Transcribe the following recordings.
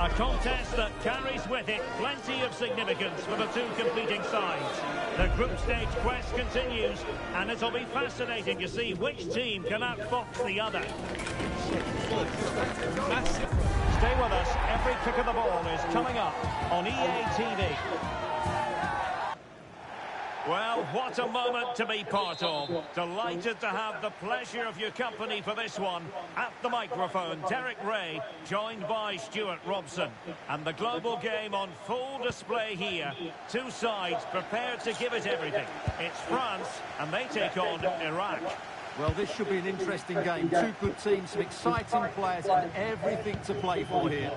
A contest that carries with it plenty of significance for the two competing sides. The group stage quest continues, and it'll be fascinating to see which team can outfox the other. Stay with us. Every kick of the ball is coming up on EA TV. Well, what a moment to be part of. Delighted to have the pleasure of your company for this one. At the microphone, Derek Ray, joined by Stuart Robson. And the global game on full display here. Two sides prepared to give it everything. It's France, and they take on Iraq. Well, this should be an interesting game. Two good teams, some exciting players, and everything to play for here.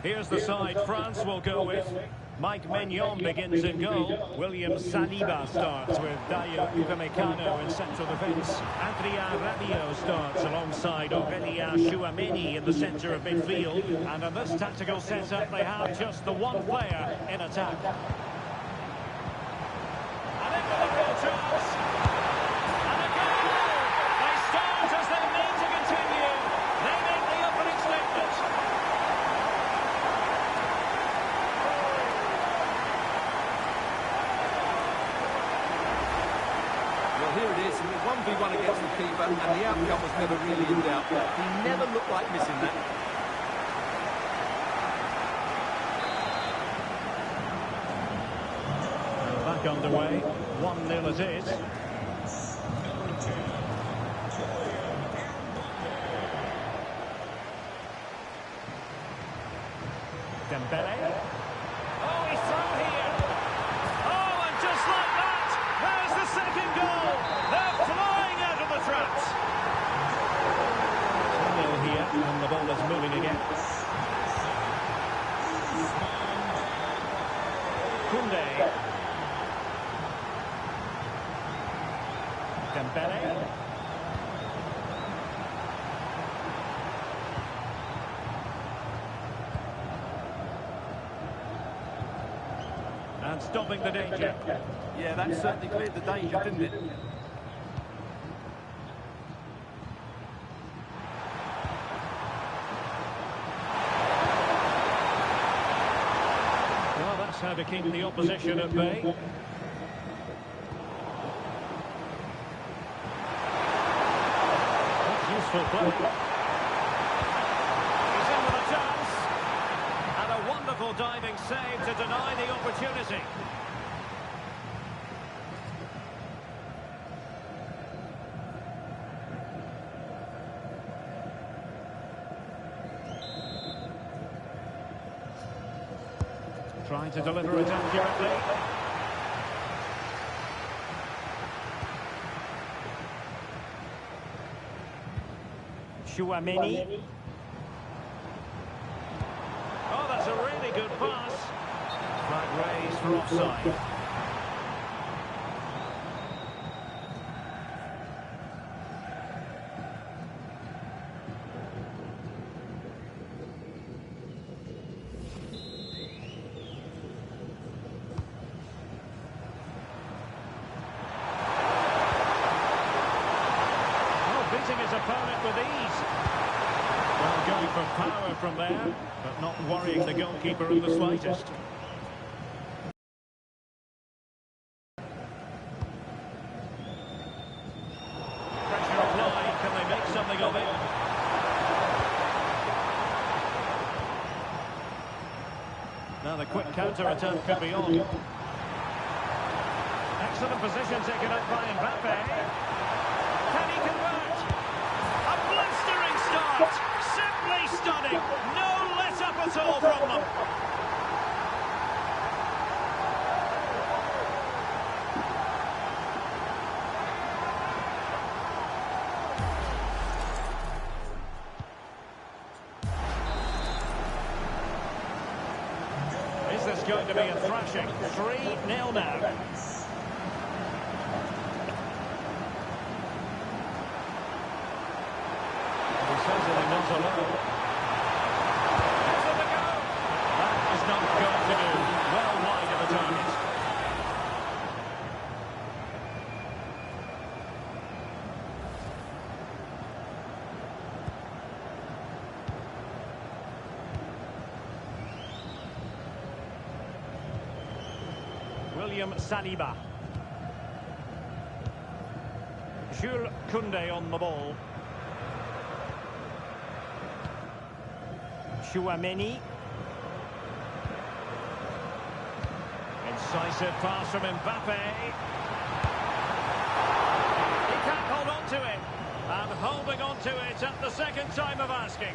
Here's the side France will go with. Mike Maignan begins in goal. William Saliba starts with Dayo Upamecano in central defence. Adrien Rabiot starts alongside Aurélien Tchouameni in the centre of midfield. And in this tactical setup, they have just the one player in attack. And in with a real chance. And a goal! They start as they need to continue. They make the opening statement. Here it is, 1v1 against the keeper, and the outcome was never really in doubt. He never looked like missing that. Back underway, 1-0 it is. Dembele. Oh, he's through here. Oh, and just like that, there's the second goal. They're flying out of the traps. 2-0 here, and the ball is moving again. Koundé. Dembele. And stopping the danger. Yeah, that certainly cleared the danger, didn't it? Well, that's how to keep the opposition at bay. That's useful play. He's in with a chance. And a wonderful diving save to deny the opportunity. Trying to deliver it accurately. Tchouameni. Oh, that's a really good pass. Flag raised for offside. Beating his opponent with ease. Well, going for power from there, but not worrying the goalkeeper in the slightest. Pressure applied. Can they make something of it? Now the quick counter-attack could be on. Excellent position taken up by Mbappe. Can he convert? A blistering start! Simply stunning! No let-up at all from them! Is this going to be a thrashing? 3-0 now. Certainly not alone. Here's the go. That is not going to do. Well wide of the target. William Saliba. Jules Koundé on the ball. Chouameni. Incisive pass from Mbappe. He can't hold on to it. And holding on to it at the second time of asking.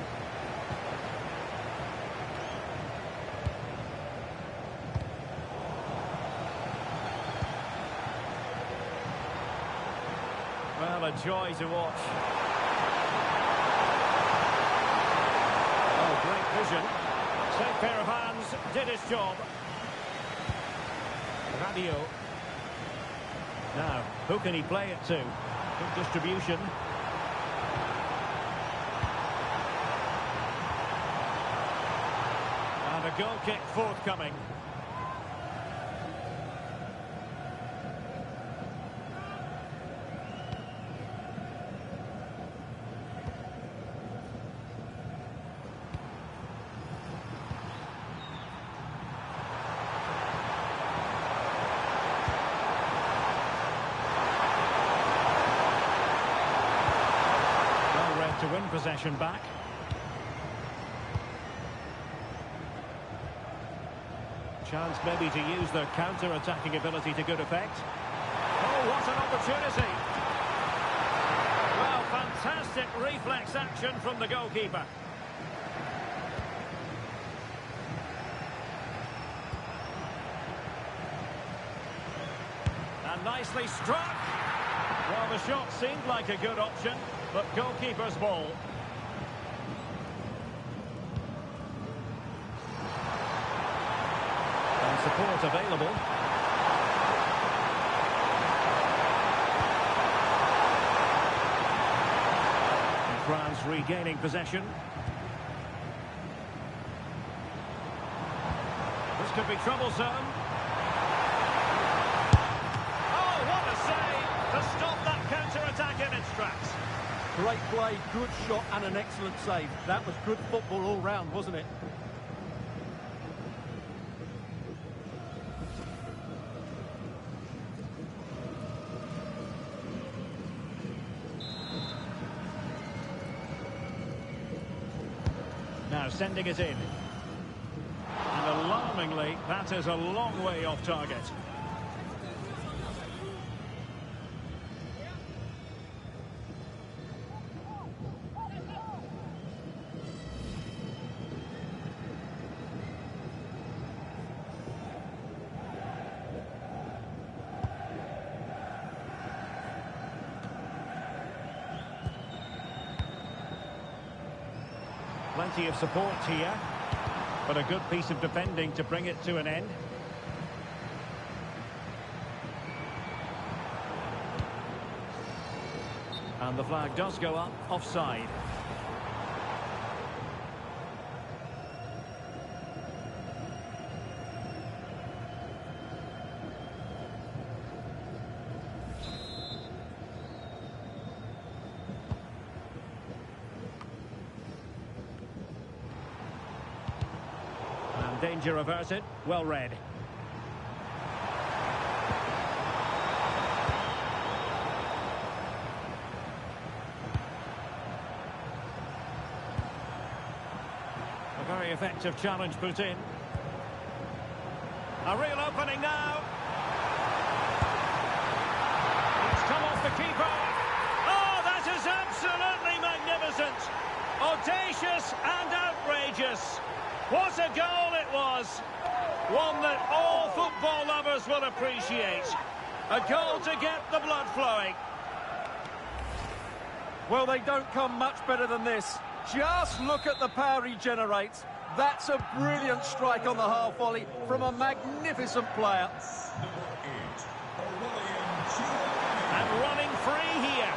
Well, a joy to watch. Oh, great vision. Safe pair of hands, did his job. Rabiot. Now, who can he play it to? Good distribution. And a goal kick forthcoming. To win possession back. Chance maybe to use their counter-attacking ability to good effect. Oh, what an opportunity! Well, fantastic reflex action from the goalkeeper. And nicely struck. Well, the shot seemed like a good option, but goalkeeper's ball. And support available. And France regaining possession. This could be troublesome. Oh, what a save to stop that counter-attack in its tracks. Great play, good shot and an excellent save. That was good football all round, wasn't it? Now sending it in. And alarmingly, that is a long way off target. Plenty of support here, but a good piece of defending to bring it to an end. And the flag does go up, offside. Danger averted. Well read. A very effective challenge put in. A real opening now. It's come off the keeper. Oh, that is absolutely magnificent. Audacious and outrageous. What a goal it was! One that all football lovers will appreciate. A goal to get the blood flowing. Well, they don't come much better than this. Just look at the power he generates. That's a brilliant strike on the half volley from a magnificent player. And running free here.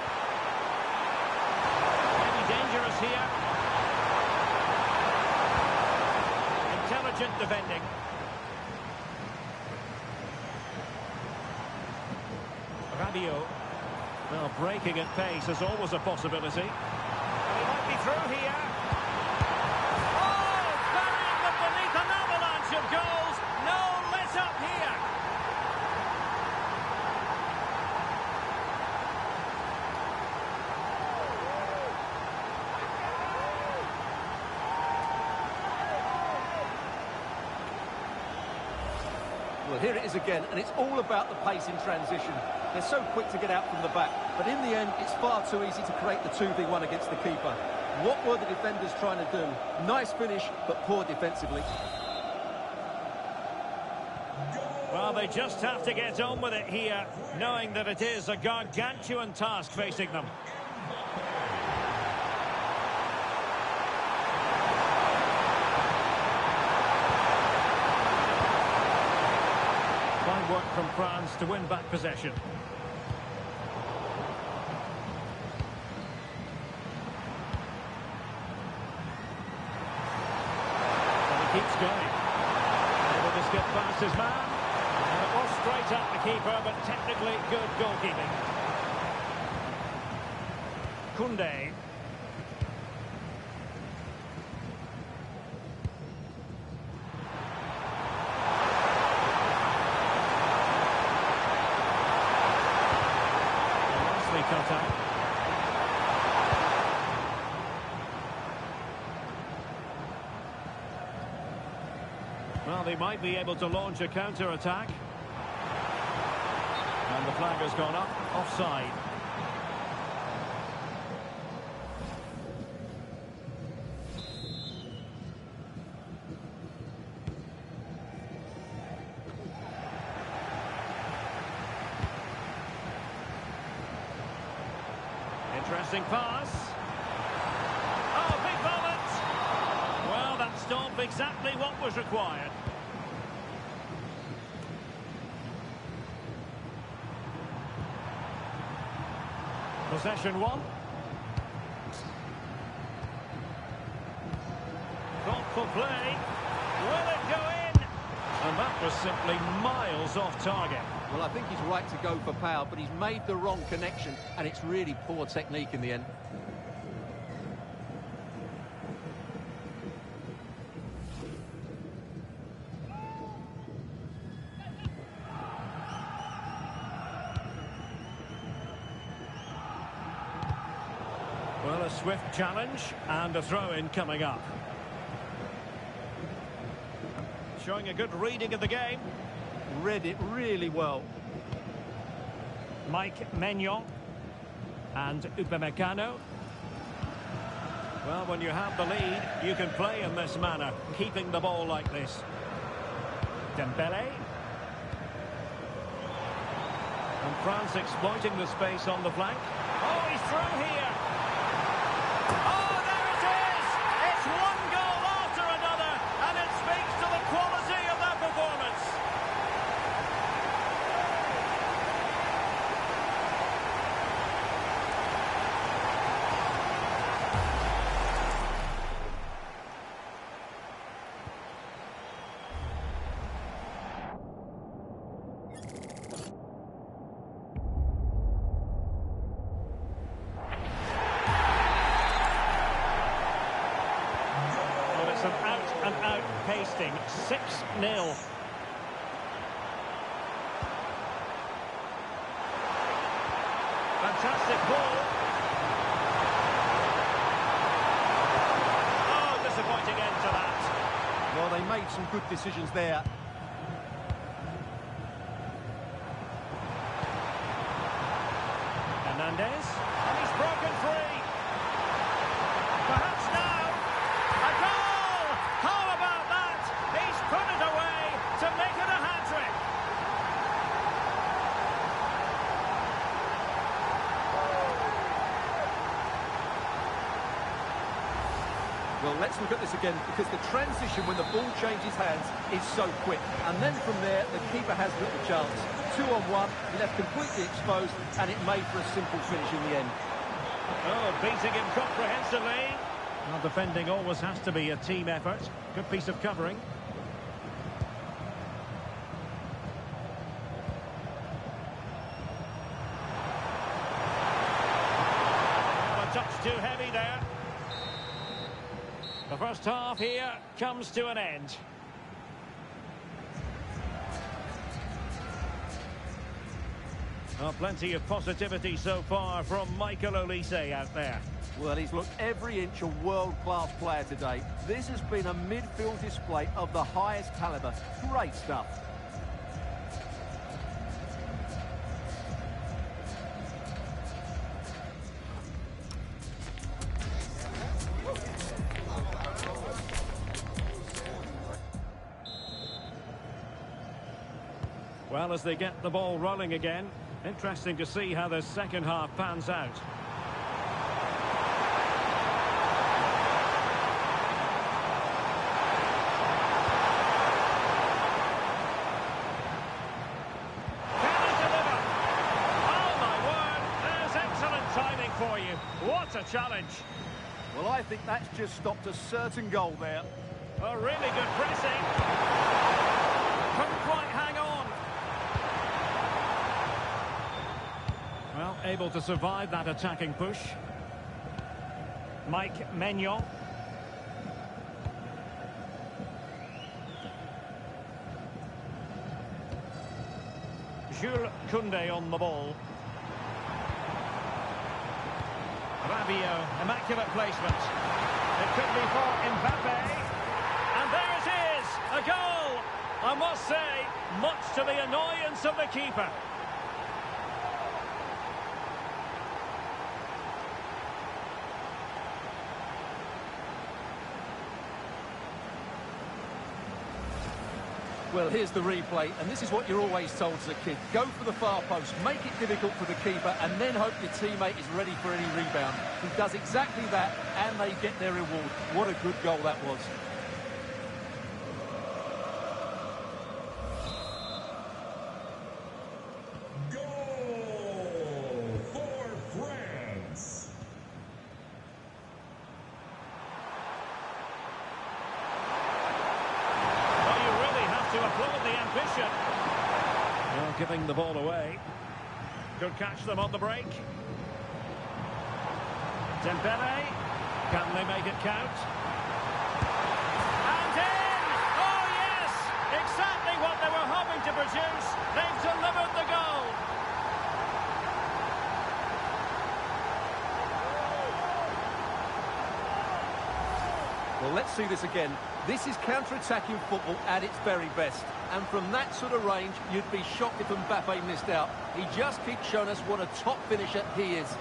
Very dangerous here. Intelligent defending. Rabiot. Well, breaking at pace is always a possibility. And he might be through here. Oh, burying them beneath an avalanche of goals. No let up here. Well, here it is again, and it's all about the pace in transition. They're so quick to get out from the back, but in the end, it's far too easy to create the 2v1 against the keeper. What were the defenders trying to do? Nice finish, but poor defensively. Well, they just have to get on with it here, knowing that it is a gargantuan task facing them. Fine work from France to win back possession. And he keeps going. Able to skip past his man. And it was straight at the keeper, but technically good goalkeeping. Koundé. Nicely cut out. Well, they might be able to launch a counter-attack. And the flag has gone up, offside. Interesting pass. Oh, big moment! Well, that stopped exactly what was required. Possession one. Thoughtful play. Will it go in? And that was simply miles off target. Well, I think he's right to go for power, but he's made the wrong connection, and it's really poor technique in the end. Well, a swift challenge and a throw-in coming up. Showing a good reading of the game. Read it really well. Mike Maignan and Upamecano. Well, when you have the lead, you can play in this manner, keeping the ball like this. Dembele. And France exploiting the space on the flank. Oh, he's through here. Oh, there it is! It's one goal after another, and it speaks to the quality of their performance. An out-and-out pasting, 6-0. Fantastic ball. Oh, disappointing end to that. Well, they made some good decisions there. Hernandez, and he's broken free. Perhaps now. A goal! How about that? He's put it away to make it a hat-trick. Well, let's look at this again, because the transition when the ball changes hands is so quick. And then from there, the keeper has little chance. 2-on-1, left completely exposed, and it made for a simple finish in the end. Oh, beating him comprehensively. Well, defending always has to be a team effort. Good piece of covering. A touch too heavy there. The first half here comes to an end. Oh, plenty of positivity so far from Michael Olise out there. Well, he's looked every inch a world-class player today. This has been a midfield display of the highest calibre. Great stuff. Well, as they get the ball rolling again, interesting to see how the second half pans out. For you. What a challenge. Well, I think that's just stopped a certain goal there. A really good pressing. Couldn't quite hang on. Well, able to survive that attacking push. Mike Maignan. Jules Koundé on the ball. Rabiot, immaculate placement. It could be for Mbappe. And there it is, a goal. I must say, much to the annoyance of the keeper. Well, here's the replay, and this is what you're always told as a kid. Go for the far post, make it difficult for the keeper, and then hope your teammate is ready for any rebound. He does exactly that, and they get their reward. What a good goal that was. Goal for France. To applaud the ambition. Well, giving the ball away. Could catch them on the break. Dembele. Can they make it count? And in! Oh, yes! Exactly what they were hoping to produce. They've delivered the goal. Well, let's see this again. This is counter-attacking football at its very best. And from that sort of range, you'd be shocked if Mbappe missed out. He just keeps showing us what a top finisher he is.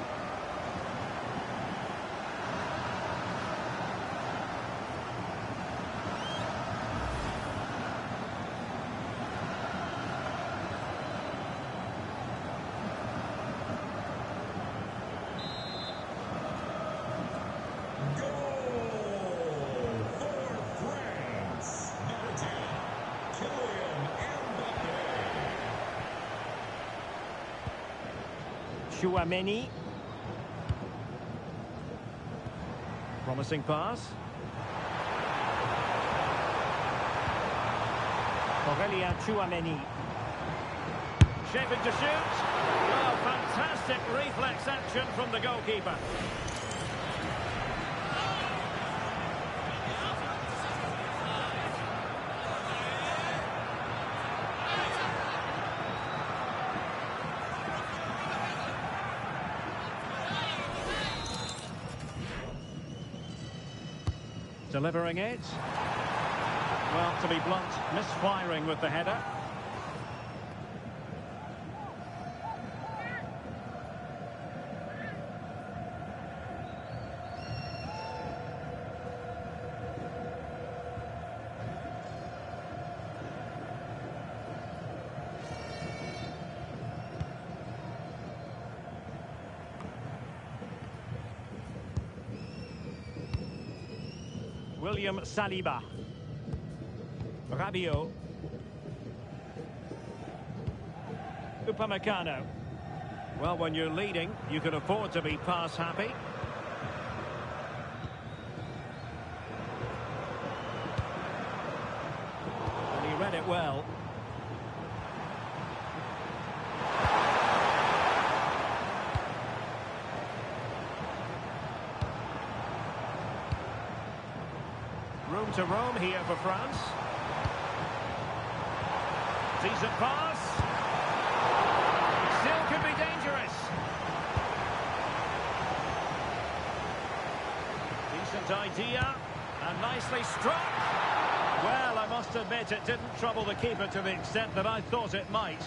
Chouameni. Promising pass. Aurélien Chouameni. Shaping to shoot. Oh, fantastic reflex action from the goalkeeper. Delivering it. Well, to be blunt, misfiring with the header. William Saliba. Rabiot. Upamecano. Well, when you're leading, you can afford to be pass happy. And he read it well. Room to roam here for France. Decent pass. Still could be dangerous. Decent idea. And nicely struck. Well, I must admit it didn't trouble the keeper to the extent that I thought it might.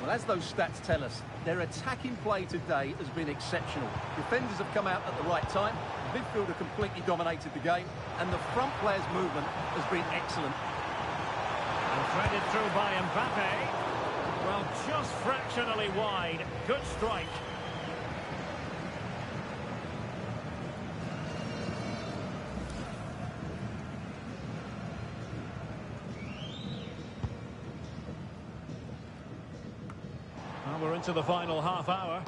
Well, as those stats tell us, their attacking play today has been exceptional. Defenders have come out at the right time, the midfielder completely dominated the game, and the front player's movement has been excellent. And threaded through by Mbappe. Well, just fractionally wide. Good strike. Well, we're into the final half hour.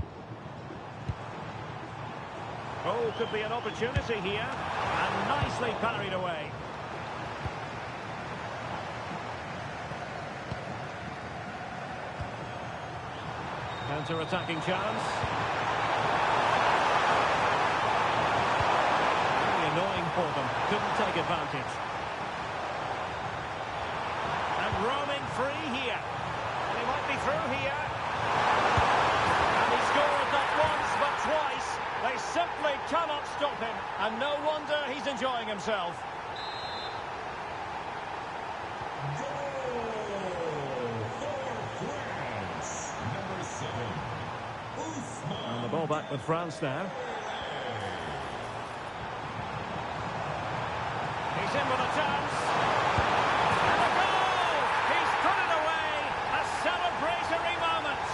Oh, could be an opportunity here. And nicely parried away. Counter-attacking chance. Very annoying for them. Couldn't take advantage. And roaming free here. And he might be through here. And he scored not once but twice. They simply cannot stop him. And no wonder he's enjoying himself. And the ball back with France now. He's in with a chance. And a goal! He's put it away. A celebratory moment.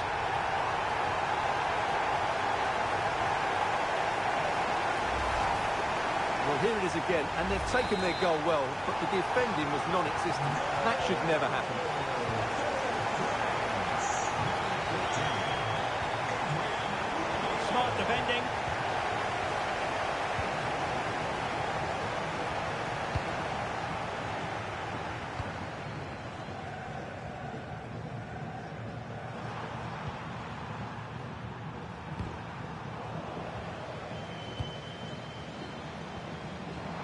Well, here it is again, and they've taken their goal well, but the defending was non-existent. That should never happen. Smart defending.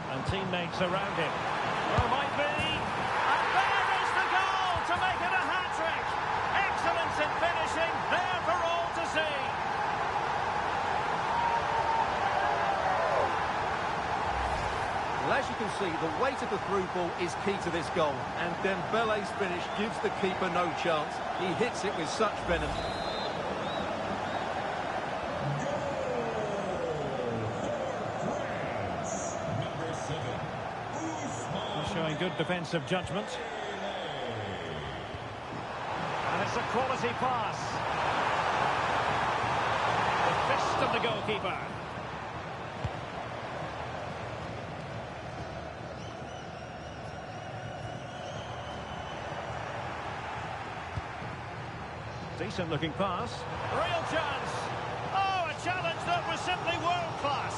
And teammates around him. Oh, might be. And there is the goal to make it a hat-trick. Excellence in finishing, there for all to see. Well, as you can see, the weight of the through ball is key to this goal, and Dembele's finish gives the keeper no chance. He hits it with such venom. Showing good defensive judgment. And it's a quality pass. The fist of the goalkeeper. Decent looking pass. Real chance. Oh, a challenge that was simply world class.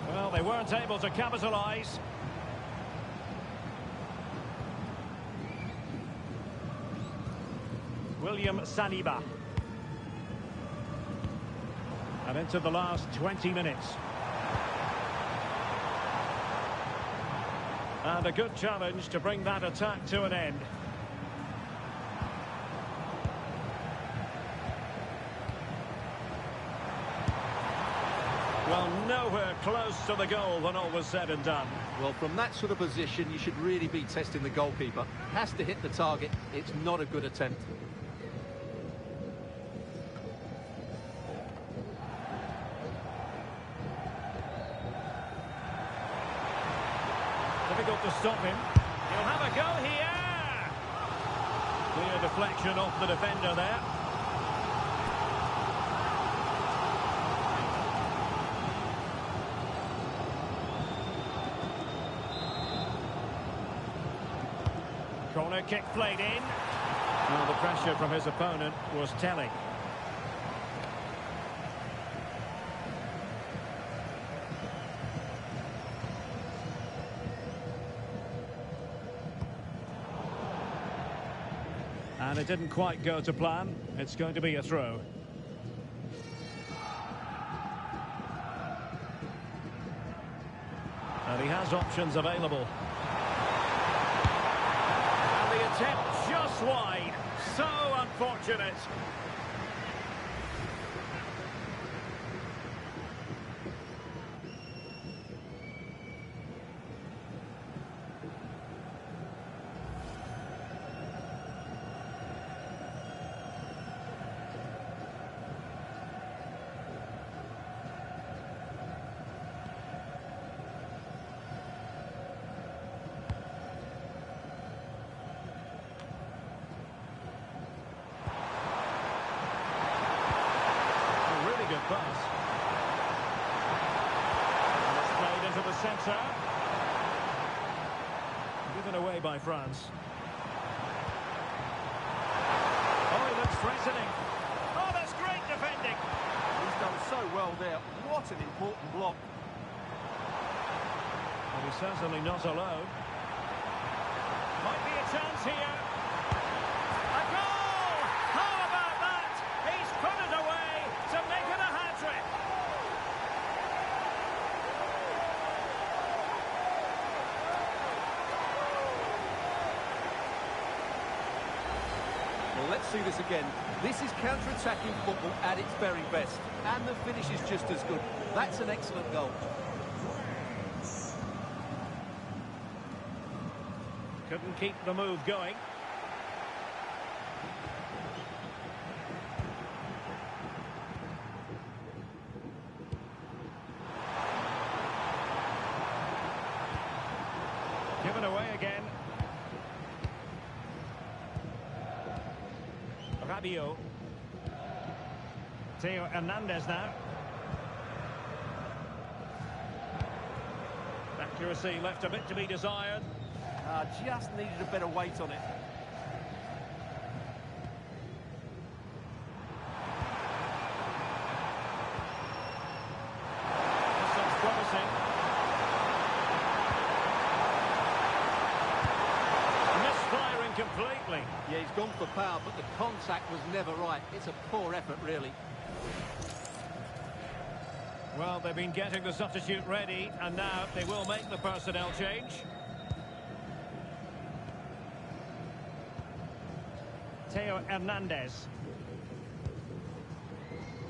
Well, they weren't able to capitalise. William Saliba. And into the last 20 minutes. And a good challenge to bring that attack to an end. Well, nowhere close to the goal when all was said and done. Well, from that sort of position, you should really be testing the goalkeeper. Has to hit the target. It's not a good attempt. Difficult to stop him. He'll have a go here. Clear deflection off the defender there. Corner kick played in. Well, the pressure from his opponent was telling. And it didn't quite go to plan. It's going to be a throw. And he has options available. And the attempt just wide. So unfortunate. counter. Given away by France. Oh, he looks threatening. Oh, that's great defending. He's done so well there. What an important block. And he's certainly not alone. Might be a chance here. A goal! How about that? He's put it away to make it a hat-trick. Well, let's see this again. This is counter-attacking football at its very best. And the finish is just as good. That's an excellent goal. Couldn't keep the move going. Given away again. Rabiot. Theo Hernandez now. Accuracy left a bit to be desired. Just needed a better weight on it. This looks promising. Misfiring completely. Yeah, he's gone for power, but the contact was never right. It's a poor effort, really. Well, they've been getting the substitute ready, and now they will make the personnel change. Theo Hernandez.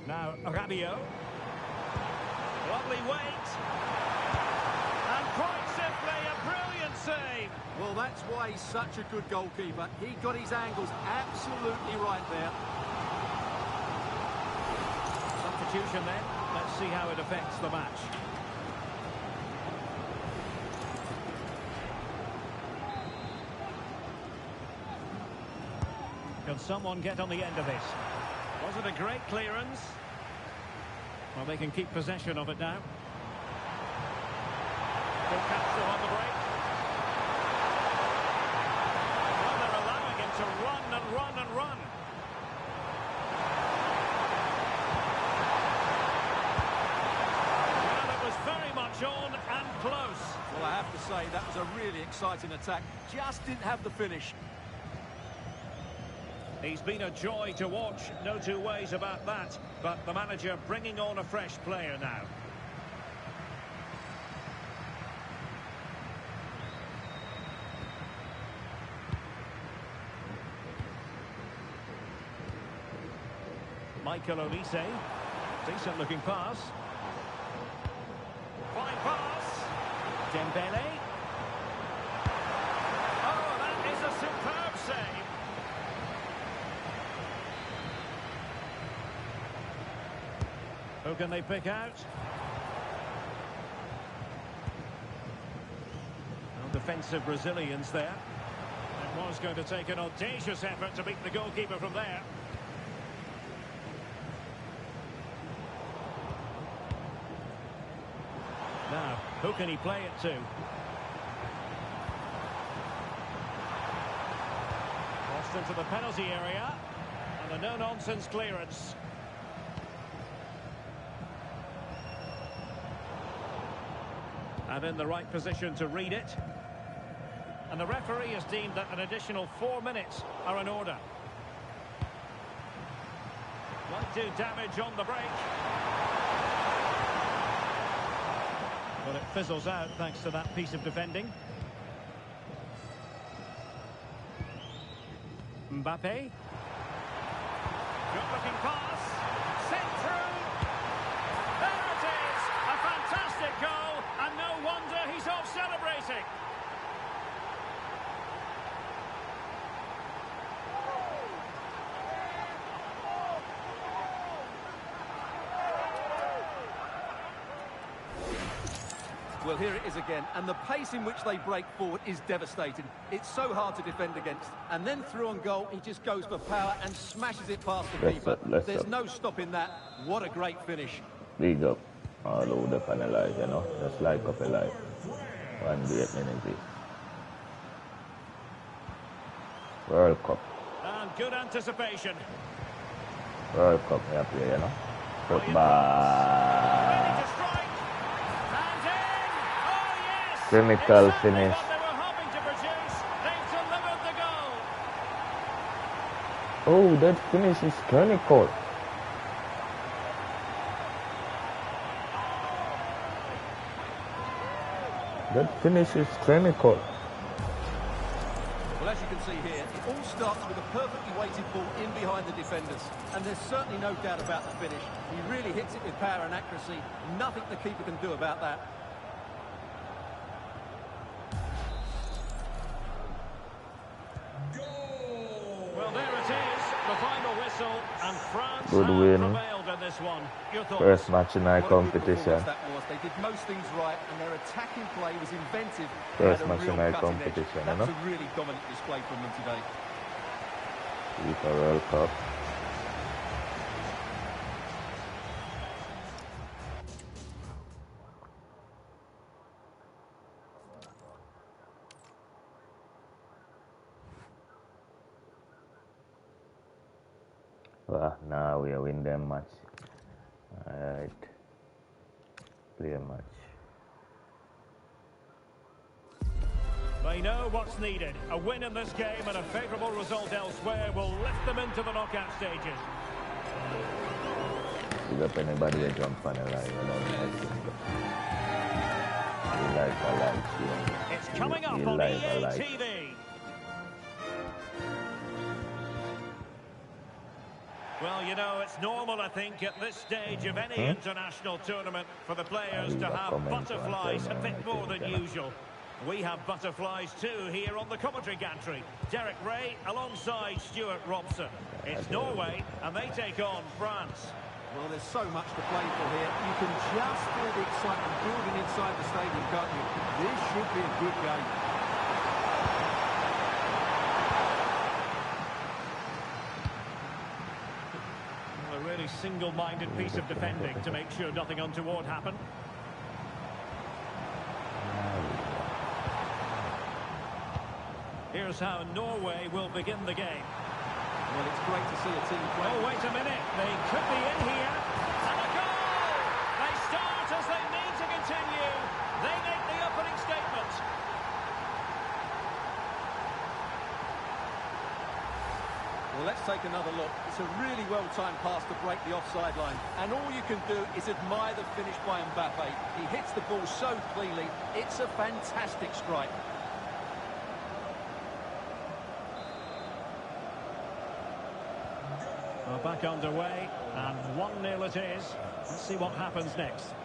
Now Rabiot. Lovely weight. And quite simply a brilliant save. Well, that's why he's such a good goalkeeper. He got his angles absolutely right there. Substitution then. Let's see how it affects the match. Can someone get on the end of this? Was it a great clearance? Well, they can keep possession of it now. Good catch them on the break. Well, they're allowing him to run and run and run. Well, it was very much on and close. Well, I have to say, that was a really exciting attack. Just didn't have the finish. He's been a joy to watch, no two ways about that. But the manager bringing on a fresh player now. Michael Olise. Decent looking pass. Fine pass. Dembele. Oh, that is a superb save. Who can they pick out? No defensive Brazilians there. It was going to take an audacious effort to beat the goalkeeper from there. Now, who can he play it to? Crossed into the penalty area. And a no-nonsense clearance. And in the right position to read it. And the referee has deemed that an additional 4 minutes are in order. Might do damage on the break. Well, it fizzles out thanks to that piece of defending. Mbappe. Good looking pass. Sent through. There it is. A fantastic goal. And no wonder he's off celebrating. Well, here it is again, and the pace in which they break forward is devastating. It's so hard to defend against. And then through on goal, he just goes for power and smashes it past the keeper. There's no stopping that. What a great finish. Big up all who they analyze, you know, just like up a life. 1 minute. World Cup. And good anticipation. World Cup, yeah, play, you know. Football. Ready to strike. And in. Oh, yes. Clinical Exactly finish. what they were hoping to produce. They've delivered the goal. Oh, that finish is clinical. That finish is clinical. Well, as you can see here, it all starts with a perfectly weighted ball in behind the defenders. And there's certainly no doubt about the finish. He really hits it with power and accuracy. Nothing the keeper can do about that. Well, there it is. The final whistle. And France Good have win. prevailed in this one. Your thoughts? First match in our What a good competition. performance that was. They did most things right, and their attacking play was inventive. They First had a match real in our cutting edge. competition, That you was know? a really dominant display from them today. FIFA World Cup. Well, now we win them match. Alright. Play a match. They know what's needed. A win in this game and a favourable result elsewhere will lift them into the knockout stages. Big up anybody that jump on the line, you know, It's coming up on EA TV. Well, you know, it's normal, I think, at this stage of any international tournament for the players to have butterflies a bit more than usual. We have butterflies too here on the commentary gantry. Derek Ray alongside Stuart Robson. It's Norway and they take on France. Well, there's so much to play for here. You can just feel the excitement building inside the stadium, can't you? This should be a good game. A really single-minded piece of defending to make sure nothing untoward happened. Here's how Norway will begin the game. Well, it's great to see a team play. Oh, wait a minute. They could be in here. And a goal! They start as they need to continue. They make the opening statement. Well, let's take another look. It's a really well-timed pass to break the offside line. And all you can do is admire the finish by Mbappe. He hits the ball so cleanly. It's a fantastic strike. Back underway, and 1-0 it is. Let's see what happens next.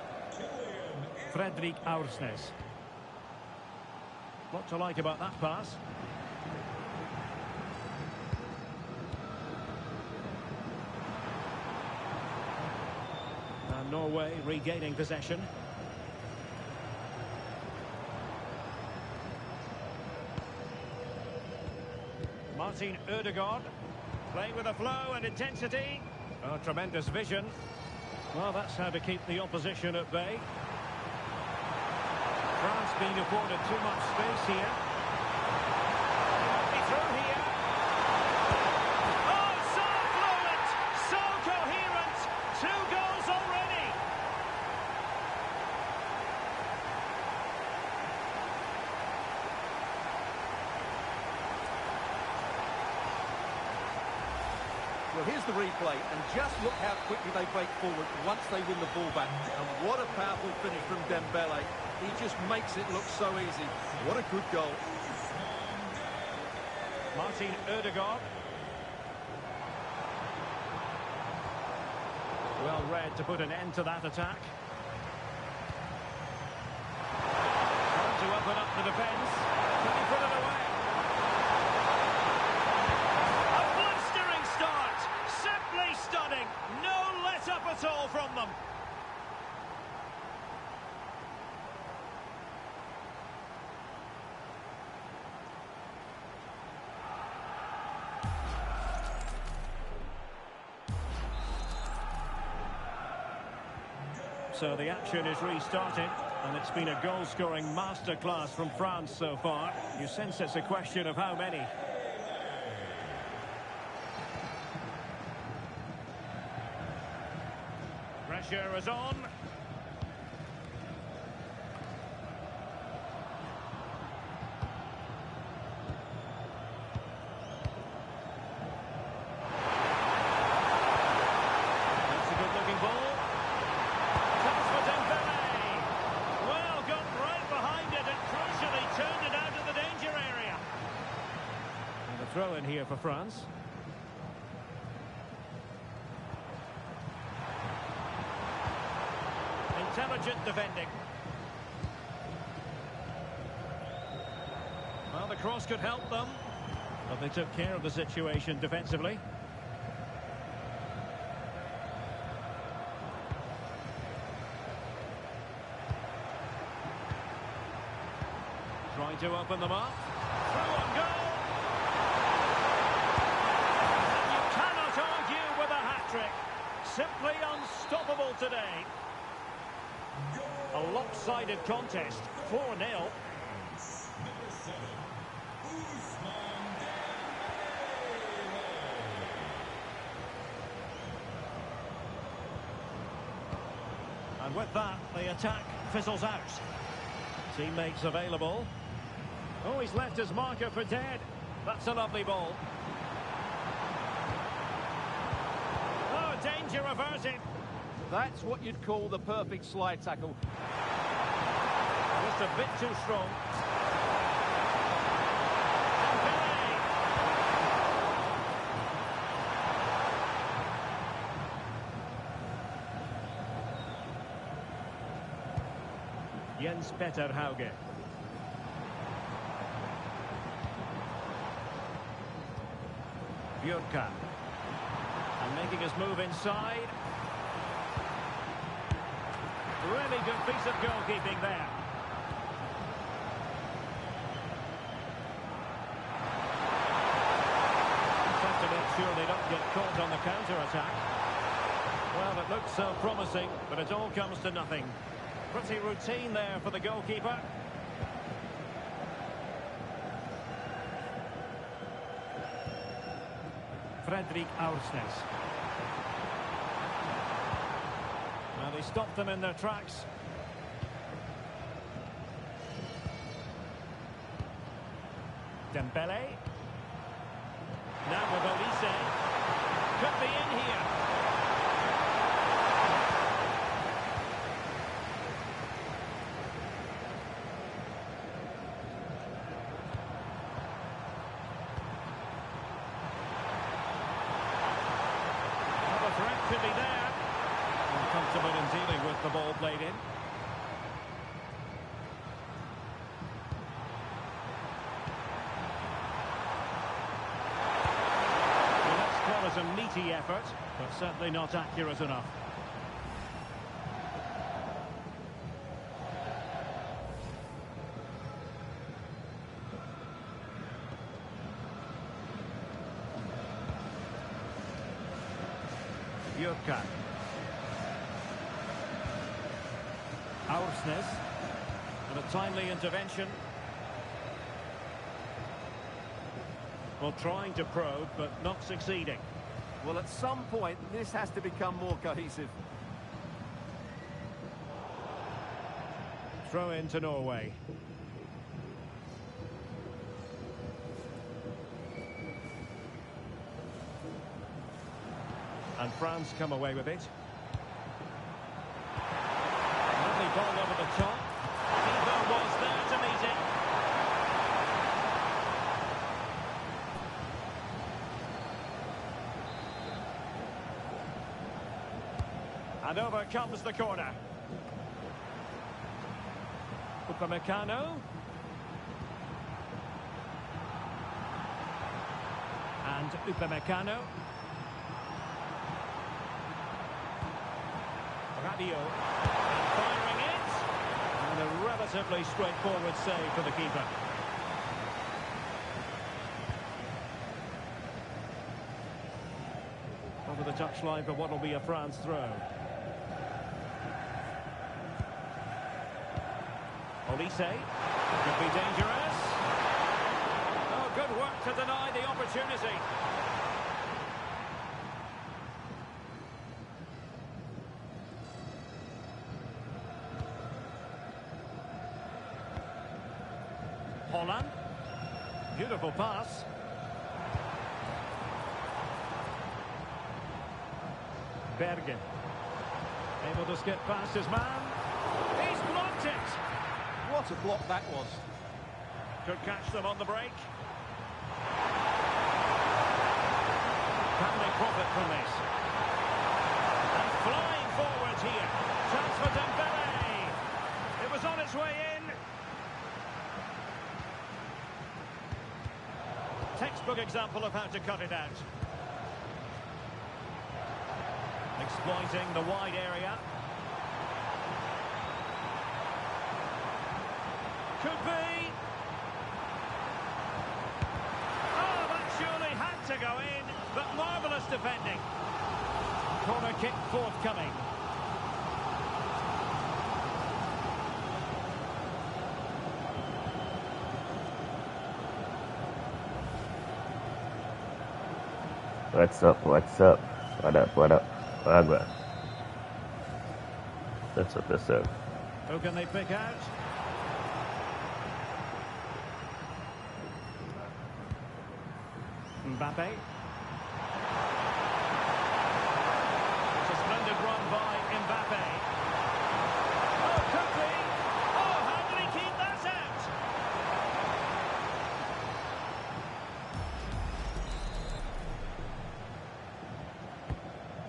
Fredrik Aursnes. What to like about that pass? And Norway regaining possession. Martin Ødegaard. Playing with a flow and intensity. Oh, tremendous vision. Well, that's how to keep the opposition at bay. France being afforded too much space here. Be through here. Oh, so fluent, so coherent. 2 goals already. Well, here's the replay, and just look how quickly they break forward once they win the ball back. And what a powerful finish from Dembele. He just makes it look so easy. What a good goal. Martin Ødegaard. Well read to put an end to that attack. Trying to open up the defence. Can he put it away? A blistering start. Simply stunning. No let-up at all from them. So the action is restarted, And it's been a goal-scoring masterclass from France so far. You sense it's a question of how many. Pressure is on. That's a good-looking ball. Pass for Dembele. Well, got right behind it and crucially turned it out of the danger area. And a throw in here for France. Intelligent defending. Well, the cross could help them, but they took care of the situation defensively. Trying to open them up. Through on goal. And you cannot argue with a hat-trick. Simply unstoppable today. A lopsided contest, 4-0. And with that, the attack fizzles out. Teammates available. Oh, he's left his marker for dead. That's a lovely ball. Oh, danger averted. That's what you'd call the perfect slide tackle. Just a bit too strong. Jens Petter Hauge. Björka. And making his move inside. Really good piece of goalkeeping there. Just to make sure they don't get caught on the counter-attack. Well, it looked so promising, but it all comes to nothing. Pretty routine there for the goalkeeper. Fredrik Aursnes. Well, they stopped them in their tracks. Dembele. Now with Olise. Could be in here. Well, the threat could be there. Comfortable in dealing with the ball played in. Well, let's call it a meaty effort, but certainly not accurate enough. Björka. Aursnes, and a timely intervention. Well, trying to probe, but not succeeding. Well, at some point, this has to become more cohesive. Throw in to Norway. And France come away with it. Lovely ball over the top. Fifa was there to meet it. And over comes the corner. Upamecano. And Upamecano. Rabiot. And firing it. And a relatively straightforward save for the keeper. Over the touchline for what will be a France throw. Olise. Could be dangerous. Oh, good work to deny the opportunity. Holland. Beautiful pass. Bergen. Able to skip past his man. He's blocked it. What a block that was. Could catch them on the break. Can they profit from this? And flying forward here. Chance for Dembele. It was on its way in. Textbook example of how to cut it out. Exploiting the wide area. Could be. Oh, that surely had to go in, but marvellous defending. Corner kick forthcoming. What's up? What's up? What up? What up? Wagwan. That's up. That's up. Who can they pick out? Mbappe. It's a splendid run by Mbappe. Oh, could be. Oh, how did he keep that out?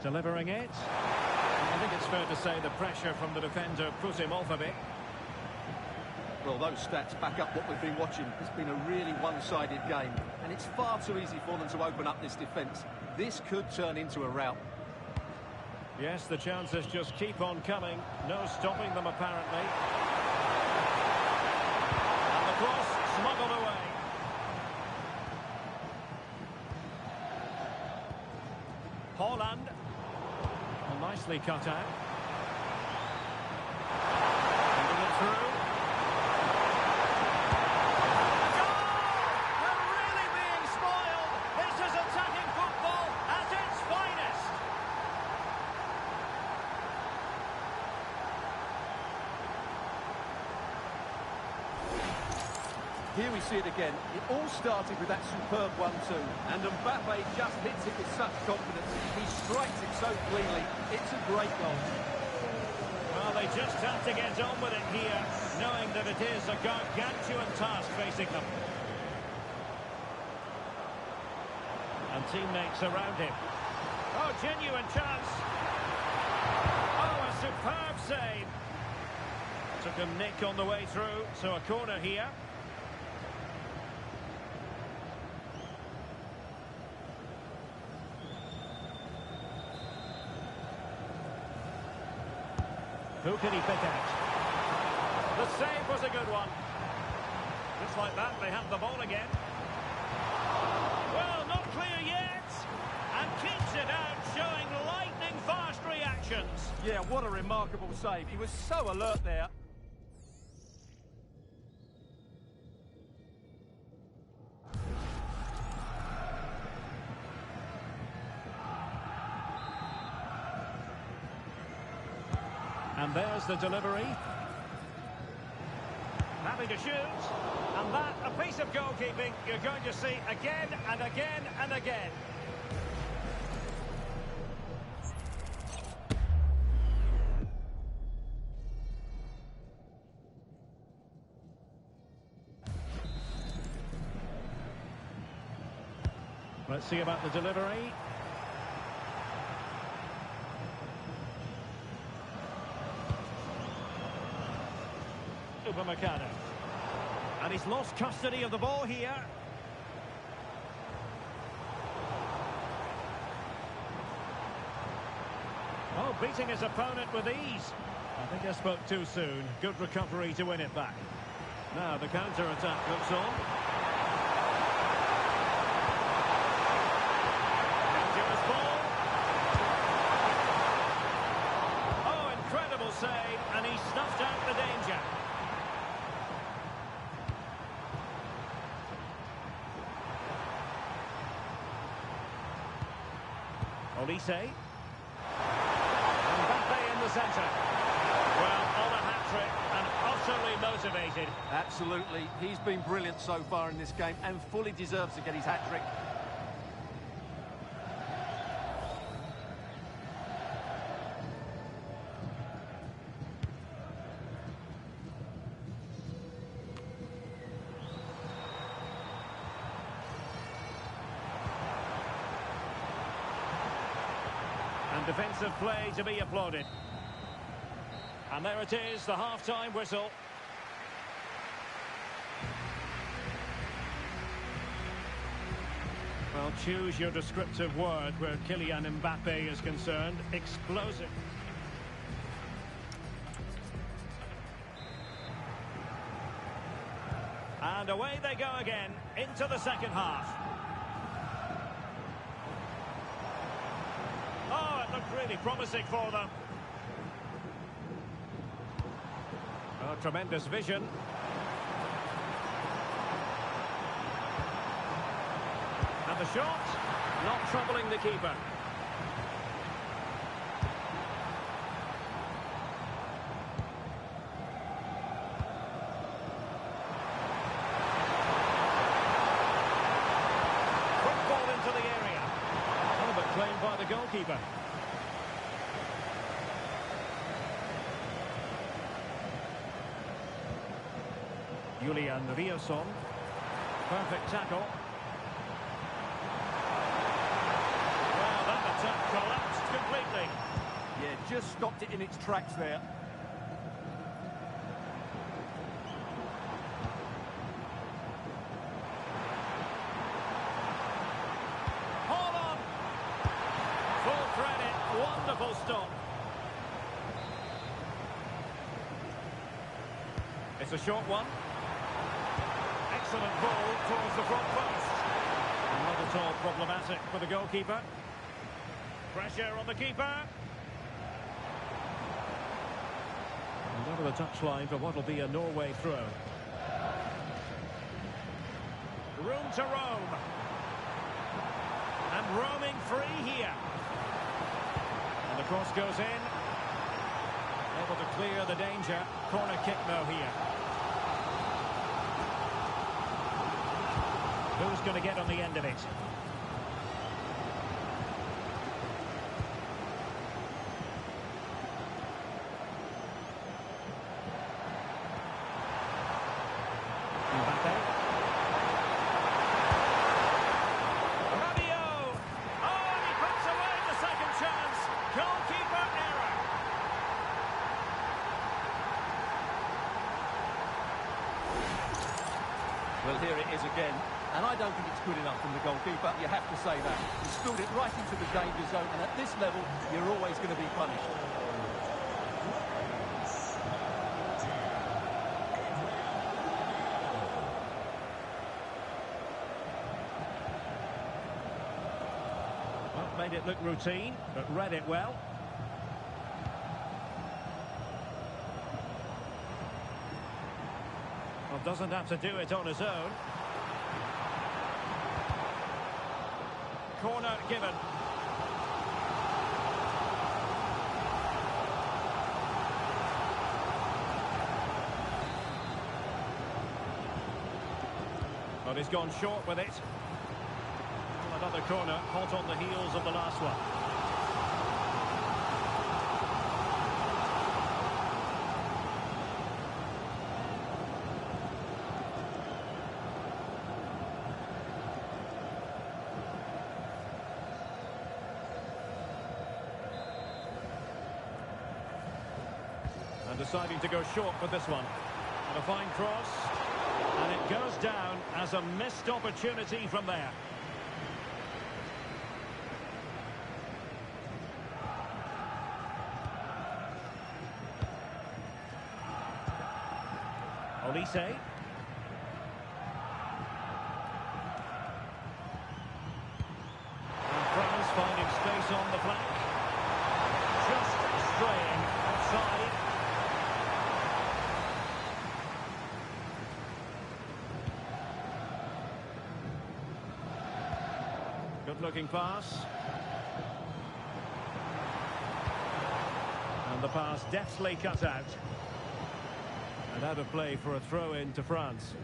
Delivering it. I think it's fair to say the pressure from the defender put him off a bit. Well, those stats back up what we've been watching. It's been a really one-sided game, and it's far too easy for them to open up this defence. This could turn into a rout. Yes, the chances just keep on coming. No stopping them, apparently. And the cross smuggled away. Holland. Well, nicely cut out. Ended it through. Here we see it again. It all started with that superb 1-2, and Mbappe just hits it with such confidence. He strikes it so cleanly. It's a great goal. Well, they just have to get on with it here, knowing that it is a gargantuan task facing them. And teammates around him. Oh, genuine chance. Oh, a superb save. Took a nick on the way through, so a corner here. Who can he pick out? The save was a good one. Just like that, they have the ball again. Well, not clear yet. And keeps it out, showing lightning-fast reactions. Yeah, what a remarkable save. He was so alert there. And there's the delivery. Happy to shoot. And that, a piece of goalkeeping you're going to see again and again and again. Let's see about the delivery. Upamecano. And he's lost custody of the ball here. Oh, beating his opponent with ease. I think I spoke too soon. Good recovery to win it back. Now the counter-attack looks on. Dangerous ball. Oh, incredible save, and he snuffed out the danger. Olise. Mbappe in the centre. Well, on a hat-trick and utterly motivated. Absolutely. He's been brilliant so far in this game and fully deserves to get his hat-trick. And defensive play to be applauded. And there it is, the half-time whistle. Well, choose your descriptive word where Kylian Mbappe is concerned. Explosive. And away they go again, into the second half. Oh, it looked really promising for them. Oh, tremendous vision. And the shot, not troubling the keeper. Football into the area. Oh, but claimed by the goalkeeper. Julian Riosson. Perfect tackle. Well, that attack collapsed completely. Yeah, just stopped it in its tracks there. Hold on. Full credit. Wonderful stop. It's a short one. Excellent ball towards the front post. Not at all problematic for the goalkeeper. Pressure on the keeper. And over the touchline for what will be a Norway throw. Room to roam. And roaming free here. And the cross goes in. Able to clear the danger. Corner kick now here. Who's going to get on the end of it? Mbappe. Rabiot. Oh, and he puts away the second chance. Goalkeeper error. Well, here it is again. And I don't think it's good enough from the goalkeeper. You have to say that. He spilled it right into the danger zone, and at this level, you're always going to be punished. Well, made it look routine, but read it well. Well, doesn't have to do it on his own. Corner given. But he's gone short with it. Another corner, hot on the heels of the last one. And deciding to go short for this one. And a fine cross. And it goes down as a missed opportunity from there. Olise. And France finding space on the flank. Just straying offside. Good looking pass. And the pass deftly cut out. And out of play for a throw-in to France.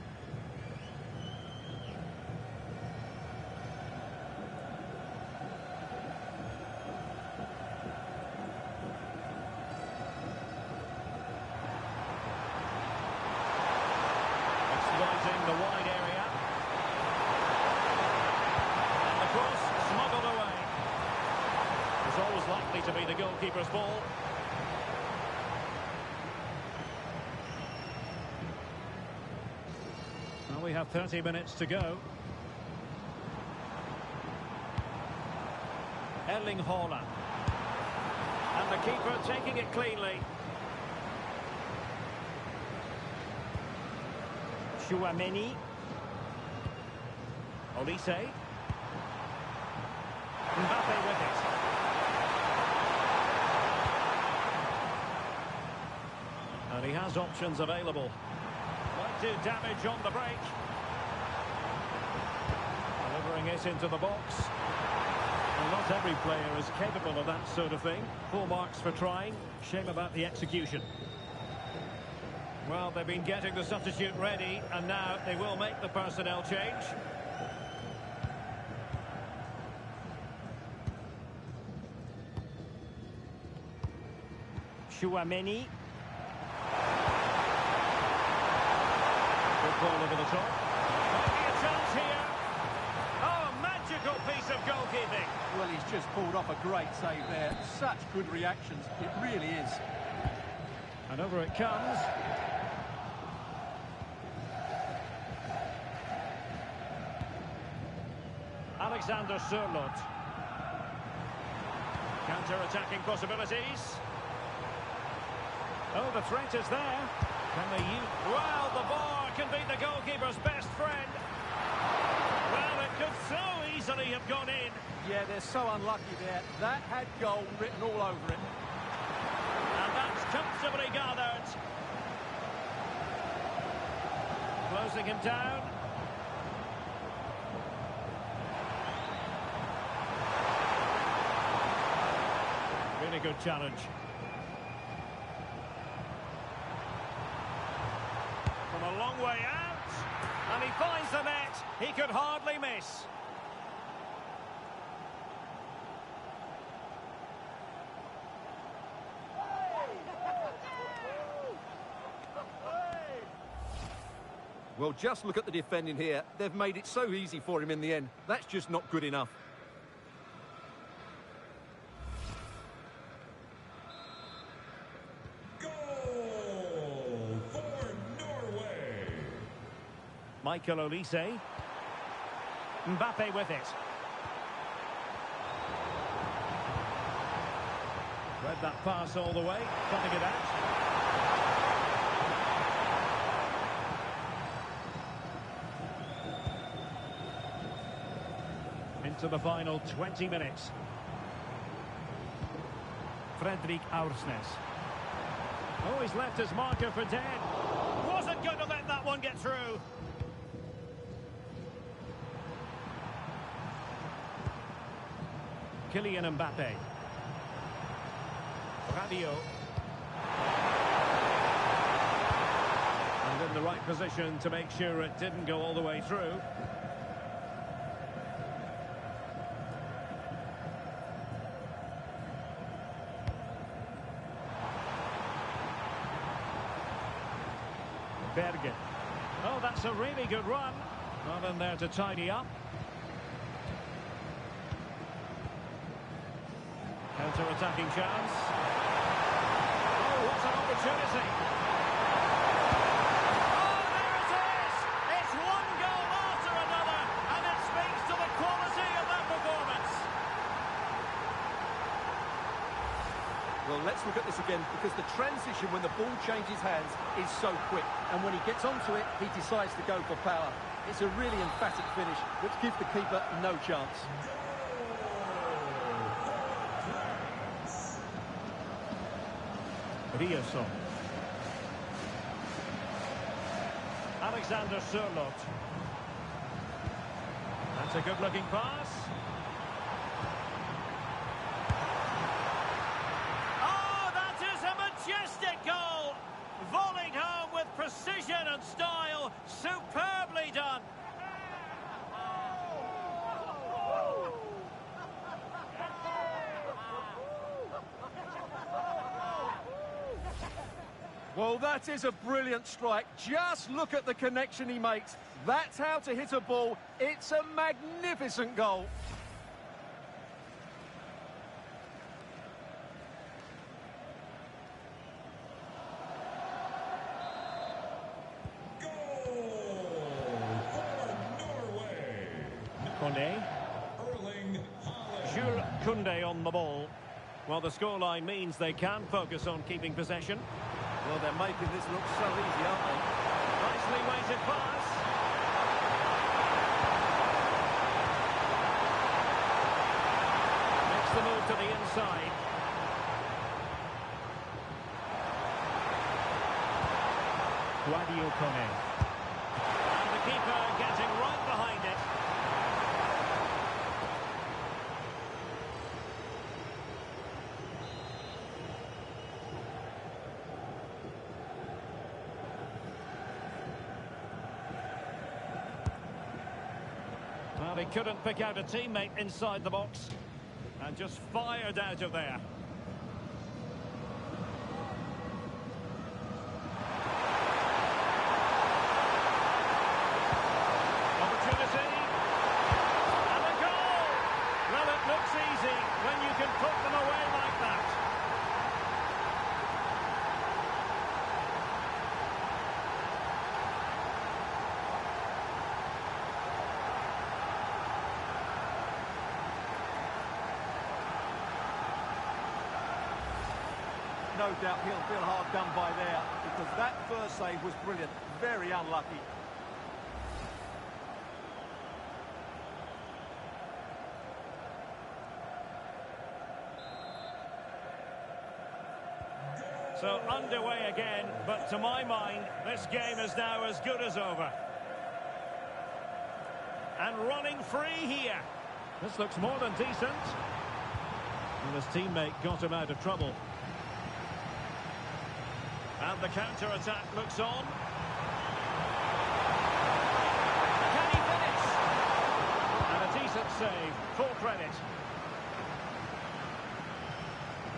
Exploiting the wide area. And the cross smuggled away. It's always likely to be the goalkeeper's ball. Well, we have 30 minutes to go. Erling Haaland. And the keeper taking it cleanly. Chouameni. Olise. Mbappe with it. And he has options available. Might do damage on the break. Delivering it into the box. Well, not every player is capable of that sort of thing. Full marks for trying. Shame about the execution. Well, they've been getting the substitute ready, and now they will make the personnel change. Chouameni. Good ball over the top. Might be a chance here. Oh, magical piece of goalkeeping. Well, he's just pulled off a great save there. Such good reactions. It really is. And over it comes. Alexander Sørloth. Counter-attacking possibilities. Oh, the threat is there. Can they use... Well, the bar can be the goalkeeper's best friend. Well, it could so easily have gone in. Yeah, they're so unlucky there. That had goal written all over it. And that's comfortably gathered. Closing him down. Really good challenge. From a long way out. And he finds the net. He could hardly miss. Well, just look at the defending here. They've made it so easy for him in the end. That's just not good enough. Goal for Norway. Michael Olise. Mbappe with it. Read that pass all the way, cutting it out. Into the final 20 minutes. Fredrik Aursnes. Oh, he's left his marker for dead. Wasn't going to let that one get through. Kylian Mbappe. Rabiot. And in the right position to make sure it didn't go all the way through. Bergen. Oh, that's a really good run. Not in there to tidy up. Counter-attacking chance. Oh, what an opportunity. Oh, there it is! It's one goal after another, and it speaks to the quality of that performance. Well, let's look at this again, because the transition when the ball changes hands is so quick. And when he gets onto it, he decides to go for power. It's a really emphatic finish, which gives the keeper no chance. Riasson. Alexander Sørloth. That's a good-looking pass. Oh, that is Well, that is a brilliant strike. Just look at the connection he makes. That's how to hit a ball. It's a magnificent goal. Koundé. Jules Koundé on the ball. Well, the scoreline means they can focus on keeping possession. Well, they're making this look so easy, aren't they? Nicely weighted pass. Makes the move to the inside. Guardiola Koné. And the keeper getting right behind it. Well, he couldn't pick out a teammate inside the box and just fired out of there. Opportunity. And a goal! Well, it looks easy when you can put them away like that. No doubt he'll feel hard done by there, because that first save was brilliant. Very unlucky. So underway again, but to my mind, this game is now as good as over. And running free here. This looks more than decent. And his teammate got him out of trouble. And the counter-attack looks on. Can he finish? And a decent save, full credit.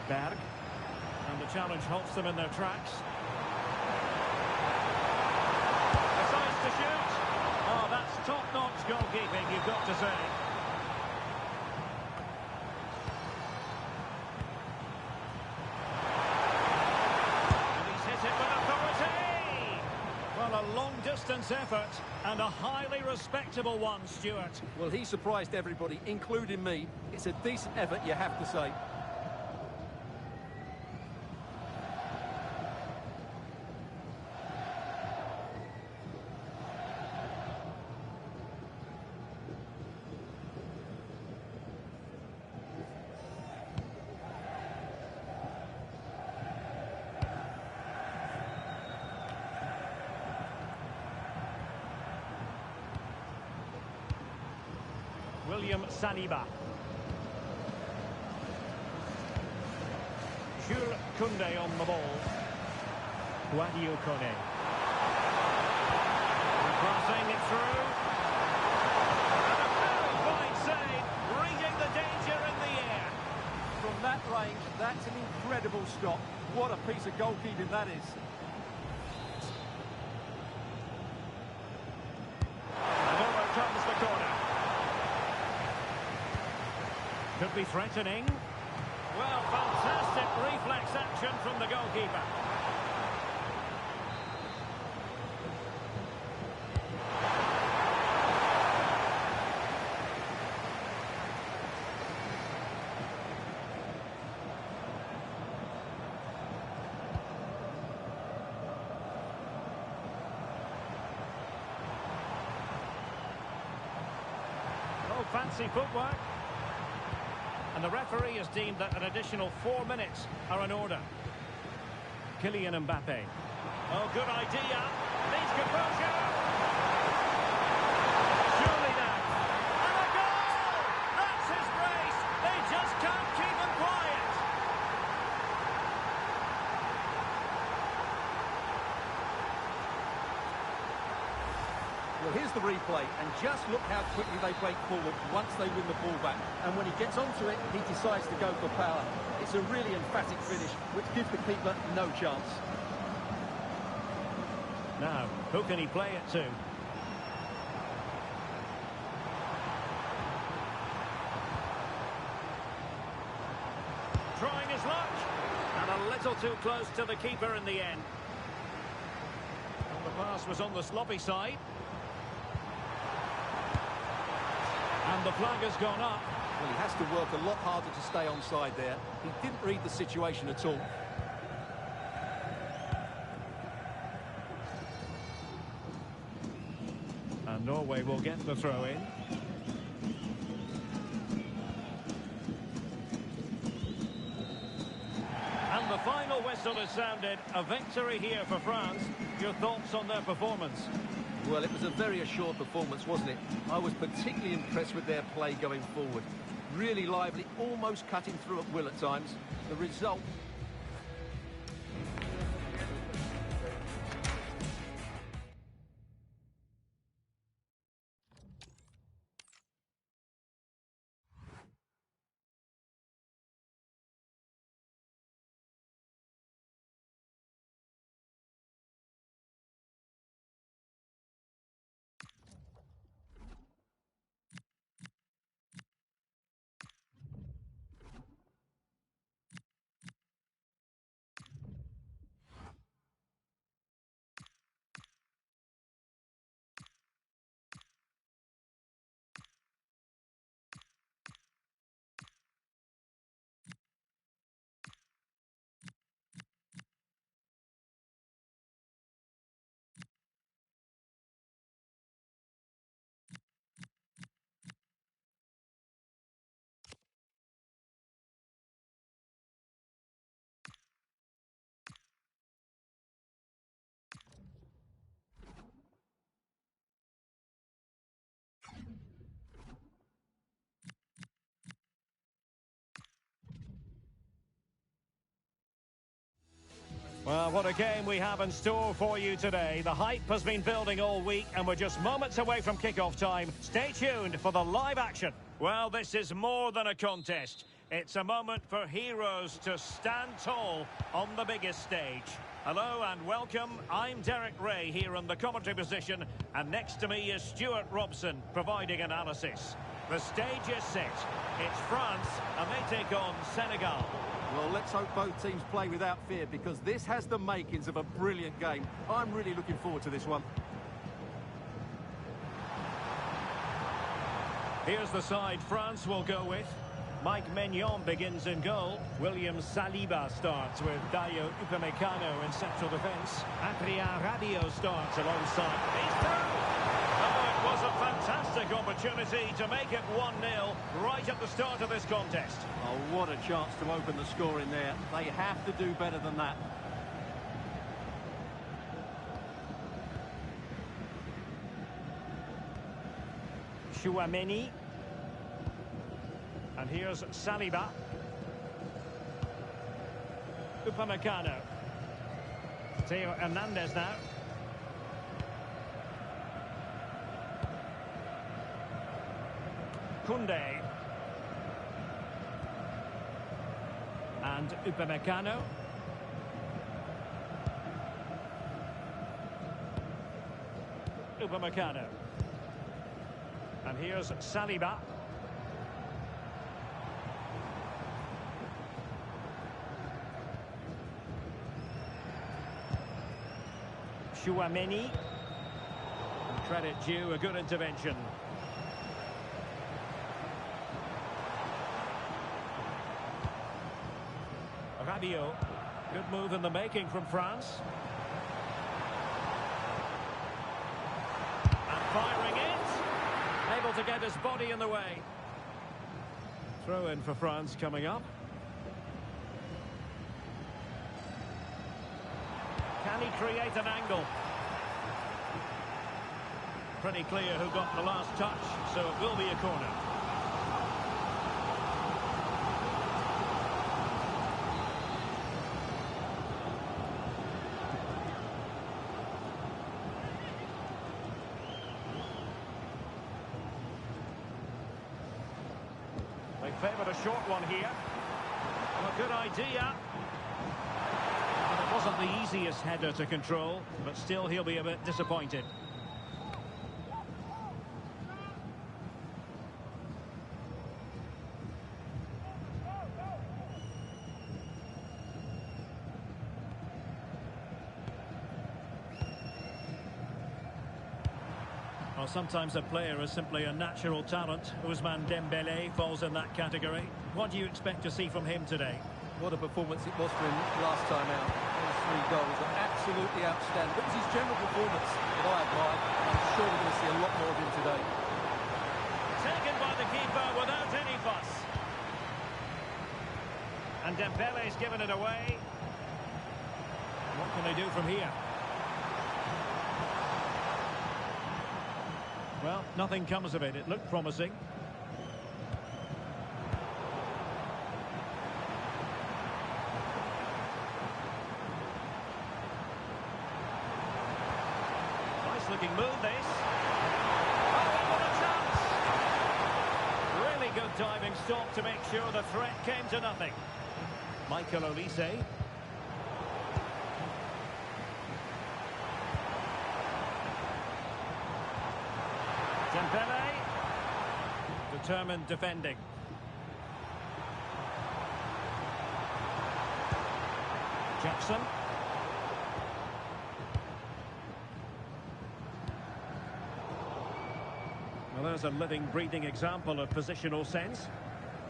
Berg. And the challenge halts them in their tracks. Decides to shoot. Oh, that's top-notch goalkeeping, you've got to say. A long-distance effort and a highly respectable one, Stuart. Well, he surprised everybody, including me. It's a decent effort, you have to say. William Saliba. Jules Koundé on the ball. Guardiola Koné. Crossing it through. And a very fine save, reading the danger in the air. From that range, that's an incredible stop. What a piece of goalkeeping that is. And over comes the corner. Could be threatening. Well, fantastic reflex action from the goalkeeper. Oh, fancy footwork. And the referee has deemed that an additional 4 minutes are in order. Kylian Mbappe. Oh, good idea. Needs composure. Surely now. And a goal! That's his brace. They just can't keep him quiet. Well, here's the replay, and just look how quickly they break forward once they win the ball back. And when he gets onto it, he decides to go for power. It's a really emphatic finish, which gives the keeper no chance. Now, who can he play it to? Trying his luck. And a little too close to the keeper in the end. And the pass was on the sloppy side. And the flag has gone up. Well, he has to work a lot harder to stay onside there. He didn't read the situation at all. And Norway will get the throw in. And the final whistle is sounded. A victory here for France. Your thoughts on their performance? Well, it was a very assured performance, wasn't it? I was particularly impressed with their play going forward. Really lively, almost cutting through at will at times. The result... Well, what a game we have in store for you today. The hype has been building all week and we're just moments away from kickoff time. Stay tuned for the live action. Well, this is more than a contest. It's a moment for heroes to stand tall on the biggest stage. Hello and welcome. I'm Derek Ray here in the commentary position, and next to me is Stuart Robson providing analysis. The stage is set. It's France and they take on Senegal. Well, let's hope both teams play without fear, because this has the makings of a brilliant game. I'm really looking forward to this one. Here's the side France will go with. Mike Maignan begins in goal. William Saliba starts with Dayo Upamecano in central defence. Adrien Rabiot starts alongside. He's through! Oh, it was a fantastic opportunity to make it 1-0 right at the start of this contest. Oh, what a chance to open the score in there. They have to do better than that. Chouameni. And here's Saliba. Upamecano. Theo Hernandez now. Koundé. And Upamecano. Upamecano. And here's Saliba. Chouameni. Credit due, a good intervention. Rabiot. Good move in the making from France. And firing it. Able to get his body in the way. Throw in for France coming up. Can he create an angle? Pretty clear who got the last touch, so it will be a corner. They favoured a short one here. And a good idea. And the Wasn't the easiest header to control, but still he'll be a bit disappointed. Well, sometimes a player is simply a natural talent. Ousmane Dembélé falls in that category. What do you expect to see from him today? What a performance it was for him last time out. Those 3 goals are absolutely outstanding. It was his general performance that I admired. I'm sure we're going to see a lot more of him today. Taken by the keeper without any fuss. And Dembele's given it away. What can they do from here? Well, nothing comes of it. It looked promising. Nice looking move, this. Oh, what a chance! Really good diving stop to make sure the threat came to nothing. Michael Olise. Dembele. Determined defending. Jackson. Well, there's a living, breathing example of positional sense.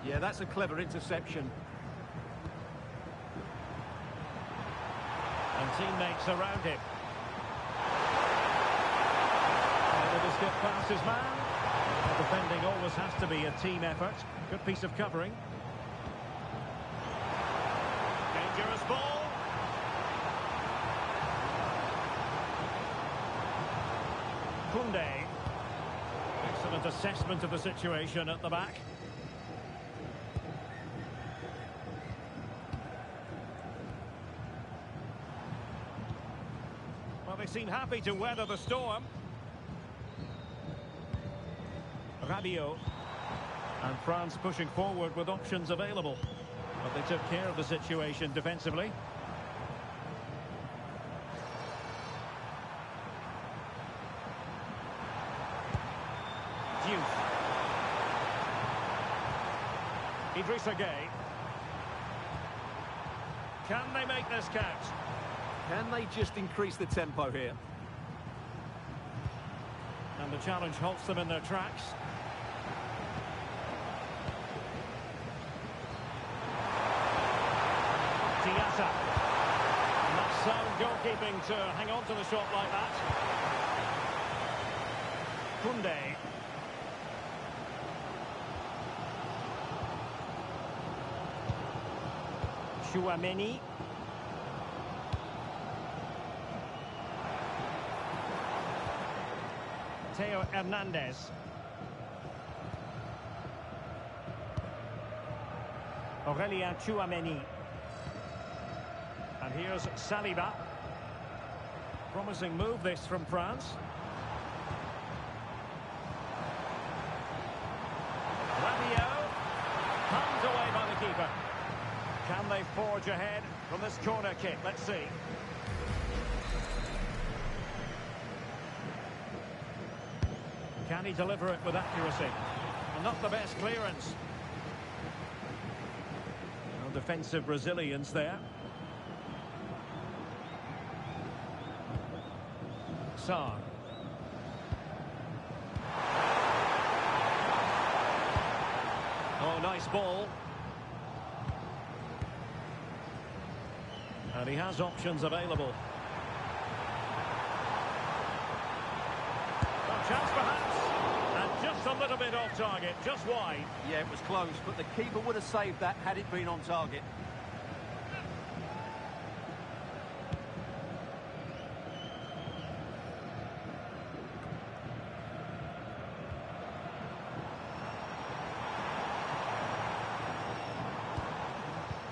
Yeah, that's a clever interception. And teammates around him. Able to skip past his man. Defending always has to be a team effort. Good piece of covering. Dangerous ball. Koundé. Excellent assessment of the situation at the back. Well, they seem happy to weather the storm. Rabiot. And France pushing forward with options available. But they took care of the situation defensively. Diouf. Idrissa Gueye. Can they make this count? Can they just increase the tempo here? And the challenge halts them in their tracks. Diatta. And that's sound goalkeeping to hang on to the shot like that. Koundé. Chouameni. Theo Hernandez. Aurélien Chouameni. And here's Saliba. Promising move this from France. Rabiot. Pumped away by the keeper. Can they forge ahead from this corner kick? Let's see. Can he deliver it with accuracy? And not the best clearance. No defensive resilience there. Sarr. Oh, nice ball. And he has options available. A chance perhaps. And just a little bit off target, just wide. Yeah, it was close, but the keeper would have saved that had it been on target.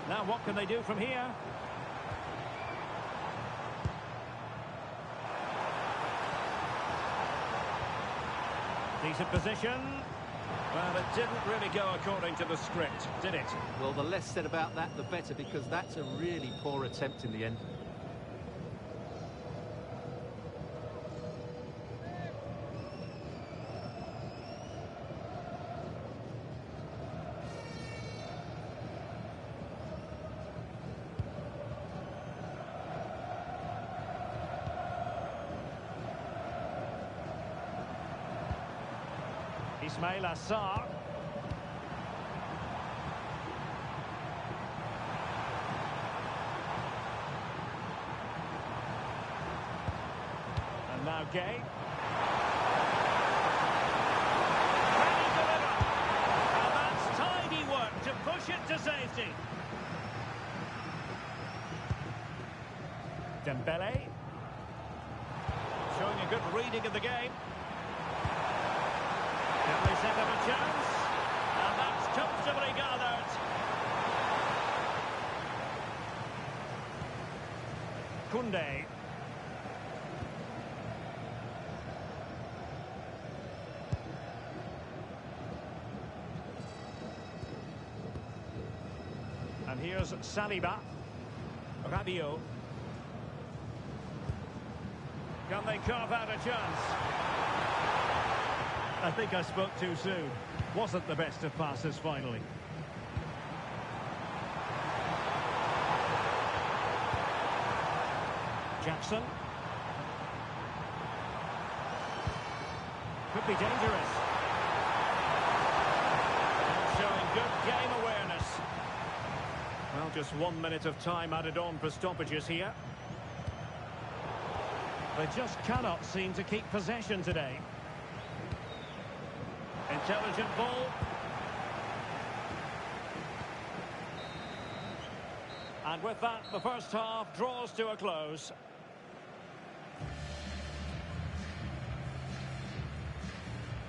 Now what can they do from here? Decent position. Well, it didn't really go according to the script, did it? Well, the less said about that, the better, because that's a really poor attempt in the end. Ismail Assar. And now Gay. Can he deliver? And that's tidy work to push it to safety. Dembele. Showing a good reading of the game. Can they set up a chance? And that's comfortably gathered. Koundé. And here's Saliba. Rabiot. Can they carve out a chance? I think I spoke too soon. Wasn't the best of passes finally. Jackson. Could be dangerous. Showing good game awareness. Well, just 1 minute of time added on for stoppages here. They just cannot seem to keep possession today. Intelligent ball. And with that, the first half draws to a close.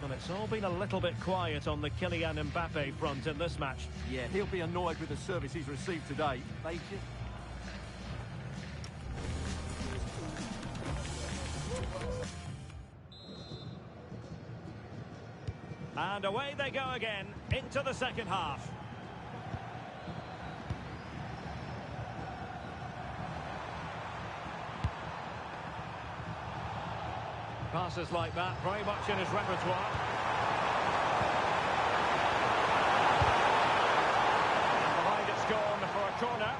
Well, it's all been a little bit quiet on the Kylian Mbappe front in this match. Yeah, he'll be annoyed with the service he's received today. They just... And away they go again, into the second half. Passes like that, very much in his repertoire. And behind it's gone for a corner.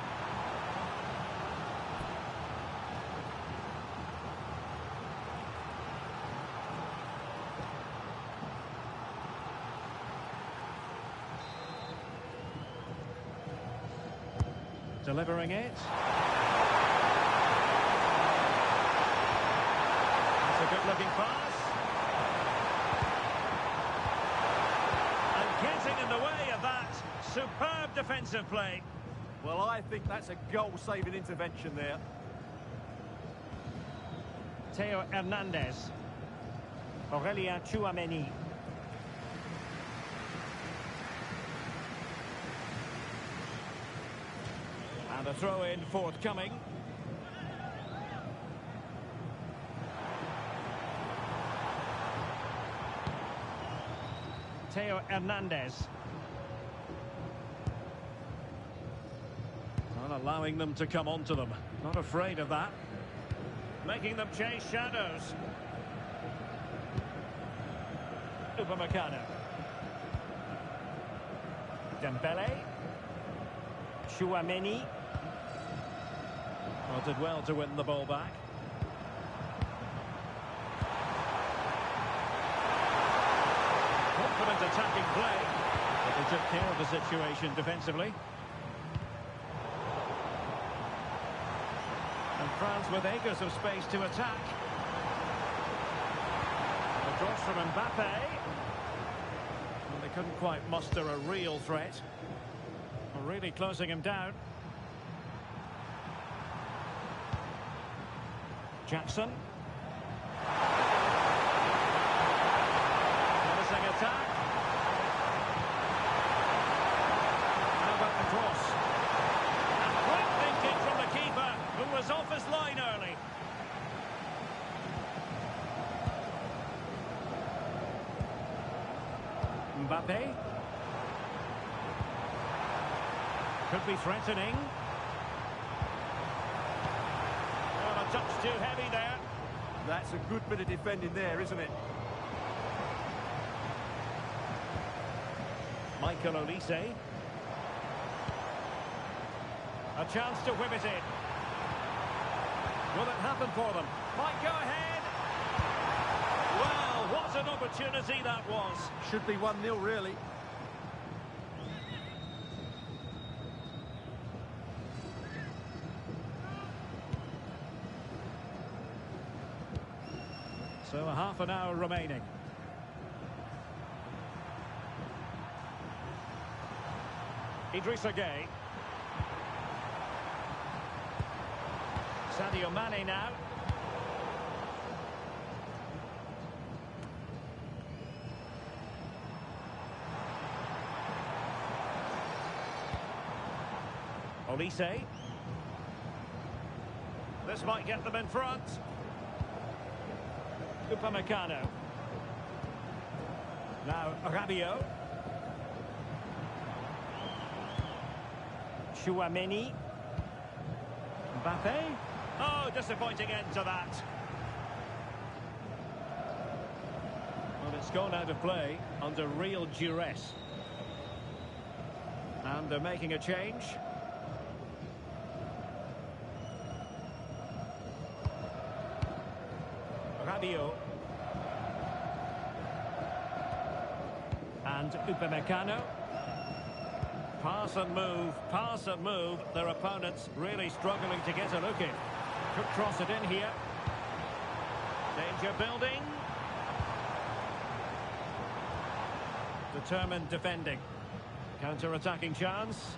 Delivering it. That's a good-looking pass. And getting in the way of that. Superb defensive play. Well, I think that's a goal-saving intervention there. Theo Hernandez. Aurelien Tchouameni. And a throw-in forthcoming. Theo Hernandez. Not allowing them to come onto them. Not afraid of that. Making them chase shadows. Upamecano. Dembele. Tchouameni. Well, did well to win the ball back. Confident attacking play. But they took care of the situation defensively. And France with acres of space to attack. A cross from Mbappe. Well, they couldn't quite muster a real threat. Really closing him down. Jackson. Menacing attack. How about the cross? And quick thinking from the keeper, who was off his line early. Mbappe. Could be threatening. Well, a touch too heavy there. That's a good bit of defending there, isn't it? Michael Olise. A chance to whip it in. Will it happen for them? Might go ahead. Well, What an opportunity that was. Should be 1-0, really. So a half an hour remaining. Idrissa Gueye. Sadio Mane now. Olise. This might get them in front. Upamecano. Now Rabiot. Chouameni. Mbappe. Oh, disappointing end to that. Well, it's gone out of play under real duress. And they're making a change. Rabiot. And Upamecano. Pass and move. Their opponents really struggling to get a look in. Could cross it in here. Danger building. Determined defending. Counter-attacking chance.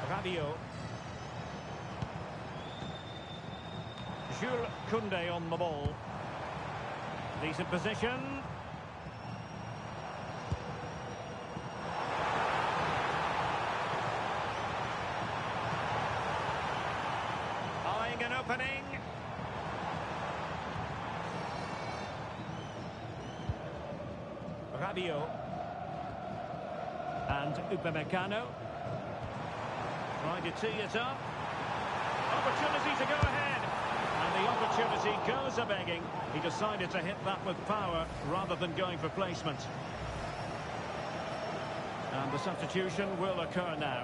Rabiot. Jules Koundé on the ball. Decent position. Eyeing an opening. Rabiot. And Upamecano. Trying to tee it up. Opportunity to go ahead. And the opportunity goes a-begging. He decided to hit that with power rather than going for placement. And the substitution will occur now.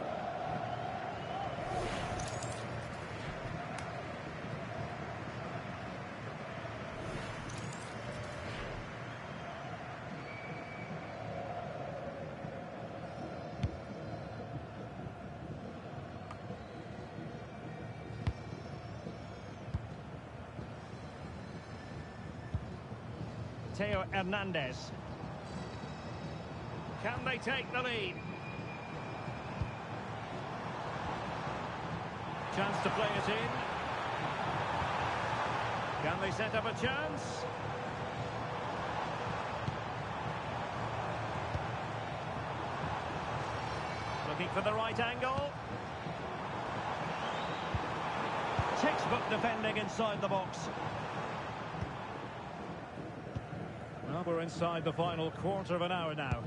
Theo Hernandez. Can they take the lead? Chance to play it in. Can they set up a chance? Looking for the right angle. Textbook defending inside the box. Well, we're inside the final quarter of an hour now.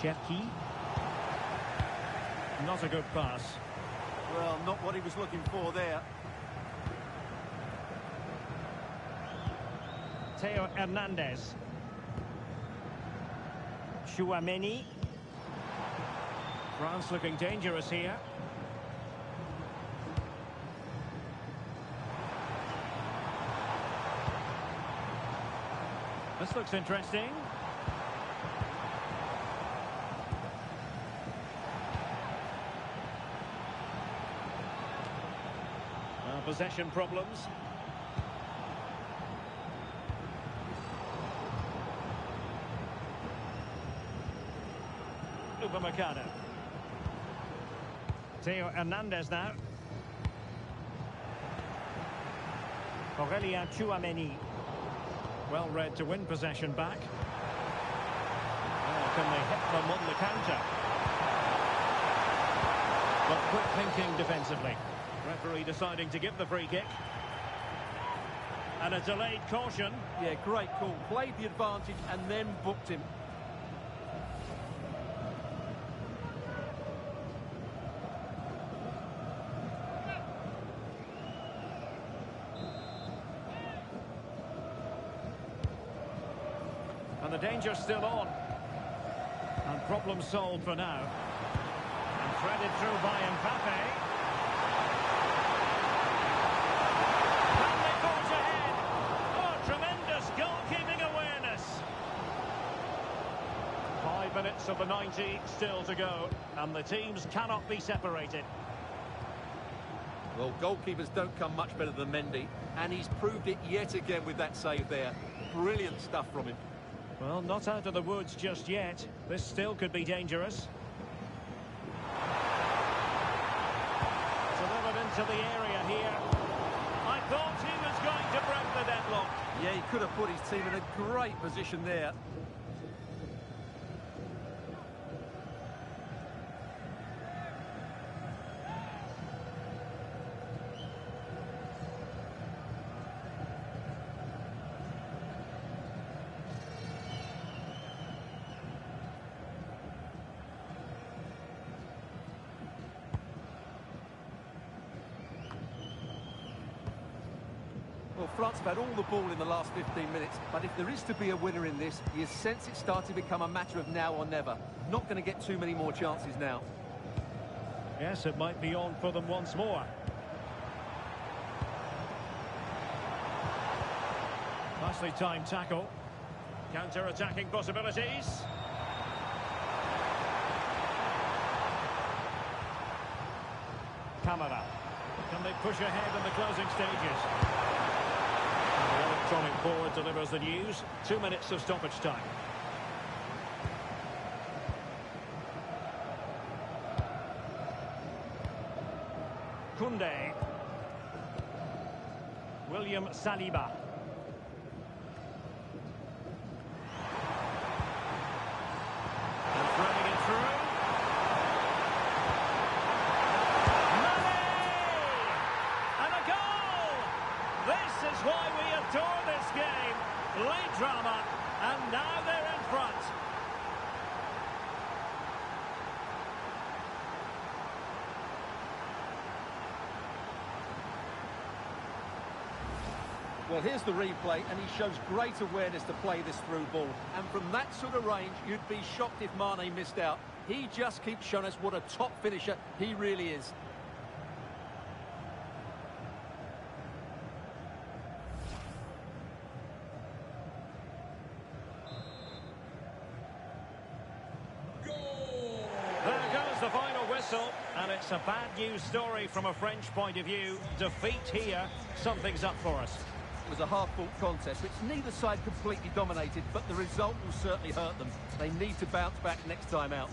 Cherki. Not a good pass. Well, not what he was looking for there. Theo Hernandez. Chouameni. France looking dangerous here. This looks interesting. Possession problems. Upamecano. Theo Hernandez now. Aurélien Chouameni. Well read to win possession back. Oh, can they hit them on the counter? But quick thinking defensively. Referee deciding to give the free kick. And a delayed caution. Yeah, great call. Played the advantage and then booked him. And the danger's still on. And problem solved for now. And Threaded through by Mbappe. Can they forge ahead? Oh, tremendous goalkeeping awareness. 5 minutes of the 90 still to go, and the teams cannot be separated. Well, goalkeepers don't come much better than Mendy, and he's proved it yet again with that save there. Brilliant stuff from him. Well, not out of the woods just yet. This still could be dangerous. Delivered into the area here. I thought he was going to break the deadlock. Yeah, he could have put his team in a great position there. Well, France have had all the ball in the last 15 minutes, but if there is to be a winner in this, you sense it's starting to become a matter of now or never. Not going to get too many more chances now. Yes, it might be on for them once more. Nicely timed tackle. Counter-attacking possibilities. Camara. Can they push ahead in the closing stages? The electronic board delivers the news. 2 minutes of stoppage time. Koundé. William Saliba. And threading it through. And a goal! This is why we adore this game. Late drama, and now they're in front. Well, here's the replay, and he shows great awareness to play this through ball. And from that sort of range, you'd be shocked if Mane missed out. He just keeps showing us what a top finisher he really is. There goes the final whistle, and it's a bad news story from a French point of view. Defeat here, something's up for us. It was a hard-fought contest, which neither side completely dominated, but the result will certainly hurt them. They need to bounce back next time out.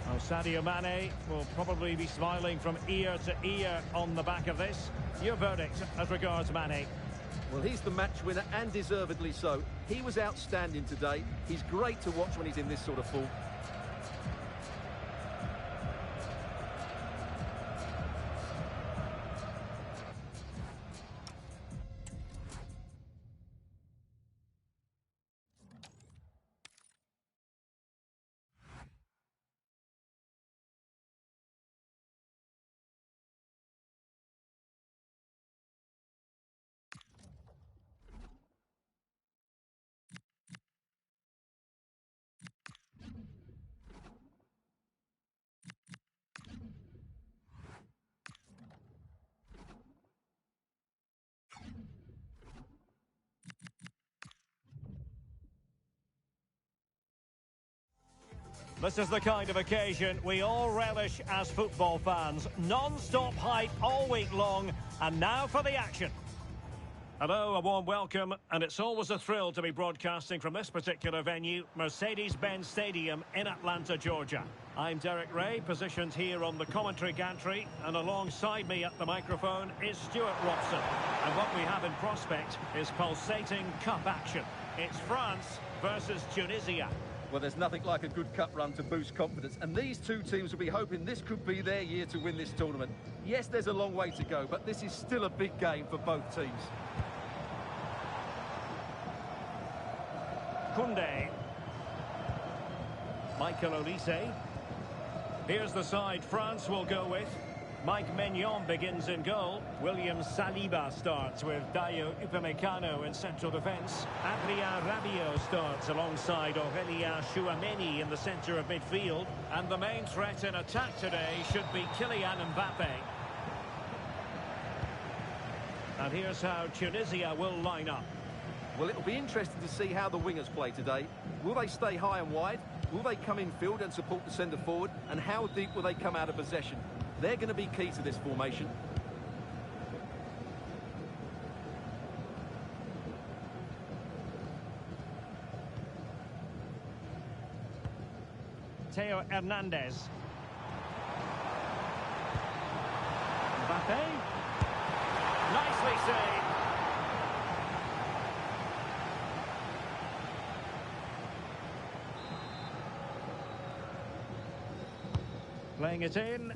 Oh, Sadio Mane will probably be smiling from ear to ear on the back of this. Your verdict as regards Mane? Well, he's the match winner, and deservedly so. He was outstanding today. He's great to watch when he's in this sort of form. This is the kind of occasion we all relish as football fans. Non-stop hype all week long, and now for the action. Hello, a warm welcome, and it's always a thrill to be broadcasting from this particular venue, Mercedes-Benz Stadium in Atlanta, Georgia. I'm Derek Ray, positioned here on the commentary gantry, and alongside me at the microphone is Stuart Watson. And what we have in prospect is pulsating cup action. It's France versus Tunisia. Well, there's nothing like a good cup run to boost confidence, and these two teams will be hoping this could be their year to win this tournament. Yes, there's a long way to go, but this is still a big game for both teams. Koundé. Michael Olise. Here's the side France will go with. Mike Mignon begins in goal. William Saliba starts with Dayo Upamecano in central defence. Adrien Rabiot starts alongside Aurélien Tchouameni in the centre of midfield. And the main threat in attack today should be Kylian Mbappe. And here's how Tunisia will line up. Well, it'll be interesting to see how the wingers play today. Will they stay high and wide? Will they come in field and support the centre forward? And how deep will they come out of possession? They're going to be key to this formation. Theo Hernandez. Mbappe. Nicely saved. Playing it in.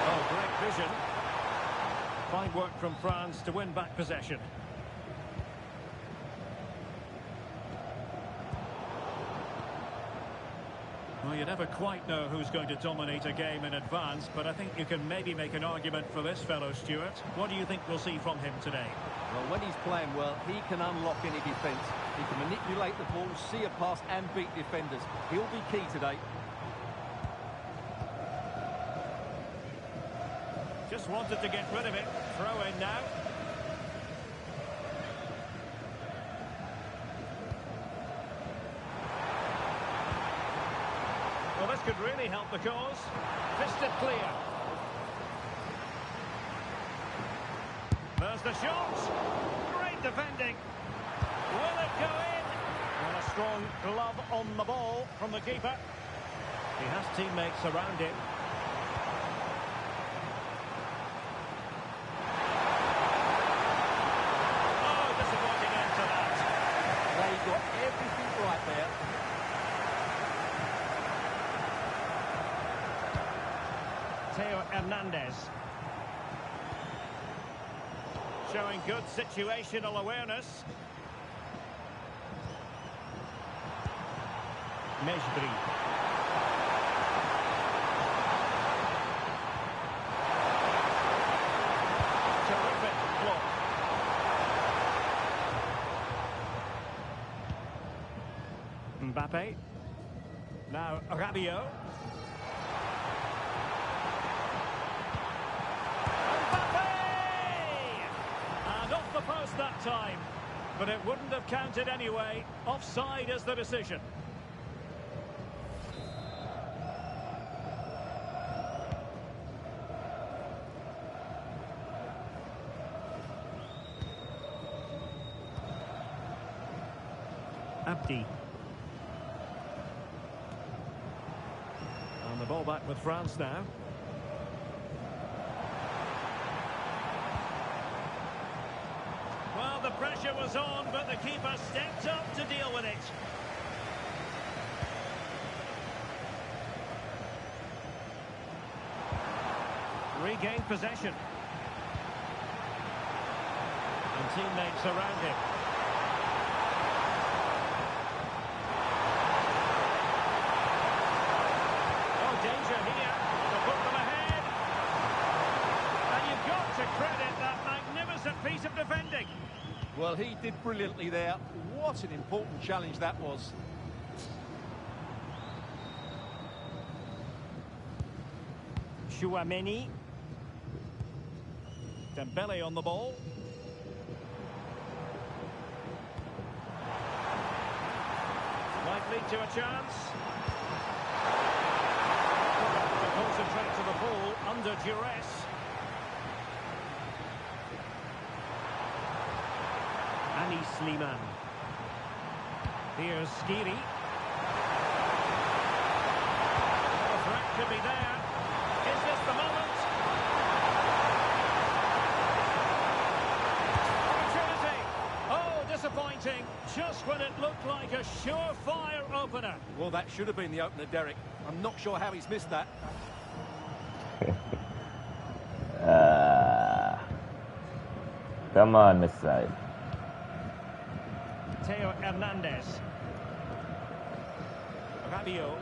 Oh, great vision. Fine work from France to win back possession. Well, you never quite know who's going to dominate a game in advance, but I think you can maybe make an argument for this fellow, Stuart. What do you think we'll see from him today? Well, when he's playing well, he can unlock any defence. He can manipulate the ball, see a pass and beat defenders. He'll be key today. Just wanted to get rid of it. Throw in now. Well, this could really help the cause. Fisted clear. There's the shot. Great defending. Will it go in? And a strong glove on the ball from the keeper. He has teammates around him. Oh, disappointing end to that. They got everything right there. Theo Hernandez. Showing good situational awareness. Mejbri. Terrific block. Mbappe. Now Rabiot. The post that time, but it wouldn't have counted anyway. Offside is the decision. Abdi. And the ball back with France now. Well, the pressure was on, but the keeper stepped up to deal with it. Regained possession. And teammates around him. Oh, danger here to put them ahead. And you've got to credit that magnificent piece of defending. Well, he did brilliantly there. What an important challenge that was. Tchouameni. Dembele on the ball. Likely to a chance. To concentrate to the ball under duress. Anis Slimane. Here's Skiri. The threat could be there. Is this the moment? Opportunity. Oh, disappointing. Just when it looked like a surefire opener. Well, that should have been the opener, Derek. I'm not sure how he's missed that. Come on, Miss Side. Theo Hernandez. Rabiot.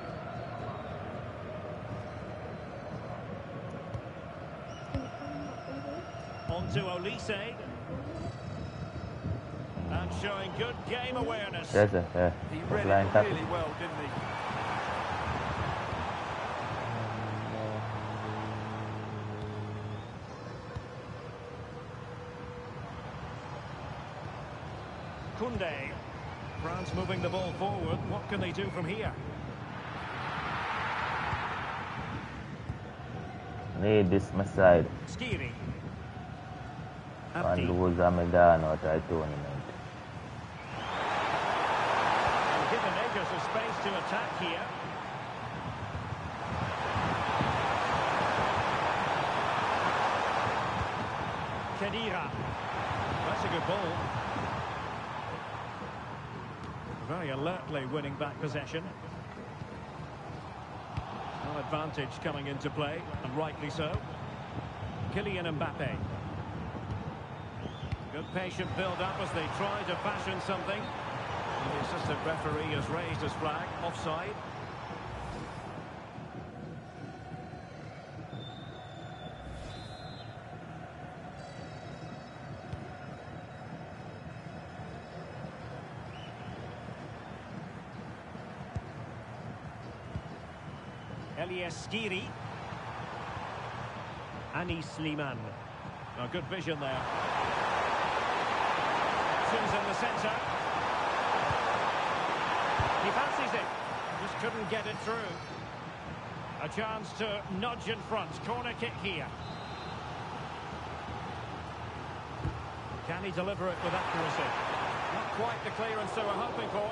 On to Olise. And showing good game awareness. Yes, sir. Yeah. He Just read line it tackle. really well, didn't he? Koundé. France moving the ball forward. What can they do from here? Need this, my side. Skiri. And Abdi. lose Amidano at our tournament. And given Agers a space to attack here. Khedira. That's a good ball. Very alertly winning back possession. No advantage coming into play, and rightly so. Kylian Mbappe. Good patient build-up as they try to fashion something. And the assistant referee has raised his flag, offside. Skiri. Anis Slimane. Oh, good vision there. Options in the centre. He fancies it. Just couldn't get it through. A chance to nudge in front. Corner kick here. Can he deliver it with accuracy? Not quite the clearance they were hoping for.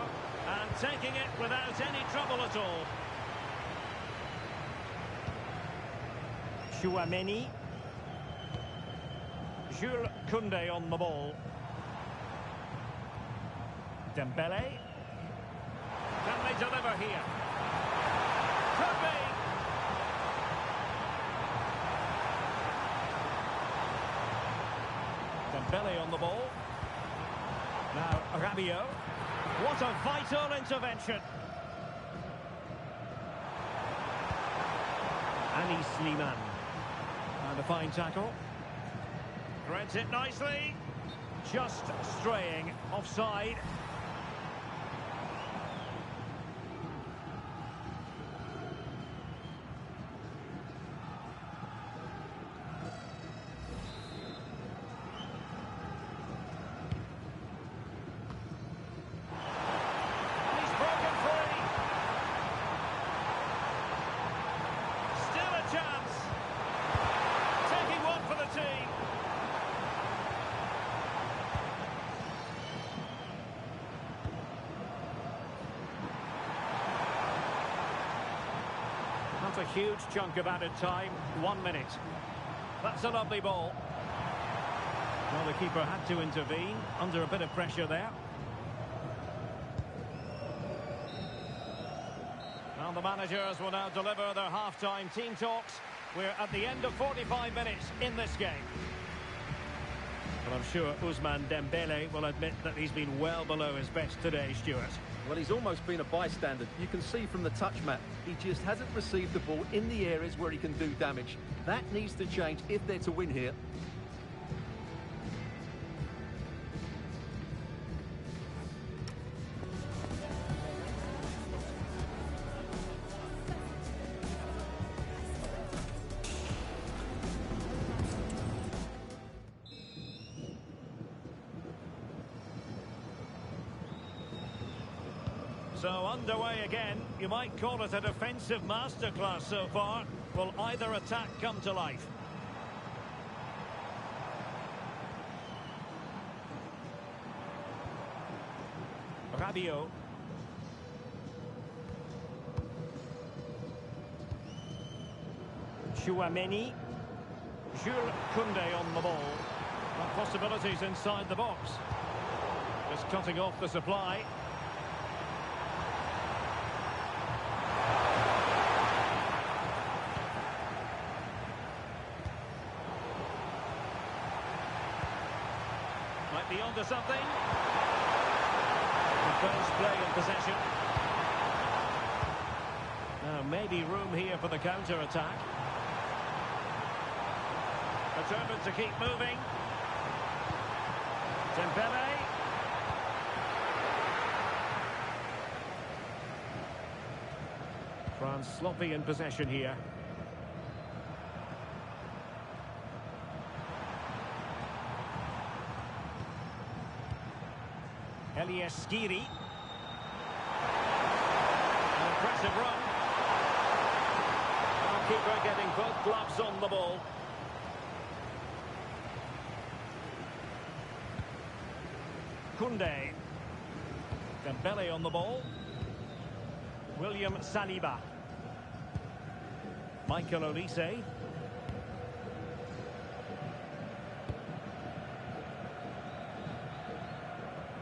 And taking it without any trouble at all. Chouameni. Jules Koundé on the ball. Dembele. Can they deliver here? Could be. Dembele on the ball. Now Rabiot. What a vital intervention. Anis Slimane. And a fine tackle. Threads it nicely. Just straying offside. He's broken free. Still a chance. Taking one for the team. Not a huge chunk of added time. 1 minute. That's a lovely ball. Well, the keeper had to intervene under a bit of pressure there. And the managers will now deliver their half-time team talks. We're at the end of 45 minutes in this game. Well, I'm sure Ousmane Dembele will admit that he's been well below his best today, Stuart. Well, he's almost been a bystander. You can see from the touch map, he just hasn't received the ball in the areas where he can do damage. That needs to change if they're to win here. So underway again. You might call it a defensive masterclass so far. Will either attack come to life? Rabiot. Chouameni. Jules Koundé on the ball. Got possibilities inside the box. Just cutting off the supply. onto something. First play in possession. Now maybe room here for the counter-attack. Determined to keep moving. Dembele. France sloppy in possession here. Elias Skiri. An impressive run. Goalkeeper getting both gloves on the ball. Koundé. Dembele on the ball. William Saliba. Michael Olise.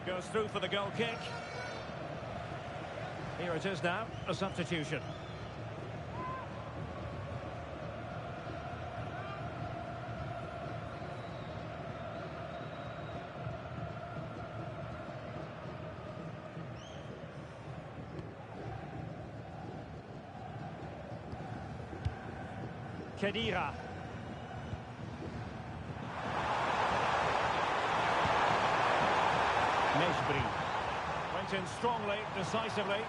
Goes through for the goal kick. Here it is now, a substitution. Khedira. Mejbri. Went in strongly, decisively.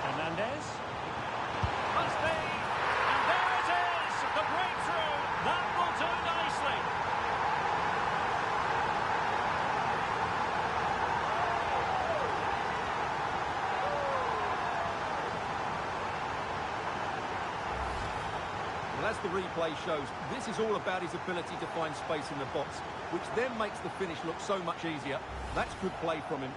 Hernandez. Must be. And there it is! The breakthrough! That will do nicely. Well, as the replay shows, this is all about his ability to find space in the box, which then makes the finish look so much easier. That's good play from him.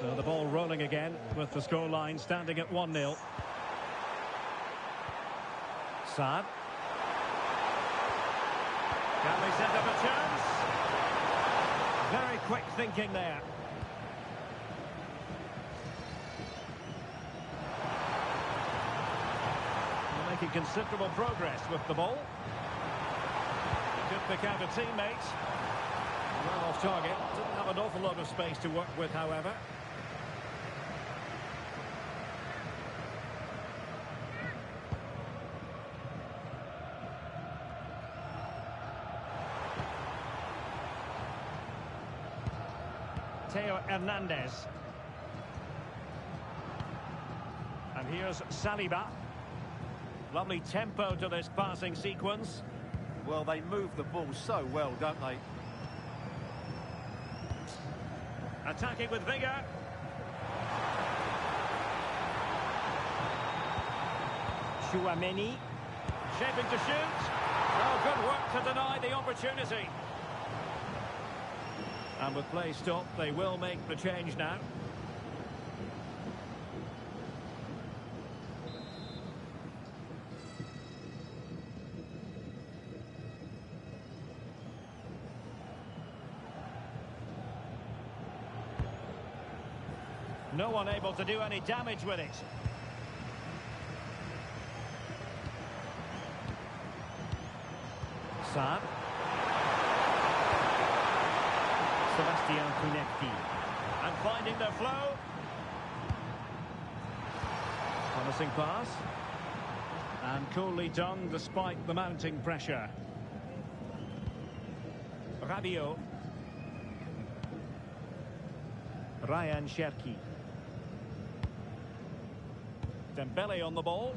So the ball rolling again with the scoreline standing at 1-0. Saad. Can they set up a chance? Very quick thinking there. They're making considerable progress with the ball. Could pick out a teammate. Well off target. Didn't have an awful lot of space to work with, however. Theo Hernandez. And here's Saliba. Lovely tempo to this passing sequence. Well, they move the ball so well, don't they? Attacking with vigour. Chouameni. Shaping to shoot. Oh, good work to deny the opportunity. And with play stopped, they will make the change now. No one able to do any damage with it. Saad. Sebastian Kunetti. And finding their flow. Promising pass. And coolly done despite the mounting pressure. Rabiot. Ryan Cherki. Dembele on the ball.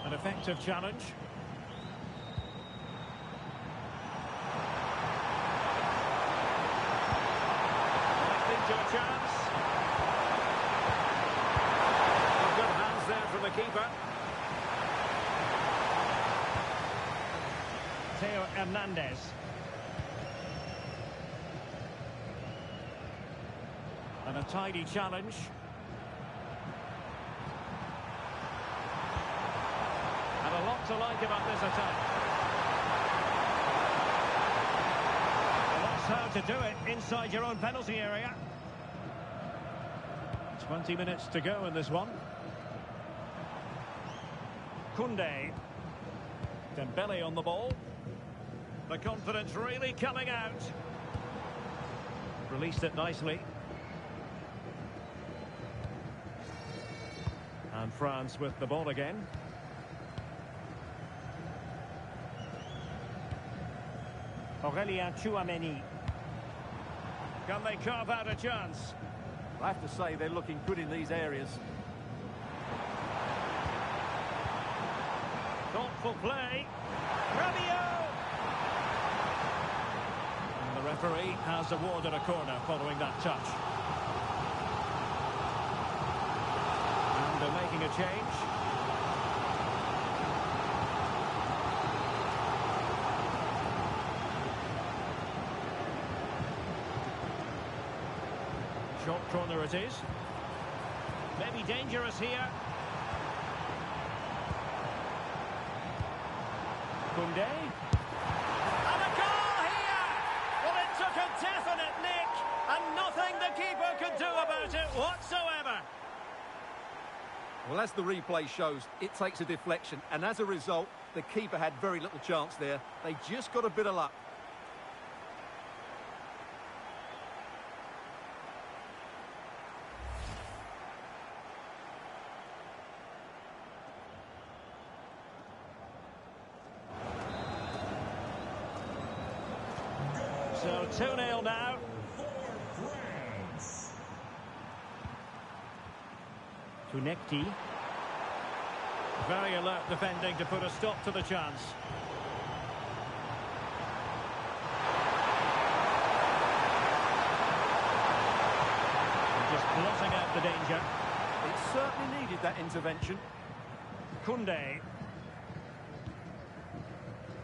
An effective challenge. To a chance. Good hands there from the keeper. Theo Hernandez. And a tidy challenge. And a lot to like about this attack. how to do it inside your own penalty area. 20 minutes to go in this one. Koundé. Dembele on the ball. The confidence really coming out. Released it nicely. And France with the ball again. Aurélien Tchouaméni. Can they carve out a chance? I have to say they're looking good in these areas. Thoughtful play. Rabiot! And the referee has awarded a corner following that touch. And they're making a change. Short corner it is. Maybe dangerous here. Koundé. And a goal here! Well, it took a definite nick, and nothing the keeper could do about it whatsoever. Well, as the replay shows, it takes a deflection, and as a result, the keeper had very little chance there. They just got a bit of luck. So 2-0 now. Tunekti. Very alert defending to put a stop to the chance. Just blotting out the danger. It certainly needed that intervention. Koundé.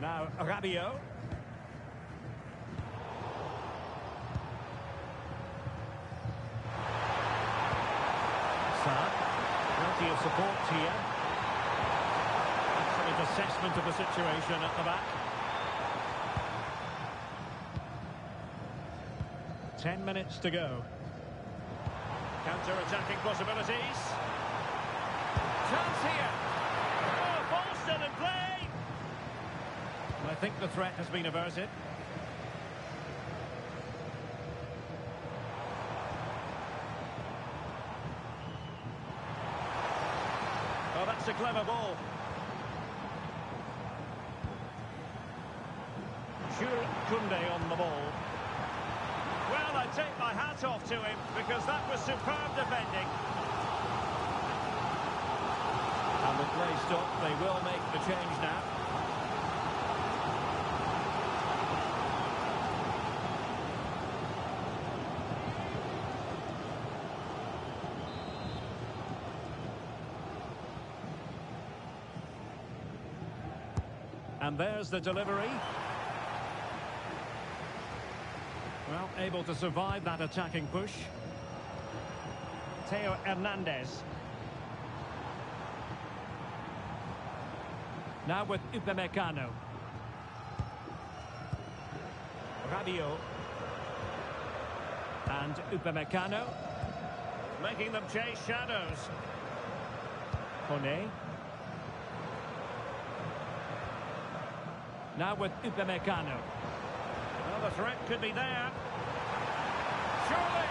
Now Rabiot. Plenty of support here. Excellent assessment of the situation at the back. 10 minutes to go. Counter-attacking possibilities. Chance here. Oh, ball still in play. I think the threat has been averted. Oh, that's a clever ball. Jules Koundé on the ball. Well, I take my hat off to him because that was superb defending. And the play stopped. They will make the change now. And there's the delivery. Well, able to survive that attacking push. Theo Hernandez. Now with Upamecano. Rabiot. And Upamecano. Making them chase shadows. Koné. Now with Upamecano. Well, the threat could be there. Surely!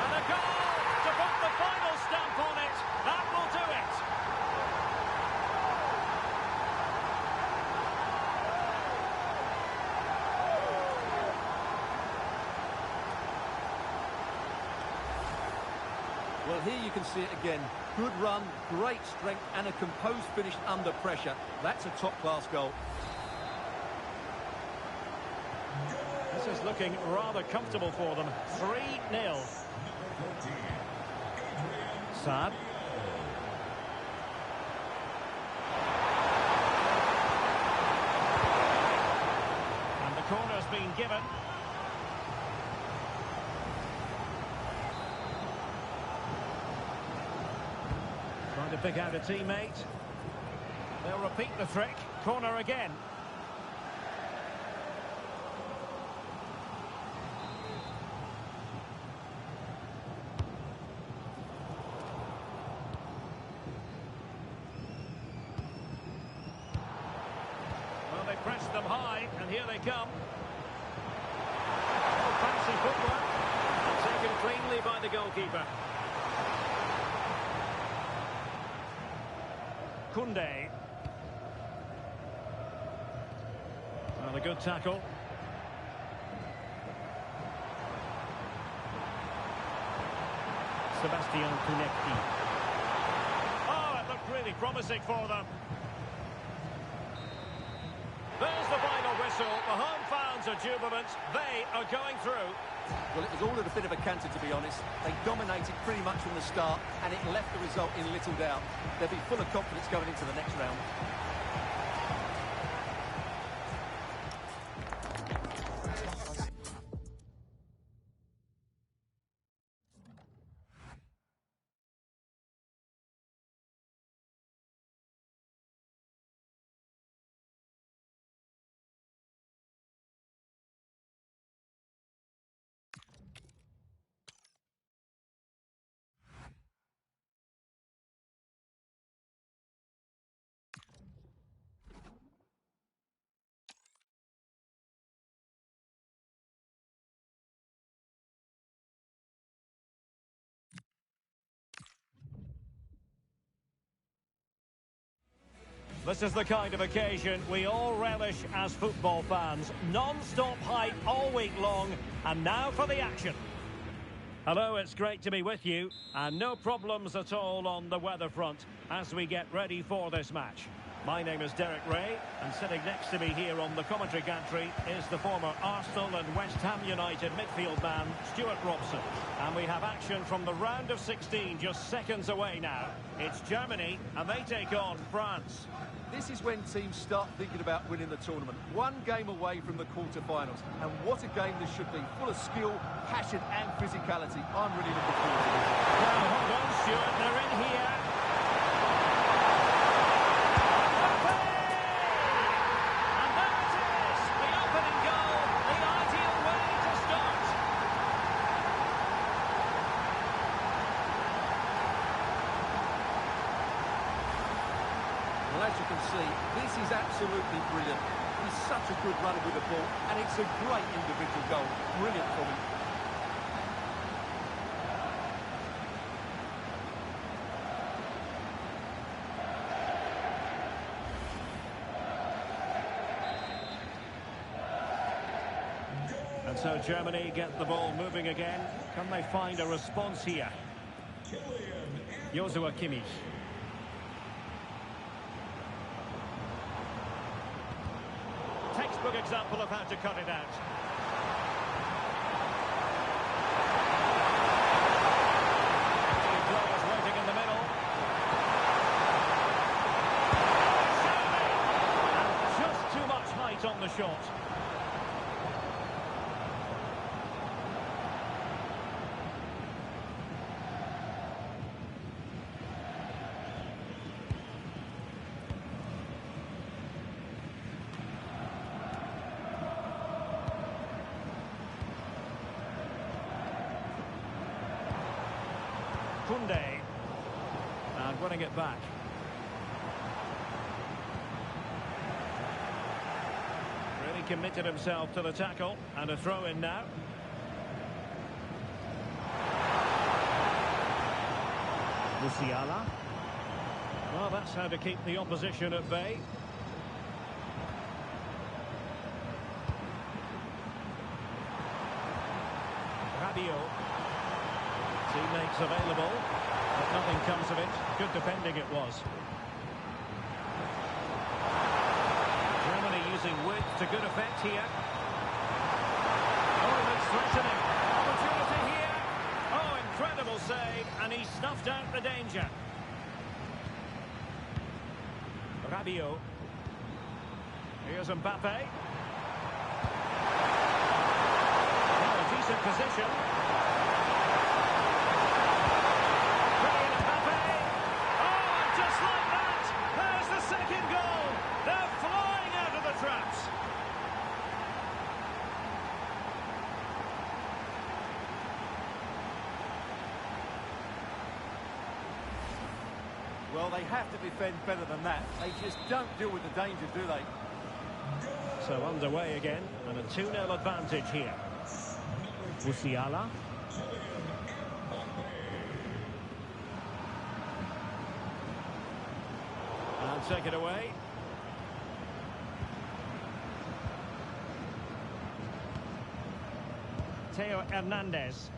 And a goal to put the final stamp on it. That will do it. Well, here you can see it again. Good run, great strength, and a composed finish under pressure. That's a top-class goal. This is looking rather comfortable for them. 3-0. Saad. And the corner's been given. Trying to pick out a teammate. They'll repeat the trick. Corner again. here they come. Oh, fancy footwork. Taken cleanly by the goalkeeper. Koundé. Well, a good tackle. Sebastian Kounecki. Oh, it looked really promising for them. There's the final whistle. The home fans are jubilant. They are going through. Well, it was all at a bit of a canter, to be honest. They dominated pretty much from the start, and it left the result in little doubt. They'll be full of confidence going into the next round. This is the kind of occasion we all relish as football fans. Non-stop hype all week long, and now for the action. Hello, it's great to be with you, and no problems at all on the weather front as we get ready for this match. My name is Derek Ray, and sitting next to me here on the commentary gantry is the former Arsenal and West Ham United midfield man, Stuart Robson. And we have action from the round of 16 just seconds away now. It's Germany, and they take on France. This is when teams start thinking about winning the tournament. One game away from the quarter-finals. And what a game this should be. Full of skill, passion and physicality. I'm really looking forward to this. Well, hold on, Stuart. They're in here. And there it is. The opening goal. The ideal way to start. Well, as you can see, this is absolutely brilliant. He's such a good runner with the ball, and it's a great individual goal. Brilliant from him. And so Germany get the ball moving again. Can they find a response here? Joshua Kimmich. Textbook example of how to cut it out. Two players waiting in the middle. And just too much height on the shot. Koundé, and winning it back. Really committed himself to the tackle, and a throw in now. Musiala. Well, that's how to keep the opposition at bay. Rabiot. Teammates available, but nothing comes of it. Good defending it was. Germany using width to good effect here. Oh, that's threatening. Opportunity here. Oh, incredible save, and he snuffed out the danger. Rabiot. Here's Mbappe. Oh, a decent position. Well, they have to defend better than that. They just don't deal with the danger, do they? So underway again, and a 2-0 advantage here. Musiala. And take it away. Theo Hernandez.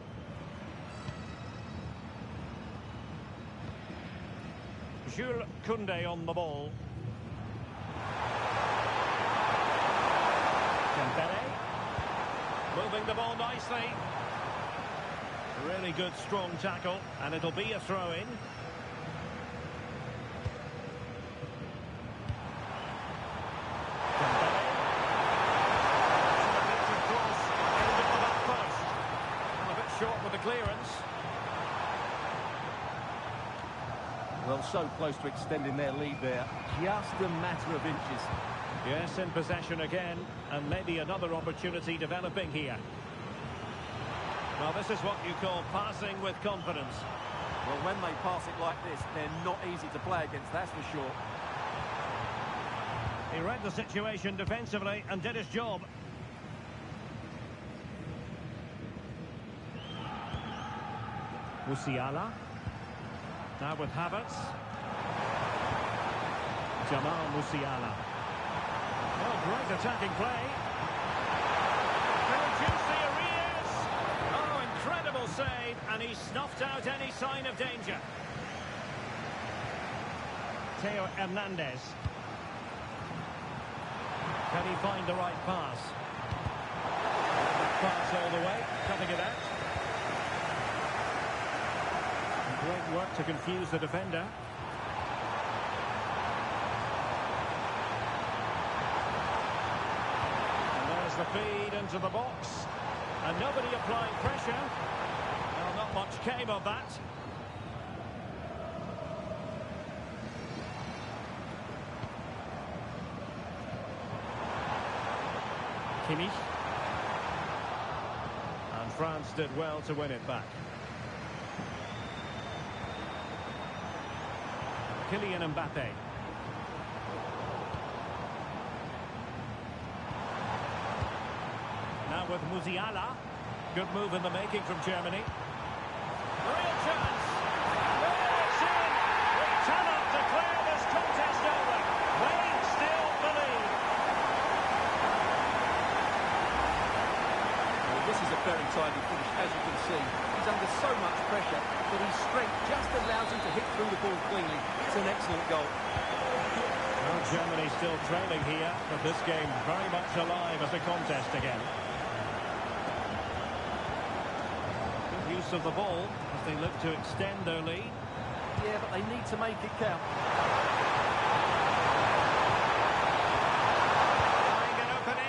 Jules Koundé on the ball. Dembele. Moving the ball nicely. Really good, strong tackle, and it'll be a throw-in. Dembele. Cross, aimed at the back post. And a bit short with the clearance. Well, so close to extending their lead there. Just a matter of inches. Yes, in possession again, and maybe another opportunity developing here. Well, this is what you call passing with confidence. Well, when they pass it like this, they're not easy to play against, that's for sure. He read the situation defensively and did his job. Musiala. Now with Havertz. Jamal Musiala. Oh, great attacking play. Very juicy areas. Oh, incredible save, and he snuffed out any sign of danger. Theo Hernandez. Can he find the right pass? Pass all the way, cutting it out. Great work to confuse the defender. And there's the feed into the box. And nobody applying pressure. Well, not much came of that. Kimmich. And France did well to win it back. Kylian Mbappe. Now with Musiala. Good move in the making from Germany. Real chance. It's in. We cannot declare this contest over. Wayne still the lead. Well, this is a very tidy finish, as you can see. He's under so much pressure, but his strength just allows him to hit through the ball cleanly. It's an excellent goal. Well, Germany still trailing here, but this game very much alive as a contest again. Good use of the ball as they look to extend their lead. Yeah, but they need to make it count. Finding an opening.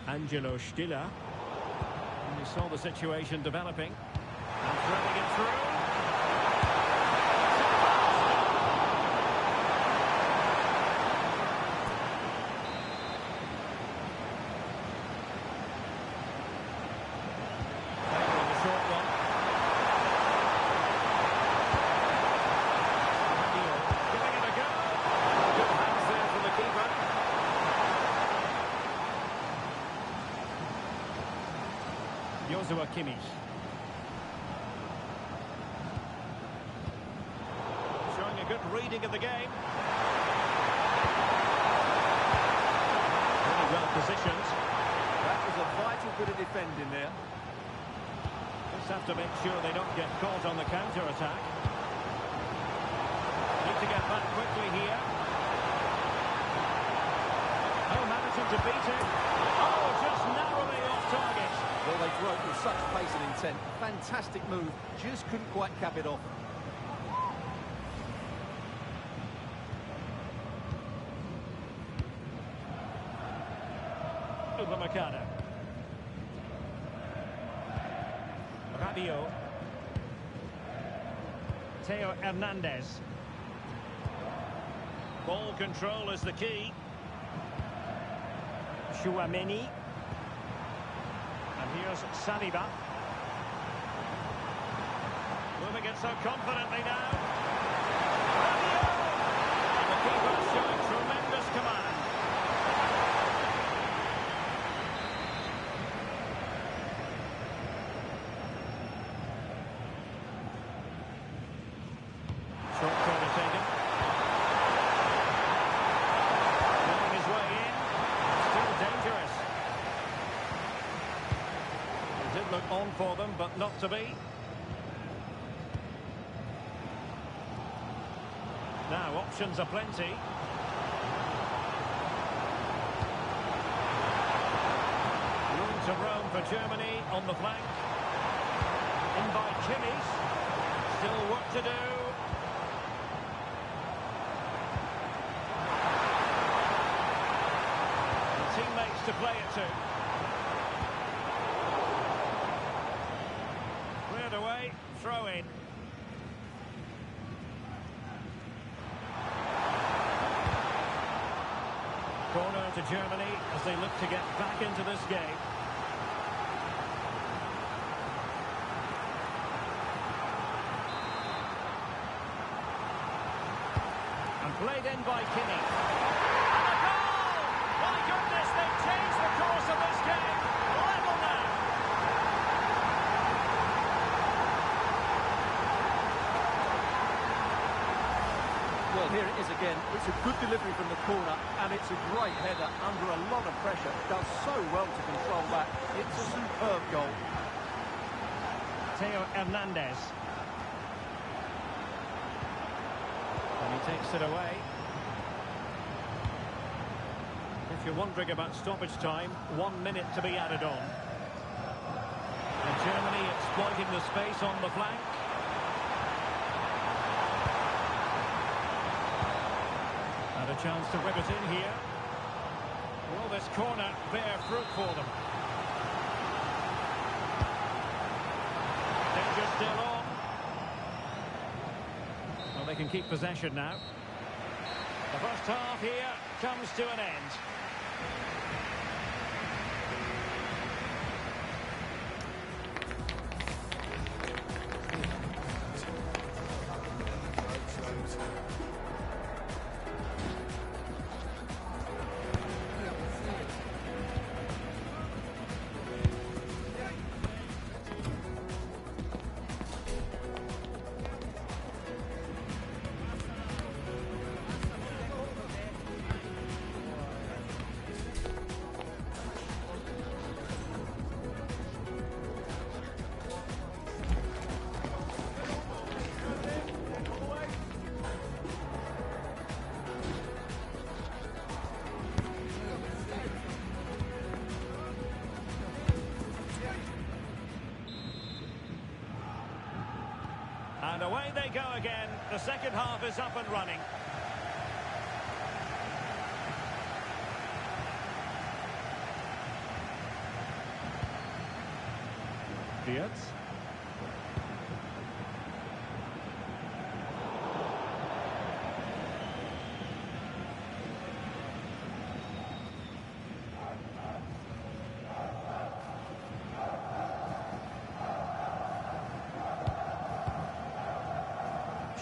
Angelo Stiller. And we saw the situation developing. And threading it through. Taking the short one. Giving it a go. Good hands there from the keeper. Joshua Kimmich. Showing a good reading of the game. Really well positioned. That was a vital bit of defending there. Just have to make sure they don't get caught on the counter-attack. Need to get back quickly here. Oh, managing to beat it. Oh, just narrowly off target. Well, they broke with such pace and intent. Fantastic move. Just couldn't quite cap it off. Upamecano. Rabiot. Theo Hernandez. Ball control is the key. Chouameni. And here's Saliba. Moving it so confidently now. Rabiot! And the keeper showing tremendous command. Short corner taken. Making his way in. Still dangerous. It did look on for them, but not to be. Now, options are plenty. Room to roam for Germany on the flank. In by Kimmich. Still work to do. The teammates to play it to. Cleared away, throw in. Corner to Germany as they look to get back into this game. And played in by Kimmich. And a goal! My goodness, they've changed the course of this game. Level now. Well, here it is again. It's a good delivery from the corner, and it's a great header under a lot of pressure. Does so well to control that. It's a superb goal. Theo Hernandez. And he takes it away. If you're wondering about stoppage time, 1 minute to be added on. And Germany exploiting the space on the flank. And a chance to rip it in here. Will this corner bear fruit for them? Danger still on. Well, they can keep possession now. The first half here comes to an end. And away they go again. The second half is up and running. Diaz.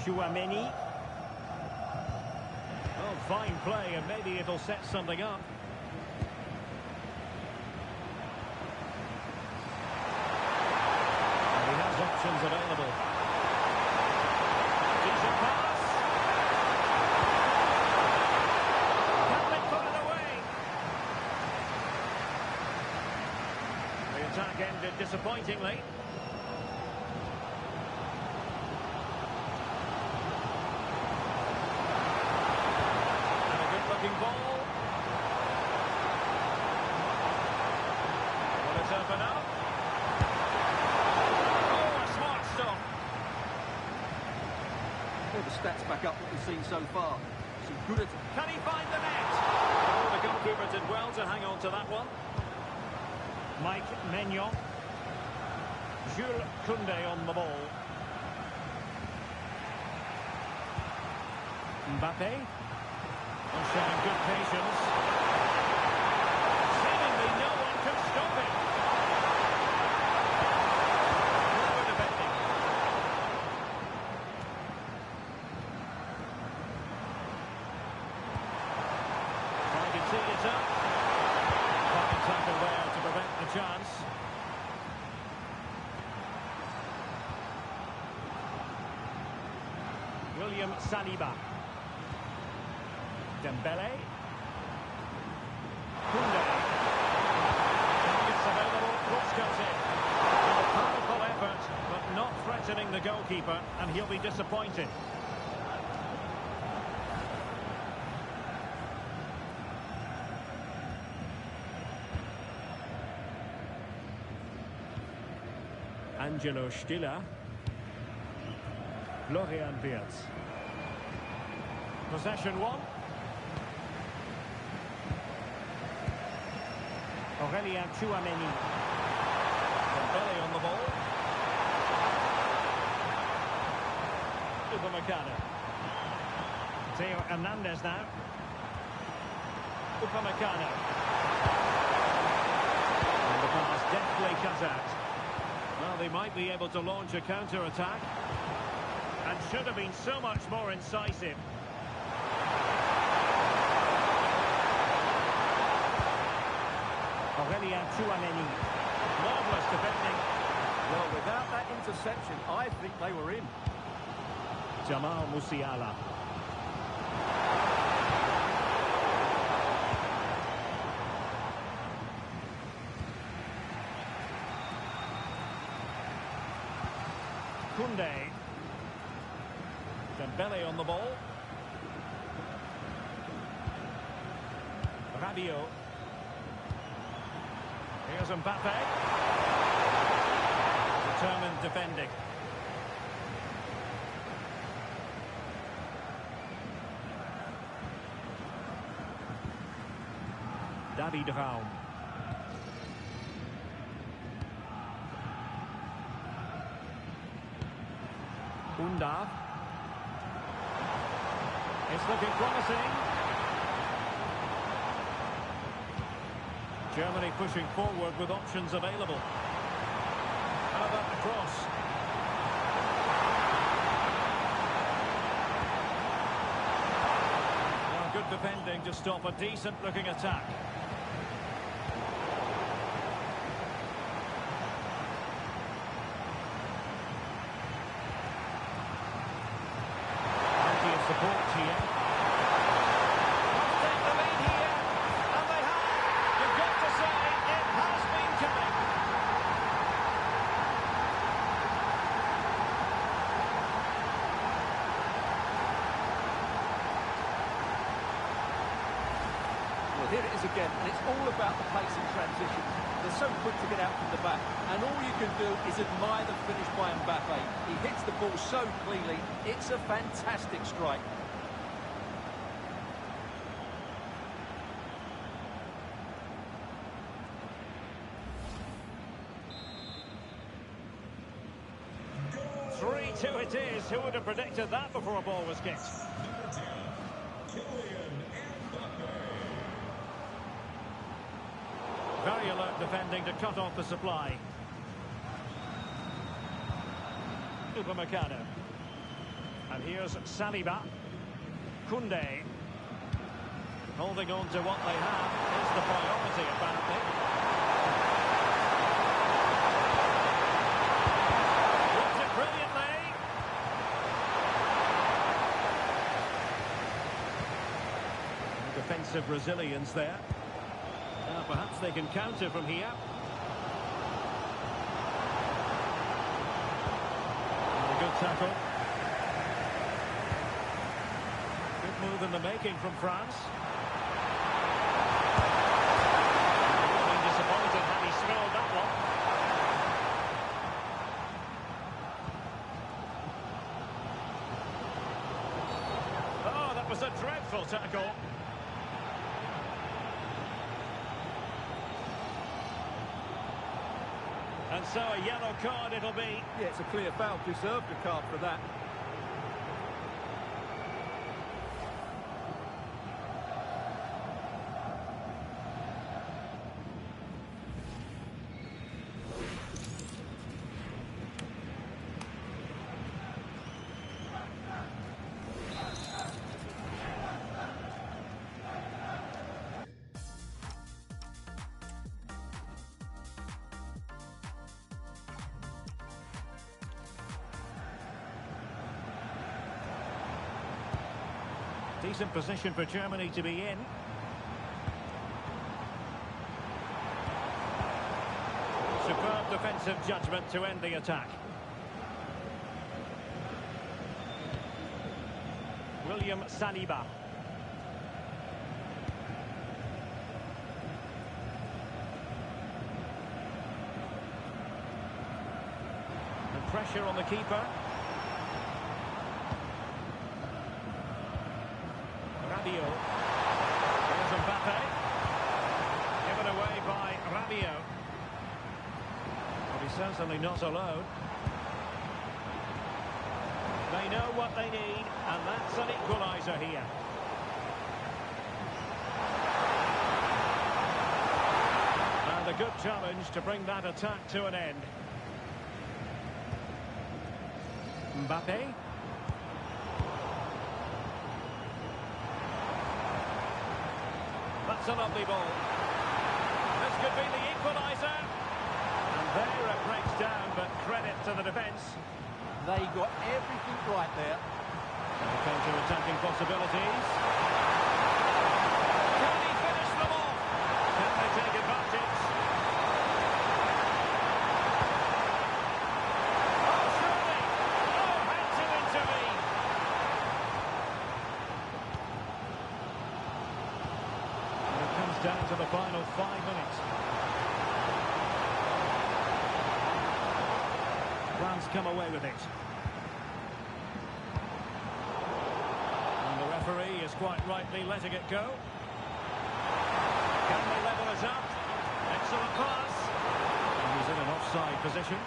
Chouameni. Oh, fine play, and maybe it'll set something up. And he has options available. Decent pass. Can they put it away? The attack ended disappointingly. Ball. Will it open up? Oh, a smart stop. All the stats back up what we've seen so far. Some good attack. Can he find the net? Oh, the goalkeeper did well to hang on to that one. Mike Maignan. Jules Koundé on the ball. Mbappe. And showing good patience. Seemingly no one can stop it. Clever defending. Trying to tee it up. Fine tackle there to prevent the chance. William Saliba. Dembele. Koundé. Targets available. Cross goes in. A powerful effort, but not threatening the goalkeeper, and he'll be disappointed. Angelo Stiller. Florian Wirtz. Possession one. Aurélien Tchouameni. Dembele on the ball. Upamecano. Theo Hernandez now. Upamecano. And the pass deftly cut out. Well, they might be able to launch a counter-attack. And should have been so much more incisive. Aurélien Tchouameni. Marvellous defending. Well, without that interception, I think they were in. Jamal Musiala. Koundé. Dembele on the ball. Rabiot. Here's Mbappe. Determined defending. David Raum. Undav. It's looking promising. Germany pushing forward with options available. How about the cross? Well, good defending to stop a decent-looking attack. Plenty of support here. Take the lead here, and they have. You've got to say it has been coming. Well, here it is again, and it's all about the pace and transition. They're so quick to get out from the back, and all you can do is admire the finish by Mbappe. He hits the ball so cleanly, it's a fantastic strike. Goal. 3-2 it is. Who would have predicted that before a ball was kicked? Very alert defending to cut off the supply. Upamecano. And here's Saliba. Koundé. Holding on to what they have is the priority, apparently. Blocked it brilliantly. Defensive resilience there. Perhaps they can counter from here. And a good tackle. Good move in the making from France. Would have been disappointed had he smelled that one. Oh, that was a dreadful tackle. And And so a yellow card it'll be. Yeah, it's a clear foul. Deserved a card for that. Decent position for Germany to be in. Superb defensive judgment to end the attack. William Saliba. And pressure on the keeper. Here's Mbappe. Given away by Rabiot. But he's certainly not alone. They know what they need, and that's an equaliser here. And a good challenge to bring that attack to an end. Mbappe. That's a lovely ball. This could be the equaliser. And there it breaks down, but credit to the defence. They got everything right there. Counter-attacking possibilities. Can he finish them off? Can they take advantage? Oh, surely! Oh, had to intervene. Down to the final 5 minutes. France come away with it. And the referee is quite rightly letting it go. Can they level it up? Excellent pass. And he's in an offside position.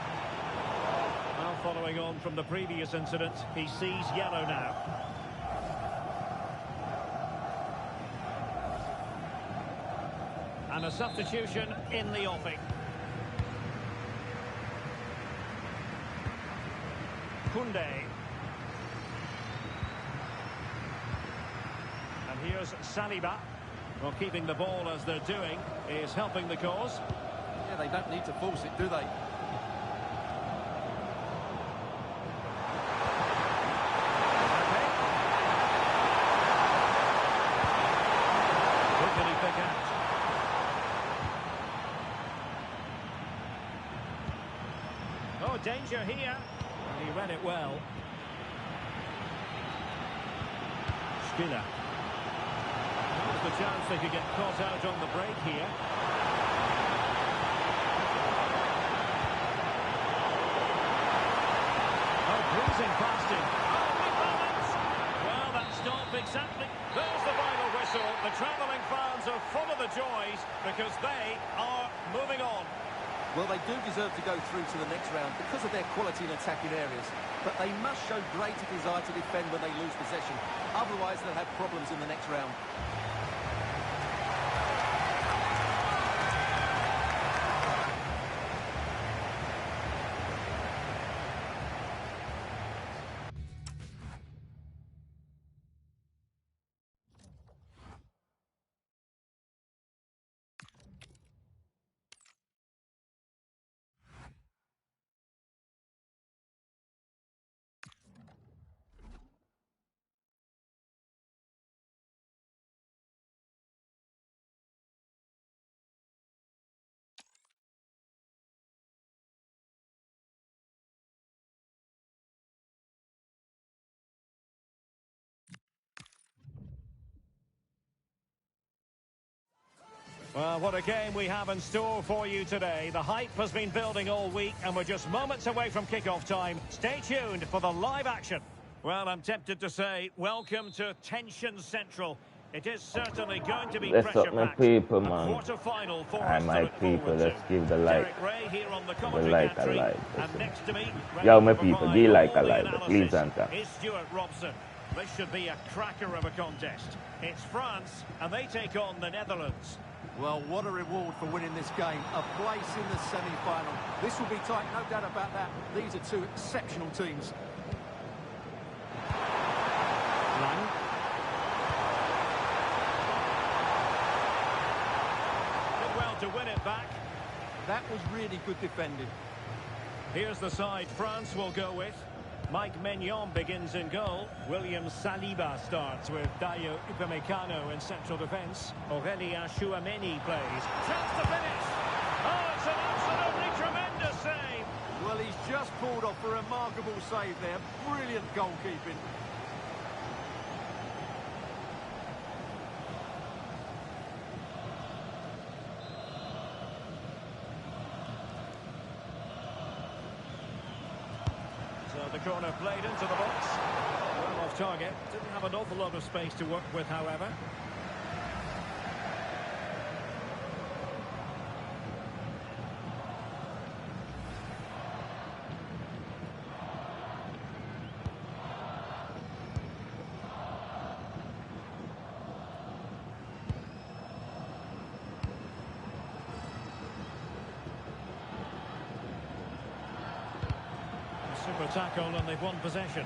Now following on from the previous incident, he sees yellow now. And a substitution in the offing. Koundé. And here's Saliba. Well, keeping the ball as they're doing is helping the cause. Yeah, they don't need to force it, do they? Who can he pick out? Oh, danger here. And he read it well. Spiller. There's the chance they could get caught out on the break here. Oh, cruising past him. Oh, big balance. Well, that stop exactly. There's the final whistle. The travelling fans are full of the joys because they are moving on. Well, they do deserve to go through to the next round because of their quality in attacking areas. But they must show greater desire to defend when they lose possession. Otherwise, they'll have problems in the next round. Well, what a game we have in store for you today. The hype has been building all week and we're just moments away from kickoff time. Stay tuned for the live action. Well, I'm tempted to say welcome to Tension Central. It is certainly going to be Let's up my pressure-packed. people, A man. quarter-final for Hi, us to my look people. forward Let's to. give the like. Derek Ray here on the The commentary like a gantry, like. and next to me, ready Yo, my to people, provide give like a all the like. Please analysis, answer. is Stuart Robson. This should be a cracker of a contest. It's France, and they take on the Netherlands. Well, what a reward for winning this game. A place in the semi-final. This will be tight, no doubt about that. These are two exceptional teams. Lang. Did well to win it back. That was really good defending. Here's the side France will go with. Mike Maignan begins in goal. William Saliba starts with Dayo Upamecano in central defence. Aurélien Tchouameni plays. Chance to finish. Oh, it's an absolutely tremendous save. Well, he's just pulled off a remarkable save there. Brilliant goalkeeping. So the corner played into the box. Well off target. Didn't have an awful lot of space to work with, however. Super tackle, and they've won possession.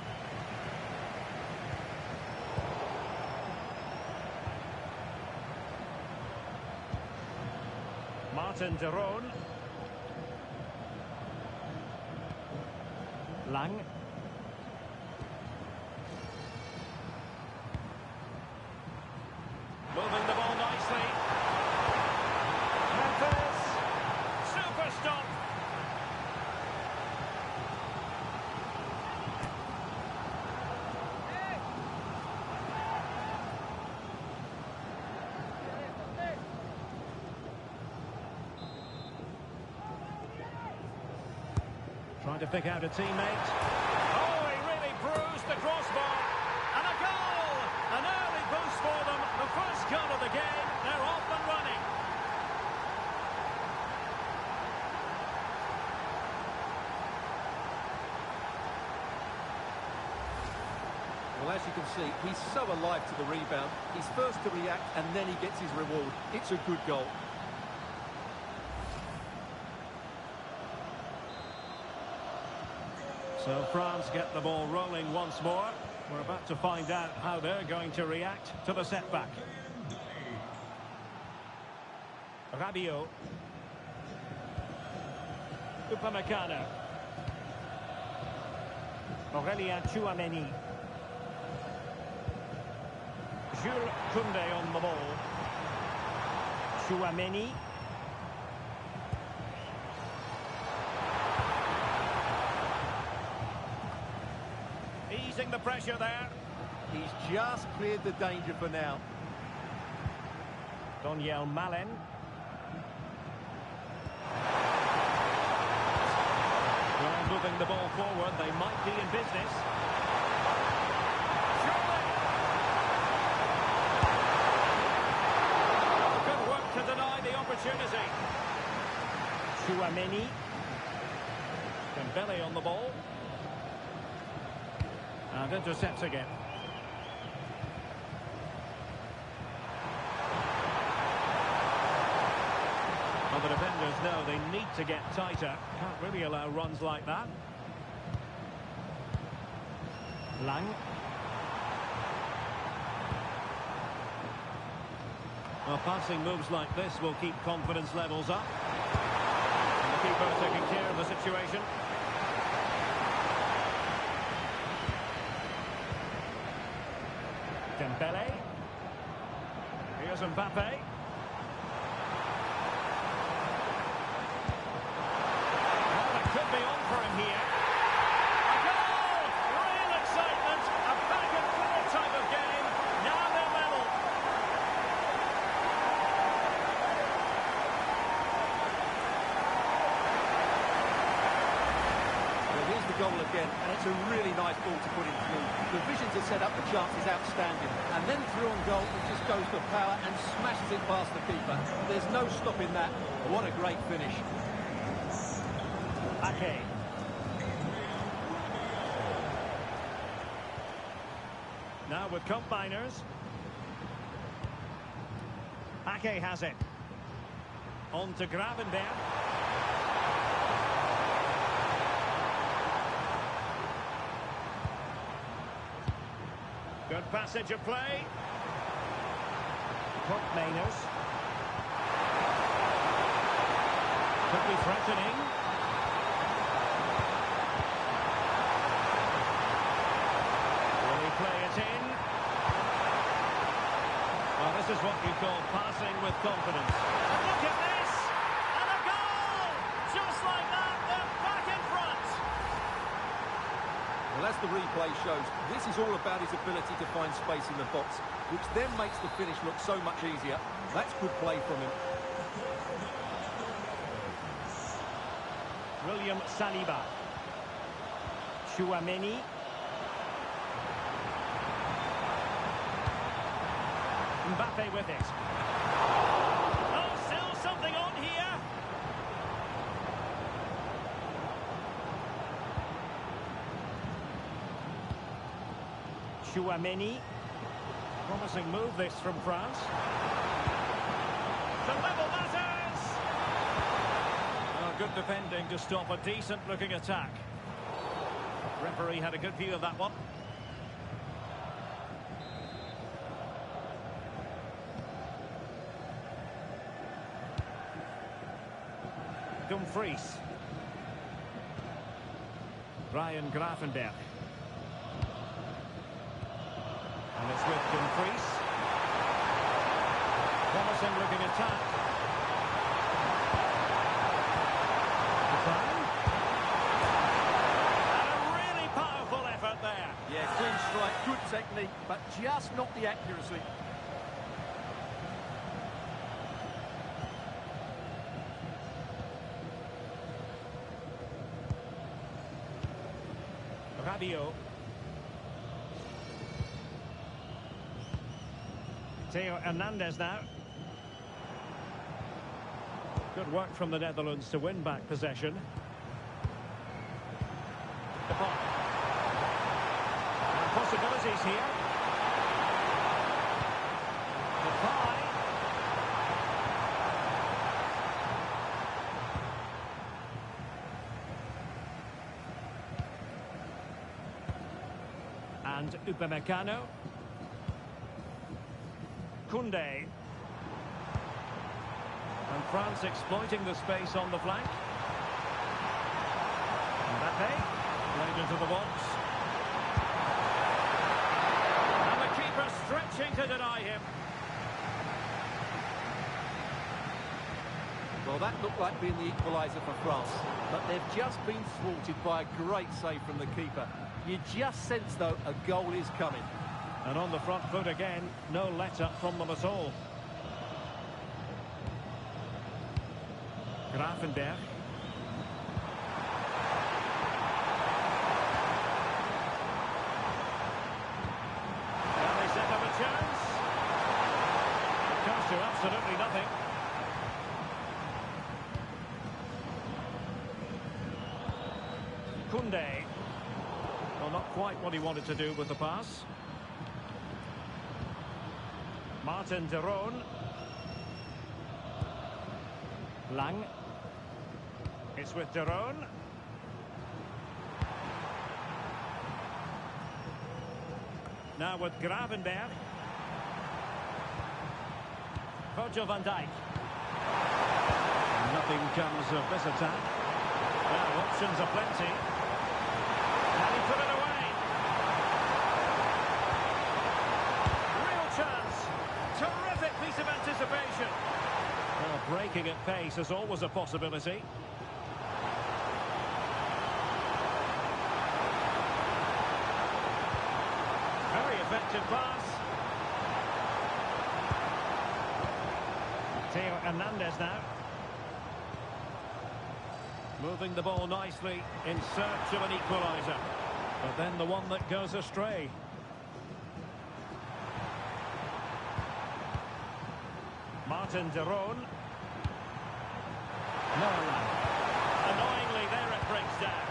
Martin de Roon. Lang. Moving the ball nicely. Memphis. Super stop. Trying to pick out a teammate. Oh, he really bruised the crossbar. And a goal! An early boost for them. The first goal of the game. They're off and running. Well, as you can see, he's so alive to the rebound. He's first to react, and then he gets his reward. It's a good goal. So France get the ball rolling once more. We're about to find out how they're going to react to the setback. Rabiot. Upamecano. Aurélien Tchouameni. Jules Koundé on the ball. Tchouameni. Easing the pressure there. He's just cleared the danger for now. Daniel Malen. Well, moving the ball forward, they might be in business. Surely. Good work to deny the opportunity. Tchouameni. Dembele on the ball. And intercepts again. Well, the defenders know they need to get tighter. Can't really allow runs like that. Lang. Well, passing moves like this will keep confidence levels up. And the keeper taking care of the situation. Dembele. Here's Mbappe. Oh, it could be on for him here. A goal! Real excitement. A back-and-forth type of game. Now they're level. Well, here's the goal again, and it's a really nice ball to put him through. The vision to set up the chance is outstanding, and then through on goal, he just goes for power and smashes it past the keeper. There's no stopping that. What a great finish. Ake. Now with combiners. Ake has it. On to Gravenberg. Good passage of play. Koopmeiners. Could be threatening. Will he play it in? Well, this is what you call passing with confidence. And look at this! And a goal! Just like that, they're back in front! Well, as the replay shows, this is all about his ability to find space in the box, which then makes the finish look so much easier. That's good play from him. William Saliba. Chouameni. Mbappe with it. Oh, still something on here. Chouameni. Promising move this from France. To level matters. Oh, good defending to stop a decent-looking attack. Referee had a good view of that one. Dumfries. Ryan Gravenberg. And it's with Dumfries. Promising looking attack. And a really powerful effort there. Yeah, clean strike, good technique, but just not the accuracy. Rabiot. Theo Hernandez now. Good work from the Netherlands to win back possession. Depay. And possibilities here. Depay. And Upamecano. Koundé. And France exploiting the space on the flank. Mbappe. Played into the box. And the keeper stretching to deny him. Well, that looked like being the equaliser for France, but they've just been thwarted by a great save from the keeper. You just sense, though, a goal is coming. And on the front foot again, no let-up from them at all. Gravenberg. Can they set up a chance? It comes to absolutely nothing. Koundé. Well, not quite what he wanted to do with the pass. Martin de Roon. Lang. It's with de Roon. Now with Gravenberg. Virgil van Dijk. Nothing comes of this attack. Well, options are plenty. And he put it away. Real chance. Terrific piece of anticipation. Well, breaking at pace is always a possibility. Very effective pass. Theo Hernandez now. Moving the ball nicely in search of an equaliser. But then the one that goes astray. Martin de Roon. No. Annoyingly, there it breaks down.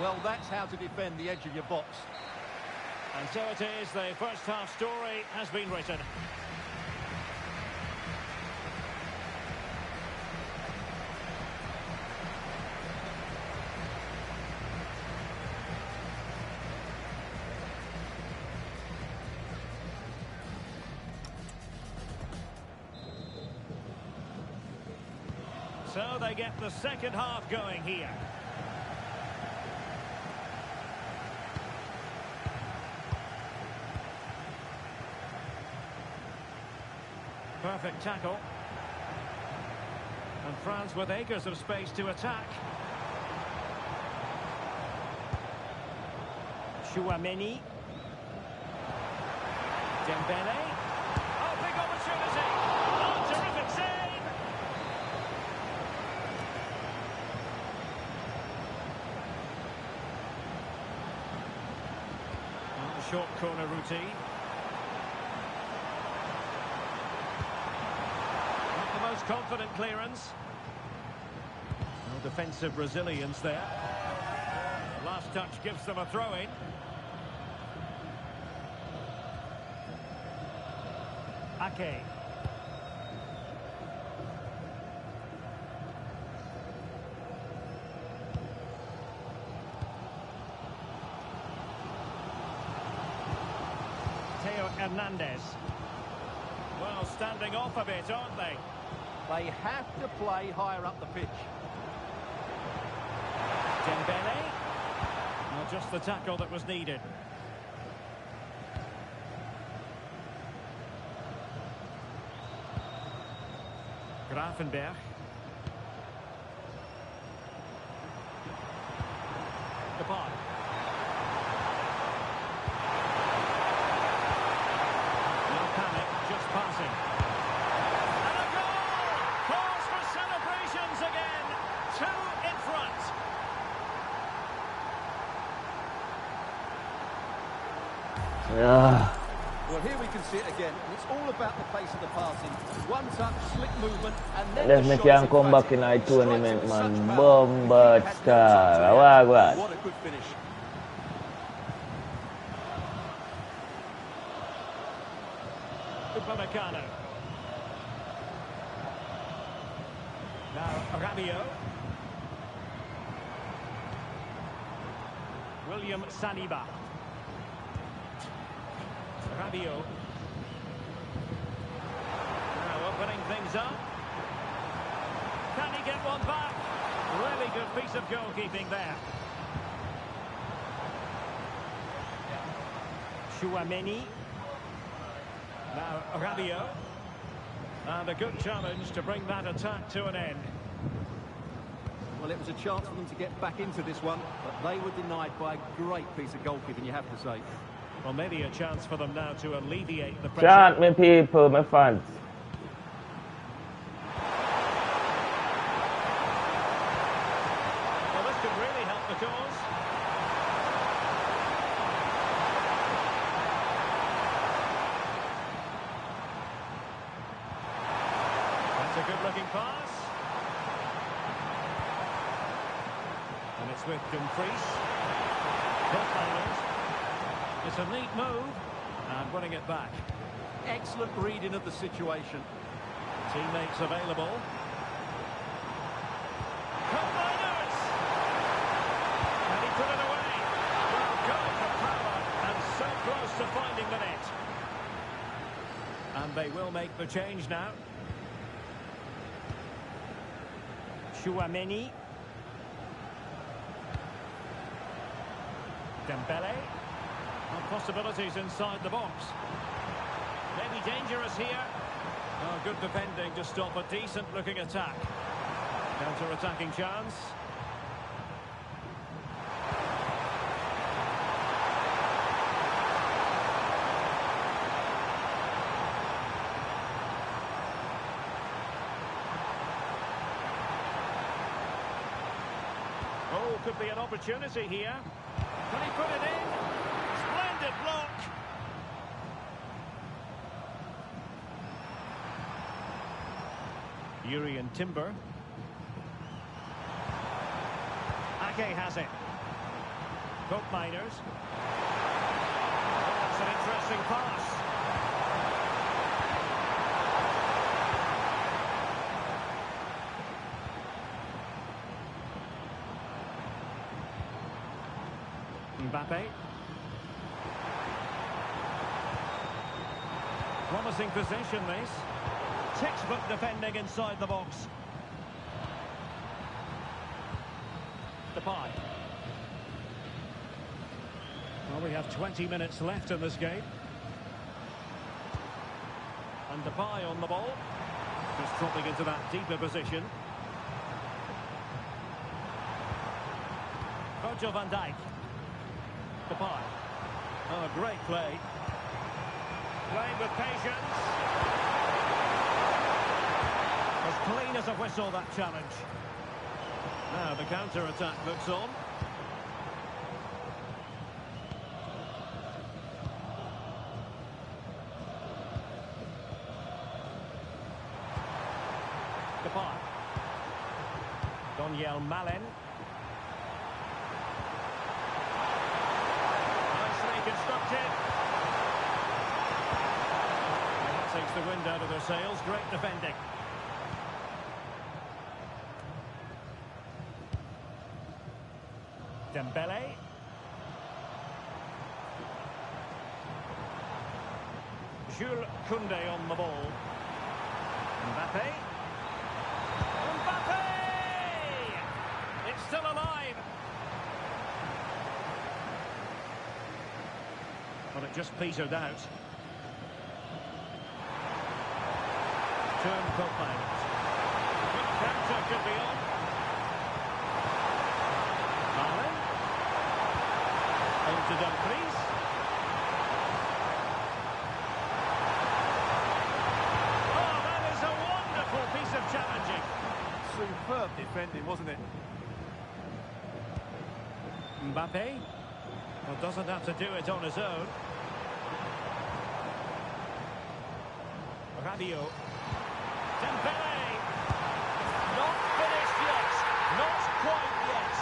Well, that's how to defend the edge of your box. And so it is, the first half story has been written. So they get the second half going here. Perfect tackle. And France with acres of space to attack. Chouameni. Dembele. Oh, big opportunity. Oh, terrific save. Oh, short corner routine. Most confident clearance. No defensive resilience there. Last touch gives them a throw-in. Ake. Theo Hernandez. Well, standing off a bit, aren't they? They have to play higher up the pitch. Dembele. Well, just the tackle that was needed. Grafenberg. Depay. No panic, just passing. Again, two in front. Yeah. Well, here we can see it again. It's all about the pace of the passing. One touch, slick movement, and then Let's make young come back in our tournament, man. Bomba star. What a good finish. Upamecano. Now Rabiot. William Saliba. Rabiot. Now opening things up. Can he get one back? Really good piece of goalkeeping there. Chouameni. Now Rabiot. And a good challenge to bring that attack to an end. Well, it was a chance for them to get back into this one, but they were denied by a great piece of goalkeeping, you have to say. Well, maybe a chance for them now to alleviate the pressure. Chant me people, my fans. Well, this could really help the cause. That's a good-looking pass. And it's with Dumfries. Both it's a neat move. And winning it back. Excellent reading of the situation. Teammates available. Combiners! And he put it away. Well, going for power and so close to finding the net. And they will make the change now. Chouameni. Dembele. Possibilities inside the box. Maybe dangerous here. Oh, good defending to stop a decent-looking attack. Counter-attacking chance. goal could be an opportunity here. Can he put it in? Splendid block. Urian Timber. Ake has it. Coke Miners. Oh, that's an interesting pass. Mbappe. Promising possession, this. Textbook defending inside the box. Depay. Well, we have 20 minutes left in this game. And Depay on the ball. Just dropping into that deeper position. Virgil van Dijk. Depay. Oh, great play. Playing with patience. As clean as a whistle, that challenge. Now the counter-attack looks on. Depay. Donyell Malen. Nicely constructed. That takes the wind out of their sails. Great defending. Dembele. Jules Koundé on the ball. Mbappe. Mbappe! It's still alive. Well, it just petered out. Turn Coke Miners. Good counter could be on. Malen. To Dumfries. Oh, that is a wonderful piece of challenging. Superb defending, wasn't it? Mbappe. Well, doesn't have to do it on his own. Rabiot. Dembele. Not finished yet. Not quite yet.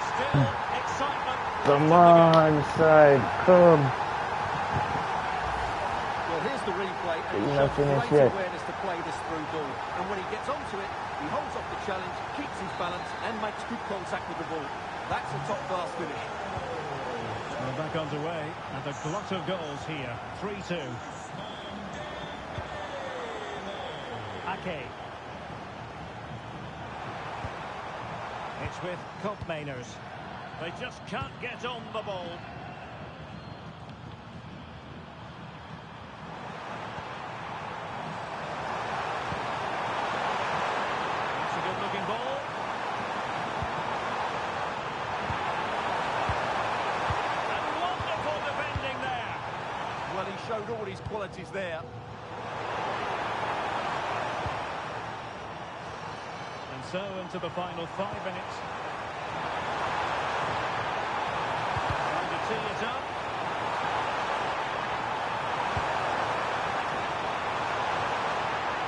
Still excitement. Come on, side, come. Well, here's the replay, and he Not shows finished great yet. awareness to play this through ball. And when he gets onto it, he holds off the challenge, keeps his balance, and makes good contact with the ball. That's a top-class finish. We're back underway, and a glut of goals here. 3-2. Ake. It's with Coke Miners. They just can't get on the ball. That's a good-looking ball. And wonderful defending there. Well, he showed all his qualities there. And so into the final 5 minutes. Tee it up.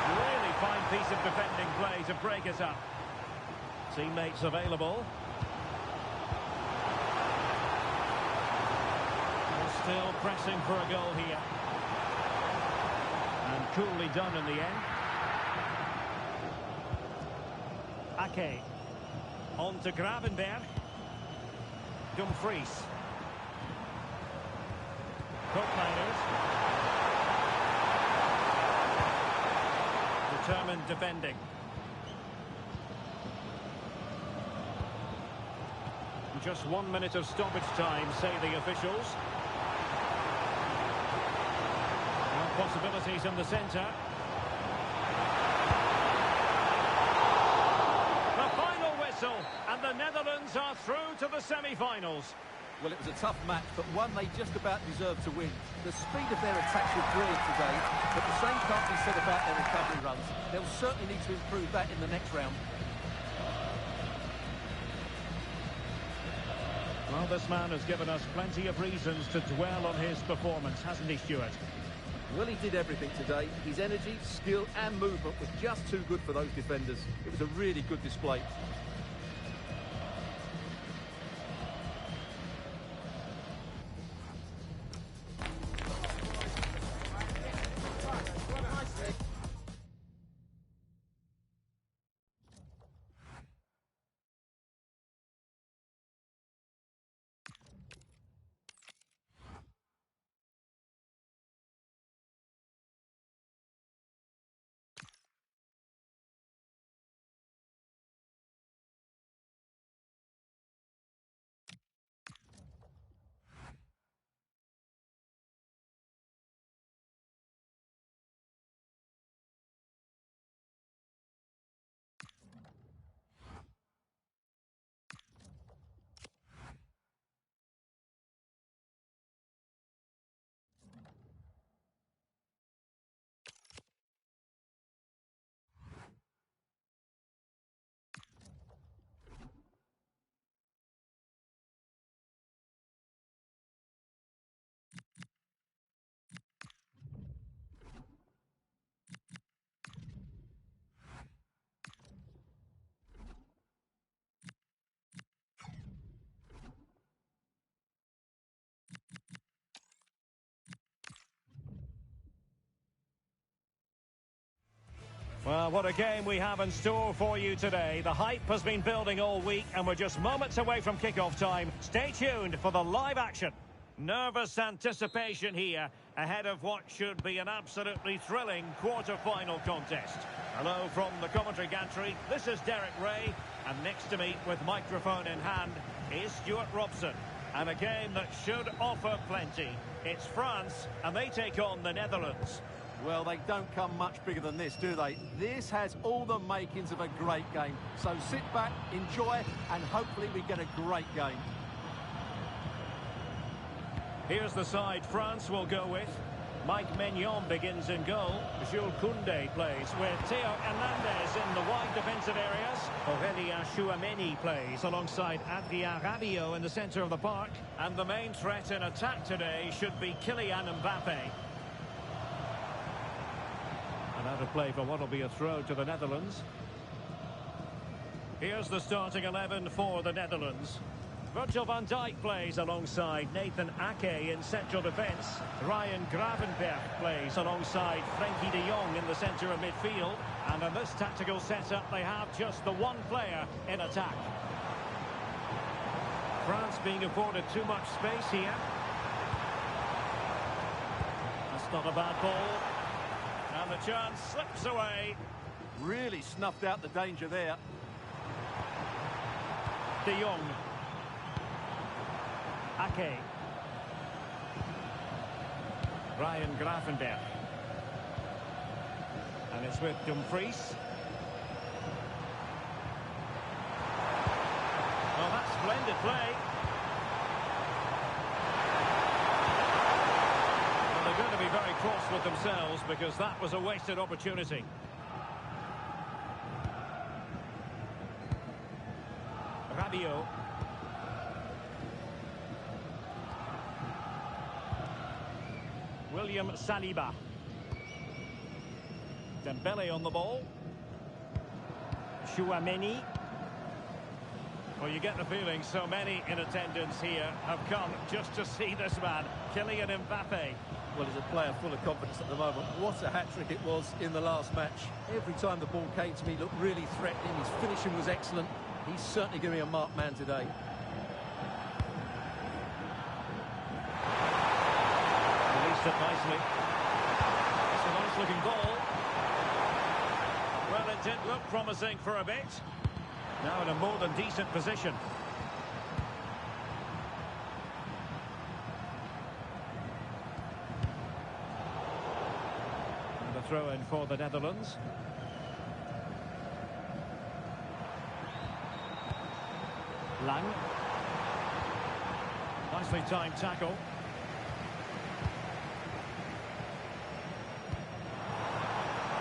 Really fine piece of defending play to break it up. Teammates available. They're still pressing for a goal here. And coolly done in the end. Ake. On to Gravenberg. Dumfries. Coke Miners. Determined defending. Just 1 minute of stoppage time, say the officials. No possibilities in the centre. The final whistle, and the Netherlands are through to the semi-finals. Well, it was a tough match, but one they just about deserved to win. The speed of their attacks was brilliant today, but the same can't be said about their recovery runs. They'll certainly need to improve that in the next round. Well, this man has given us plenty of reasons to dwell on his performance, hasn't he, Stuart? Well, he did everything today. His energy, skill and movement was just too good for those defenders. It was a really good display. Well, what a game we have in store for you today. The hype has been building all week and we're just moments away from kick-off time. Stay tuned for the live action. Nervous anticipation here ahead of what should be an absolutely thrilling quarter-final contest. Hello from the commentary gantry. This is Derek Ray, and next to me with microphone in hand is Stuart Robson. And a game that should offer plenty. It's France, and they take on the Netherlands. Well, they don't come much bigger than this, do they? This has all the makings of a great game. So sit back, enjoy, and hopefully we get a great game. Here's the side France will go with. Mike Maignan begins in goal. Jules Koundé plays with Theo Hernandez in the wide defensive areas. Aurélien Tchouameni plays alongside Adrien Rabiot in the centre of the park. And the main threat in attack today should be Kylian Mbappe. And out of play for what will be a throw to the Netherlands. Here's the starting 11 for the Netherlands. Virgil van Dijk plays alongside Nathan Ake in central defence. Ryan Gravenberch plays alongside Frenkie de Jong in the centre of midfield. And in this tactical setup, they have just the one player in attack. France being afforded too much space here. That's not a bad ball. And the chance slips away. Really snuffed out the danger there. De Jong. Ake. Ryan Gravenberch. And it's with Dumfries. Oh, that's splendid play. Well, they're going to be very cross with themselves because that was a wasted opportunity. Rabiot. William Saliba. Dembele on the ball. Tchouameni. Well, you get the feeling so many in attendance here have come just to see this man, Kylian Mbappe. Well, he's a player full of confidence at the moment. What a hat-trick it was in the last match. Every time the ball came to me, he looked really threatening. His finishing was excellent. He's certainly going to be a marked man today. Released it nicely. It's a nice-looking ball. Well, it did look promising for a bit. Now in a more than decent position. And a throw-in for the Netherlands. Lang. Nicely timed tackle.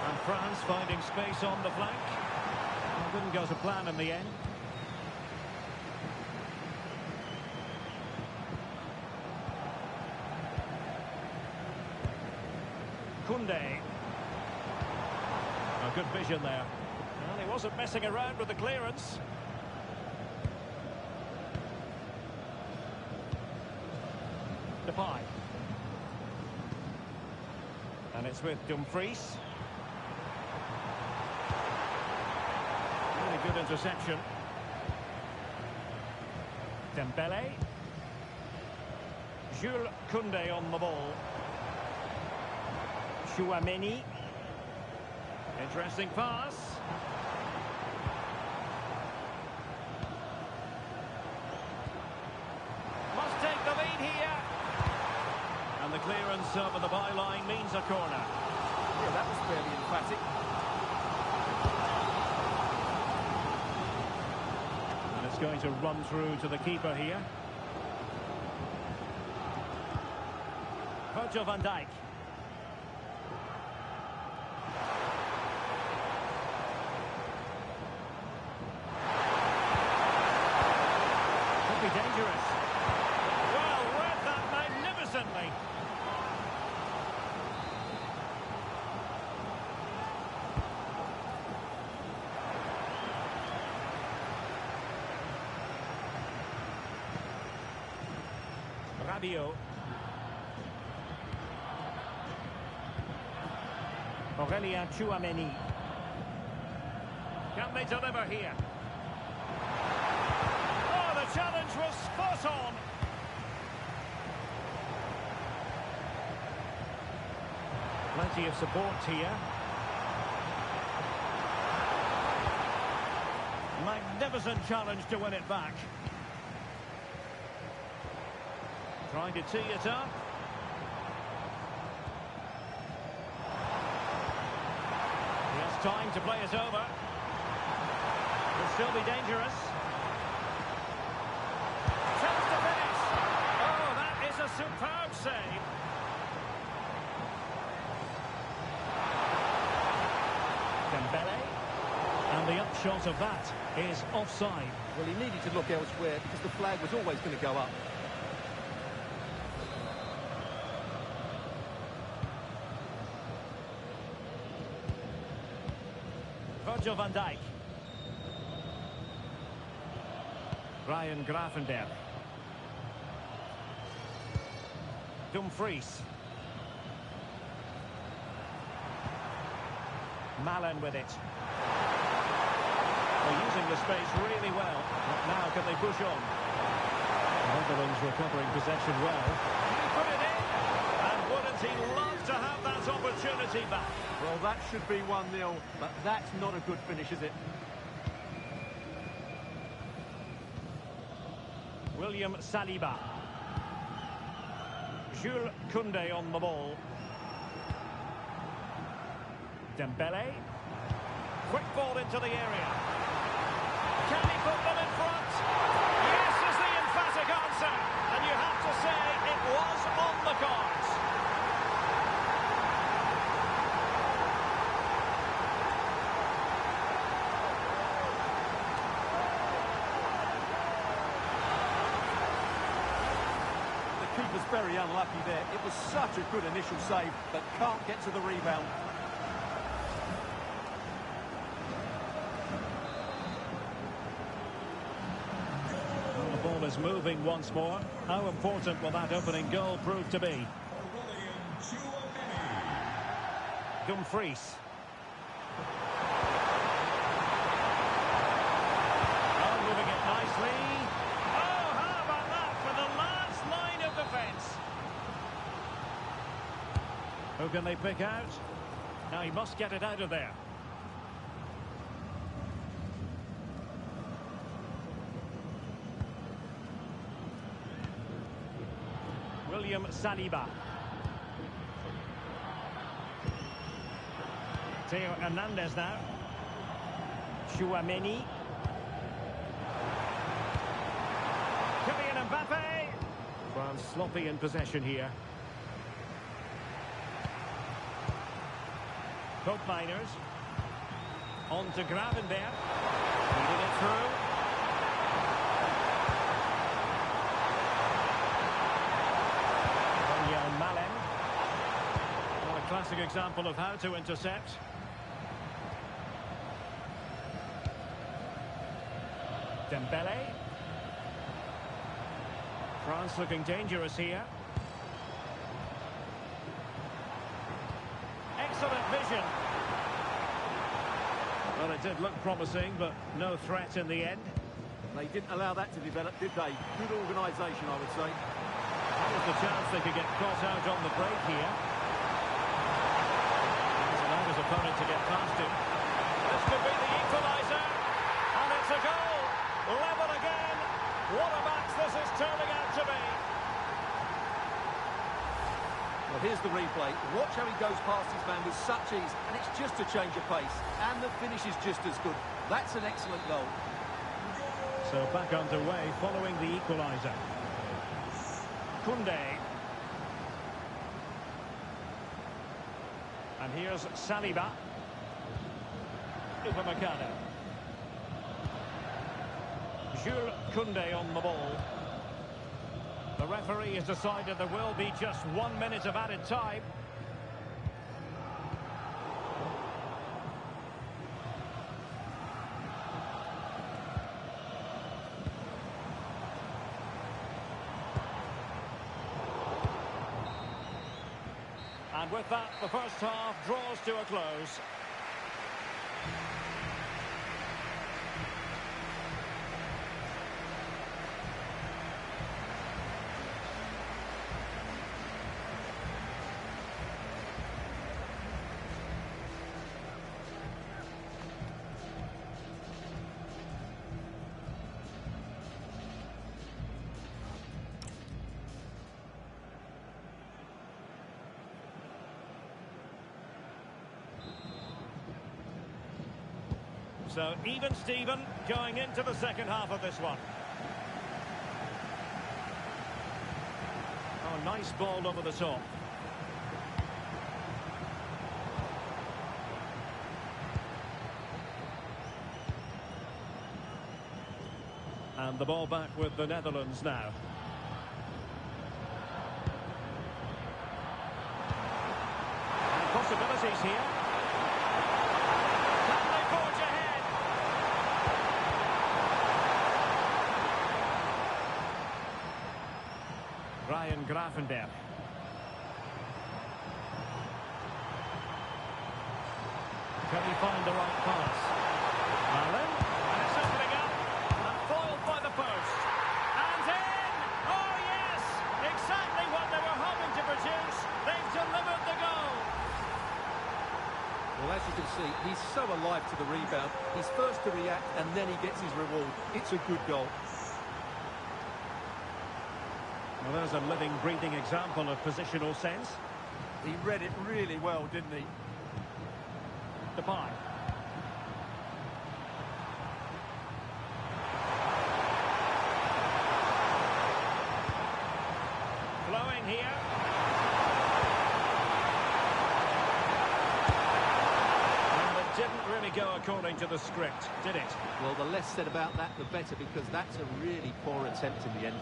And France finding space on the flank. Well, didn't go to plan in the end. Koundé. A good vision there. Well, he wasn't messing around with the clearance. Depay. And it's with Dumfries. Really good interception. Dembele. Jules Koundé on the ball. Chouameni. Interesting pass. Must take the lead here. And the clearance over the byline means a corner. Yeah, that was fairly emphatic. And it's going to run through to the keeper here. Virgil van Dijk. Could be dangerous. Well, read that magnificently. Rabiot. Aurélien Chouameni. Can they deliver here? Oh, the challenge was spot on. Plenty of support here. Magnificent challenge to win it back. Trying to tee it up. He has time to play it over. Will still be dangerous. Chance to finish. Oh, that is a superb save. Dembele. And the upshot of that is offside. Well, he needed to look elsewhere because the flag was always going to go up. Virgil van Dijk. Ryan Gravenberg. Dumfries. Malen with it. They're using the space really well. But now can they push on? The Netherlands recovering possession well. He put it in. And wouldn't he love to have that opportunity back? Well, that should be 1-0, but that's not a good finish, is it? William Saliba. Jules Koundé on the ball. Dembele. Quick ball into the area. Can he put them in front? Yes is the emphatic answer. And you have to say it was on the cards. Keeper's very unlucky there. It was such a good initial save, but can't get to the rebound. Well, the ball is moving once more. How important will that opening goal prove to be? Dumfries. Oh, moving it nicely. Oh, how about that for the last line of defence? Who can they pick out? Now he must get it out of there. William Saliba. Theo Hernandez now. Chouameni. Kylian Mbappe. France sloppy in possession here. Coke Miners. On to Gravenberg. Feeding it through. Malen. Well, a classic example of how to intercept. Dembele. France looking dangerous here. Excellent vision. Well, it did look promising, but no threat in the end. They didn't allow that to develop, did they? Good organisation, I would say. That was the chance they could get caught out on the break here. He's allowed his opponent to get past him. This could be the equaliser. And it's a goal. Level again. What a match this is turning out to be. Well, here's the replay. Watch how he goes past his man with such ease, and it's just a change of pace. And the finish is just as good. That's an excellent goal. So back underway following the equaliser. Koundé. And here's Saliba. Upamecano. Jules Koundé on the ball. The referee has decided there will be just 1 minute of added time. And with that, the first half draws to a close. So even Steven going into the second half of this one. Oh, nice ball over the top. And the ball back with the Netherlands now. And possibilities here. Can they forge ahead? Ryan Gravenberg. Can he find the right pass? Allen. And it's opening up. And foiled by the post. And in! Oh, yes! Exactly what they were hoping to produce. They've delivered the goal. Well, as you can see, he's so alive to the rebound. He's first to react, and then he gets his reward. It's a good goal. Well, there's a living, breathing example of positional sense. He read it really well, didn't he? Depay. Flowing here. And it didn't really go according to the script, did it? Well, the less said about that, the better, because that's a really poor attempt in the end.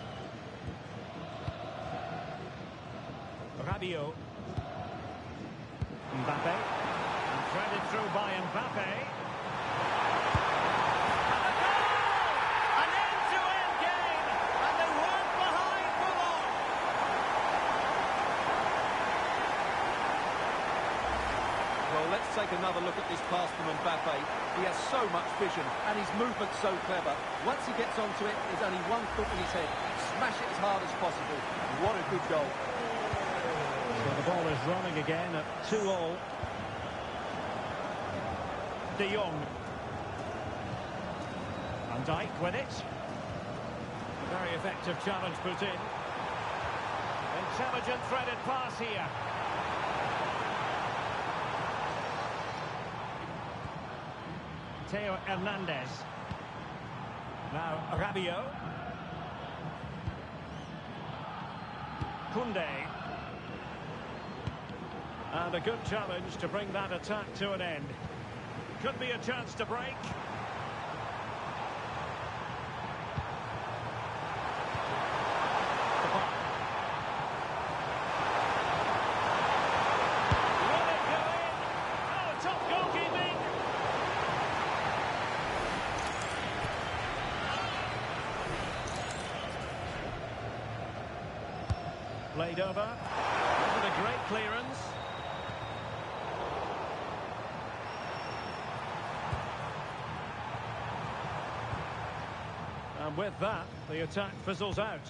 Rabiot. Mbappe. And threaded through by Mbappe. And a goal! An end-to-end game! And they weren't behind for long! Well, let's take another look at this pass from Mbappe. He has so much vision, and his movement's so clever. Once he gets onto it, there's only one thought in his head. Smash it as hard as possible. What a good goal. So the ball is running again at 2-2. De Jong. Van Dijk with it. A very effective challenge put in. Intelligent threaded pass here. Theo Hernandez. Now Rabiot. Koundé. And a good challenge to bring that attack to an end. Could be a chance to break. Will it Played over. With a great clearance. And with that, the attack fizzles out.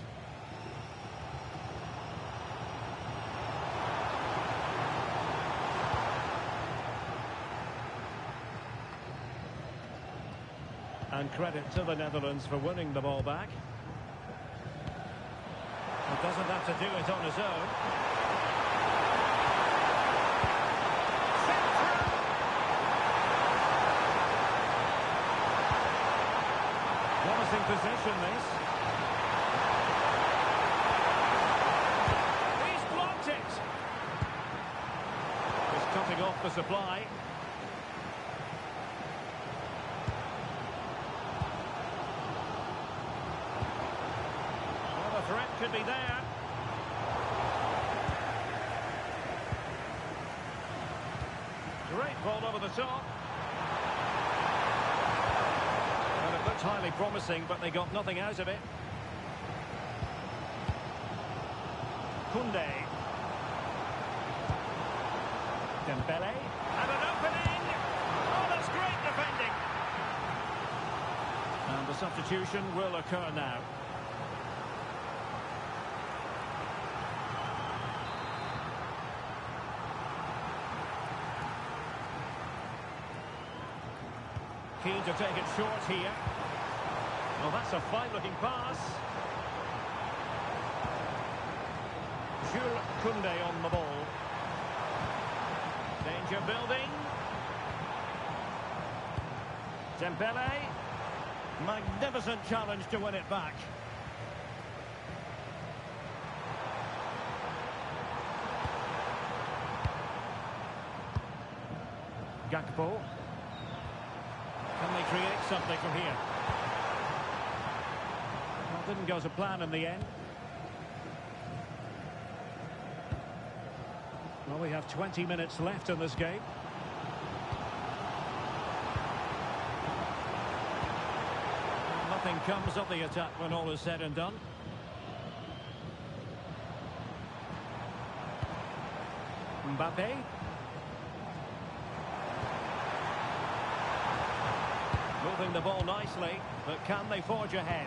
And credit to the Netherlands for winning the ball back. He doesn't have to do it on his own. Promising possession, this. He's blocked it. He's cutting off the supply. Well, the threat could be there. Great ball over the top. Well, it looked highly promising, but they got nothing out of it. Koundé. Dembele. And an opening. Oh, that's great defending. And the substitution will occur now. Keen to take it short here. Well, that's a fine-looking pass. Jules Koundé on the ball. Danger building. Dembele. Magnificent challenge to win it back. Gakpo. Can they create something from here? Well, didn't go to plan in the end. Well, we have 20 minutes left in this game. Well, nothing comes of the attack when all is said and done. Mbappe. Moving the ball nicely, but can they forge ahead?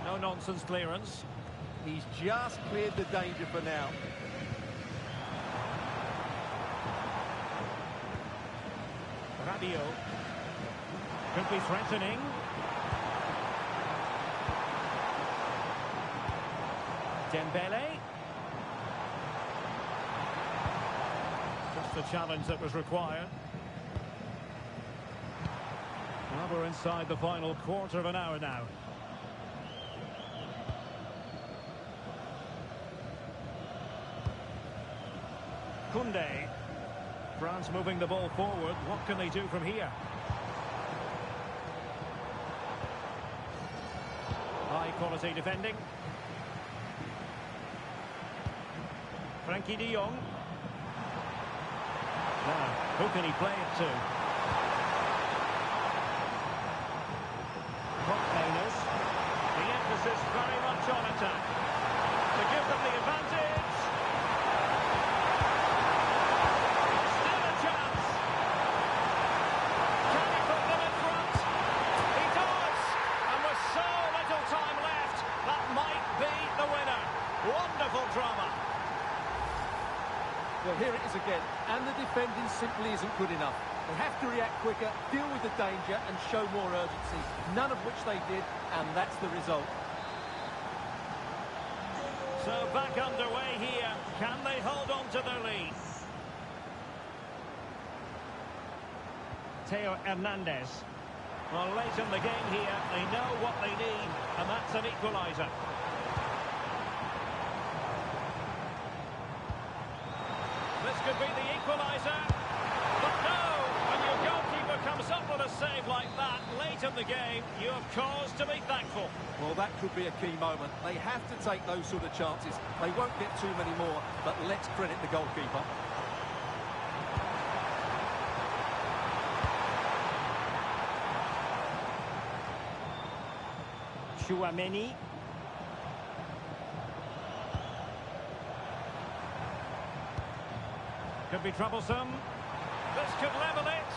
No nonsense clearance. He's just cleared the danger for now. Rabiot could be threatening. Dembele. Just the challenge that was required. Well, we're inside the final quarter of an hour now. Koundé. France moving the ball forward. What can they do from here? High quality defending. Frankie de Jong. Now, who can he play it to? Containers. The emphasis very much on attack. To give them the advantage. Still a chance. Can he put them in front? He does. And with so little time left, that might be the winner. Wonderful drama. Well, here it is again, and the defending simply isn't good enough. They have to react quicker, deal with the danger, and show more urgency, none of which they did, and that's the result. So back underway here. Can they hold on to their lead? Theo Hernandez. Well, late in the game here, they know what they need, and that's an equaliser. This could be the equaliser. But no, when your goalkeeper comes up with a save like that late in the game, you have cause to be thankful. Well, that could be a key moment. They have to take those sort of chances. They won't get too many more, but let's credit the goalkeeper. Chouameni. Could be troublesome. This could level it.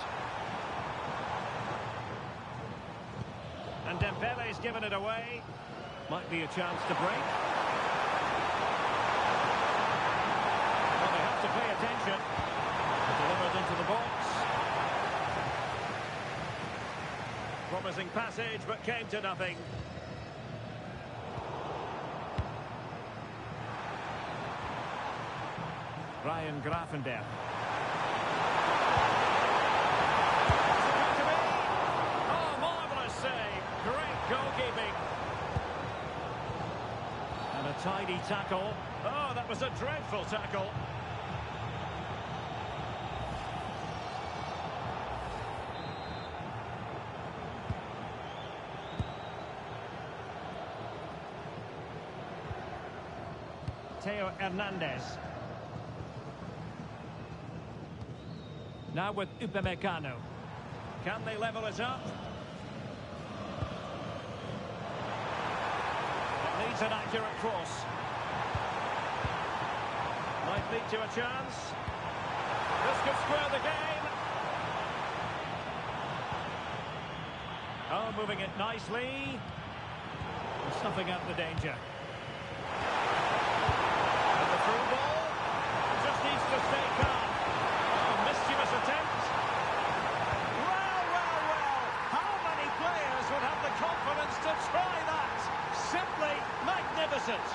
And Dembele's given it away. Might be a chance to break. Well, they have to pay attention. Delivered into the box. Promising passage, but came to nothing. Ryan Graffenberg. Oh, marvellous save. Great goalkeeping. And a tidy tackle. Oh, that was a dreadful tackle. Theo Hernandez. Now with Upamecano. Can they level it up? It needs an accurate cross. Might lead to a chance. This could square the game. Oh, moving it nicely. And snuffing out the danger. And the through ball. Just needs to stay calm. Mischievous attempt. Well, well, well. How many players would have the confidence to try that? Simply magnificent.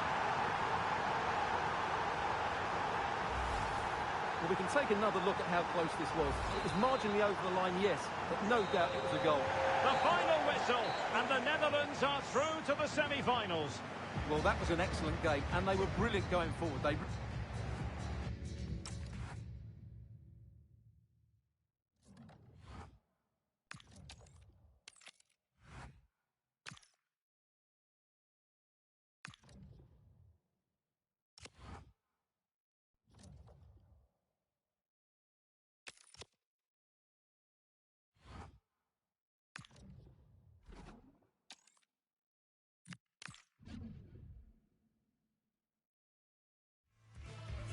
Well, we can take another look at how close this was. It was marginally over the line, yes, but no doubt it was a goal. The final whistle, and the Netherlands are through to the semi-finals. Well, that was an excellent game, and they were brilliant going forward.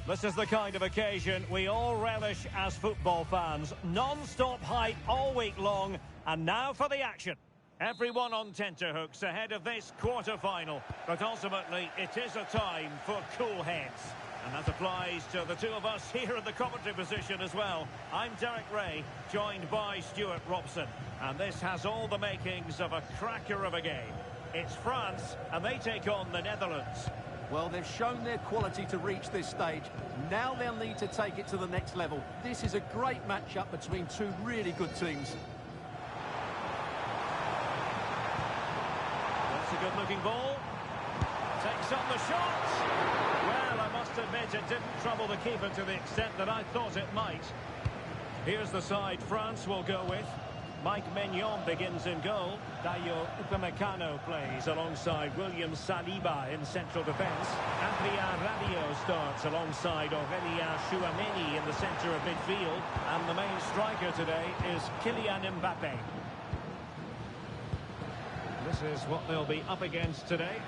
This is the kind of occasion we all relish as football fans. Non-stop hype all week long, and now for the action. Everyone on tenterhooks ahead of this quarter-final, but ultimately it is a time for cool heads. And that applies to the two of us here in the commentary position as well. I'm Derek Ray, joined by Stuart Robson, and this has all the makings of a cracker of a game. It's France, and they take on the Netherlands. Well, they've shown their quality to reach this stage. Now they'll need to take it to the next level. This is a great matchup between two really good teams. That's a good-looking ball. Takes on the shot. Well, I must admit it didn't trouble the keeper to the extent that I thought it might. Here's the side France will go with. Mike Maignan begins in goal. Dayo Upamecano plays alongside William Saliba in central defence. Adrien Rabiot starts alongside Aurélien Chouameni in the centre of midfield. And the main striker today is Kylian Mbappe. This is what they'll be up against today.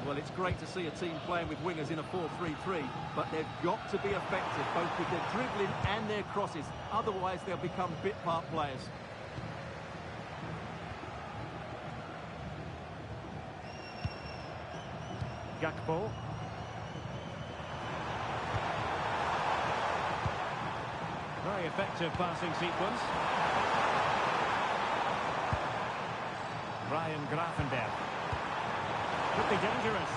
Well, it's great to see a team playing with wingers in a 4-3-3, but they've got to be effective, both with their dribbling and their crosses. Otherwise, they'll become bit-part players. Gakpo. Very effective passing sequence. Ryan Graffenberg. Could be dangerous.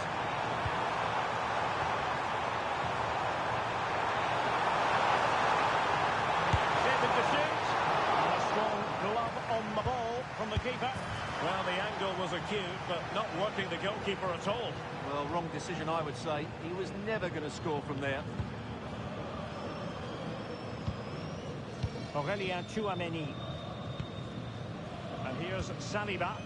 Shaping to shoot. And a strong glove on the ball from the keeper. Well, the angle was acute, but not working the goalkeeper at all. Well, wrong decision, I would say. He was never going to score from there. Aurélien Chouameni. And here's Saliba.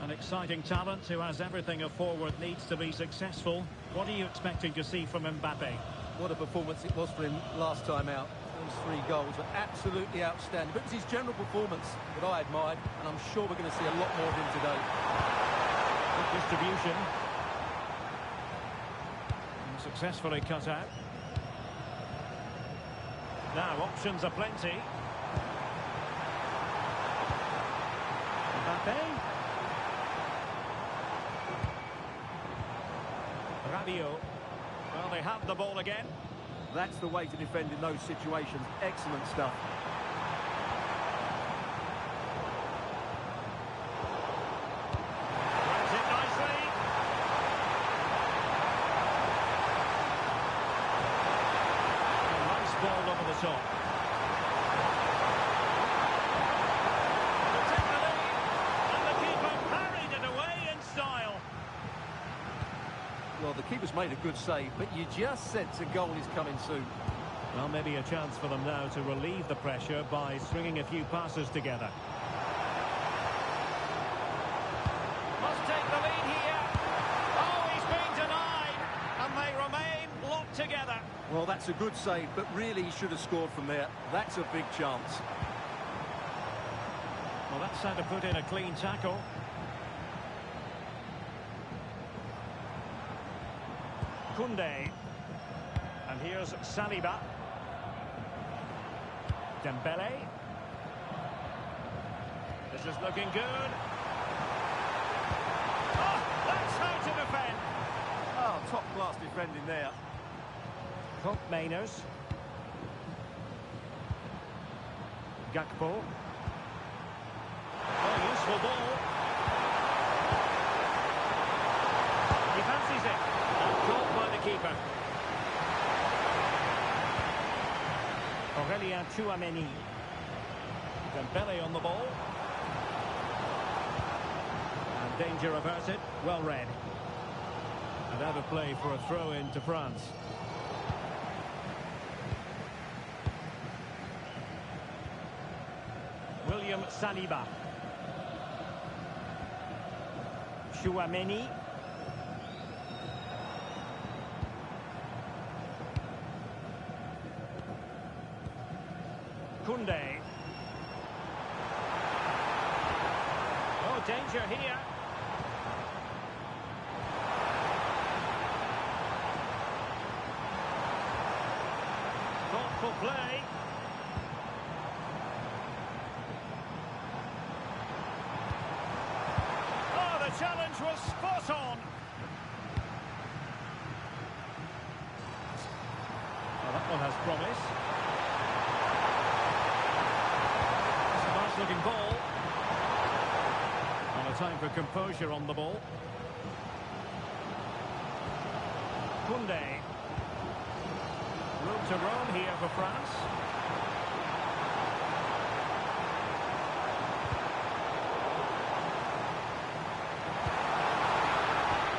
An exciting talent who has everything a forward needs to be successful. What are you expecting to see from Mbappe? What a performance it was for him last time out. Those 3 goals were absolutely outstanding. But it was his general performance that I admired, and I'm sure we're going to see a lot more of him today. Good distribution. And successfully cut out. Now, options are plenty. Mbappe. Rabiot. Well, they have the ball again. That's the way to defend in those situations. Excellent stuff. Runs it nicely. A nice ball over the top. To take the lead, and the keeper parried it away in style. Well, the keeper's made a good save, but you just sense a goal is coming soon. Well, maybe a chance for them now to relieve the pressure by stringing a few passes together. Must take the lead here. Oh, he's been denied, and they remain locked together. Well, that's a good save, but really he should have scored from there. That's a big chance. Well, that's how to put in a clean tackle. Koundé. And here's Saliba. Dembele. This is looking good. Oh, that's how to defend. Oh, top-class defending there. Hope Mainers. Gakpo. Oh, useful ball. He fancies it. Caught by the keeper. Aurelien Tchouameni. Dembele on the ball. And danger averted. Well read. And out of play for a throw in to France. William Saliba. Tchouameni. Koundé. Oh, danger here. Thoughtful play. Oh, the challenge was spot on. Oh, that one has promise. Looking ball. And a time for composure on the ball. Koundé. Room to roam here for France.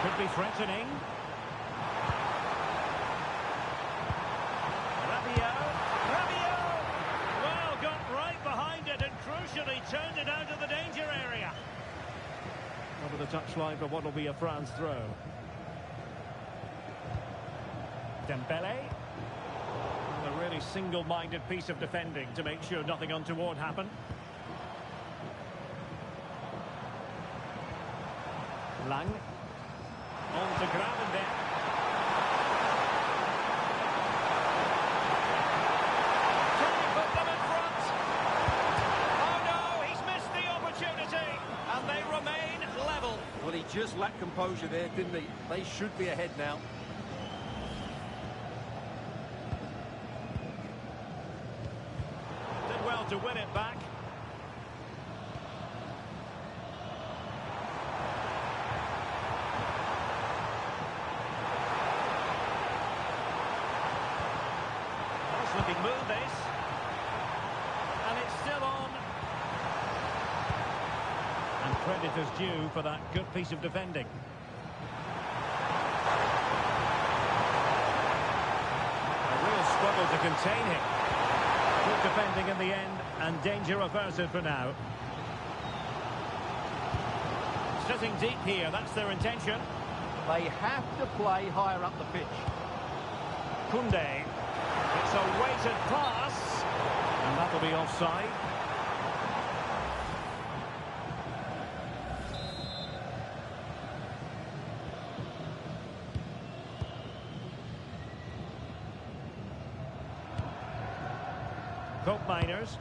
Could be threatening. Crucially turned it out of the danger area. Over the touchline for what will be a France throw. Dembele. A really single-minded piece of defending to make sure nothing untoward happened. Lang. On to Gravenberch. Well, he just lacked composure there, didn't he? They should be ahead now. Did well to win it back. Nice looking move, this. And it's still on. And credit is due for that good piece of defending. A real struggle to contain him. Good defending in the end, and danger averted for now. Sitting deep here, that's their intention. They have to play higher up the pitch. Koundé. It's It's a weighted pass. And that'll be offside. Cope Miners.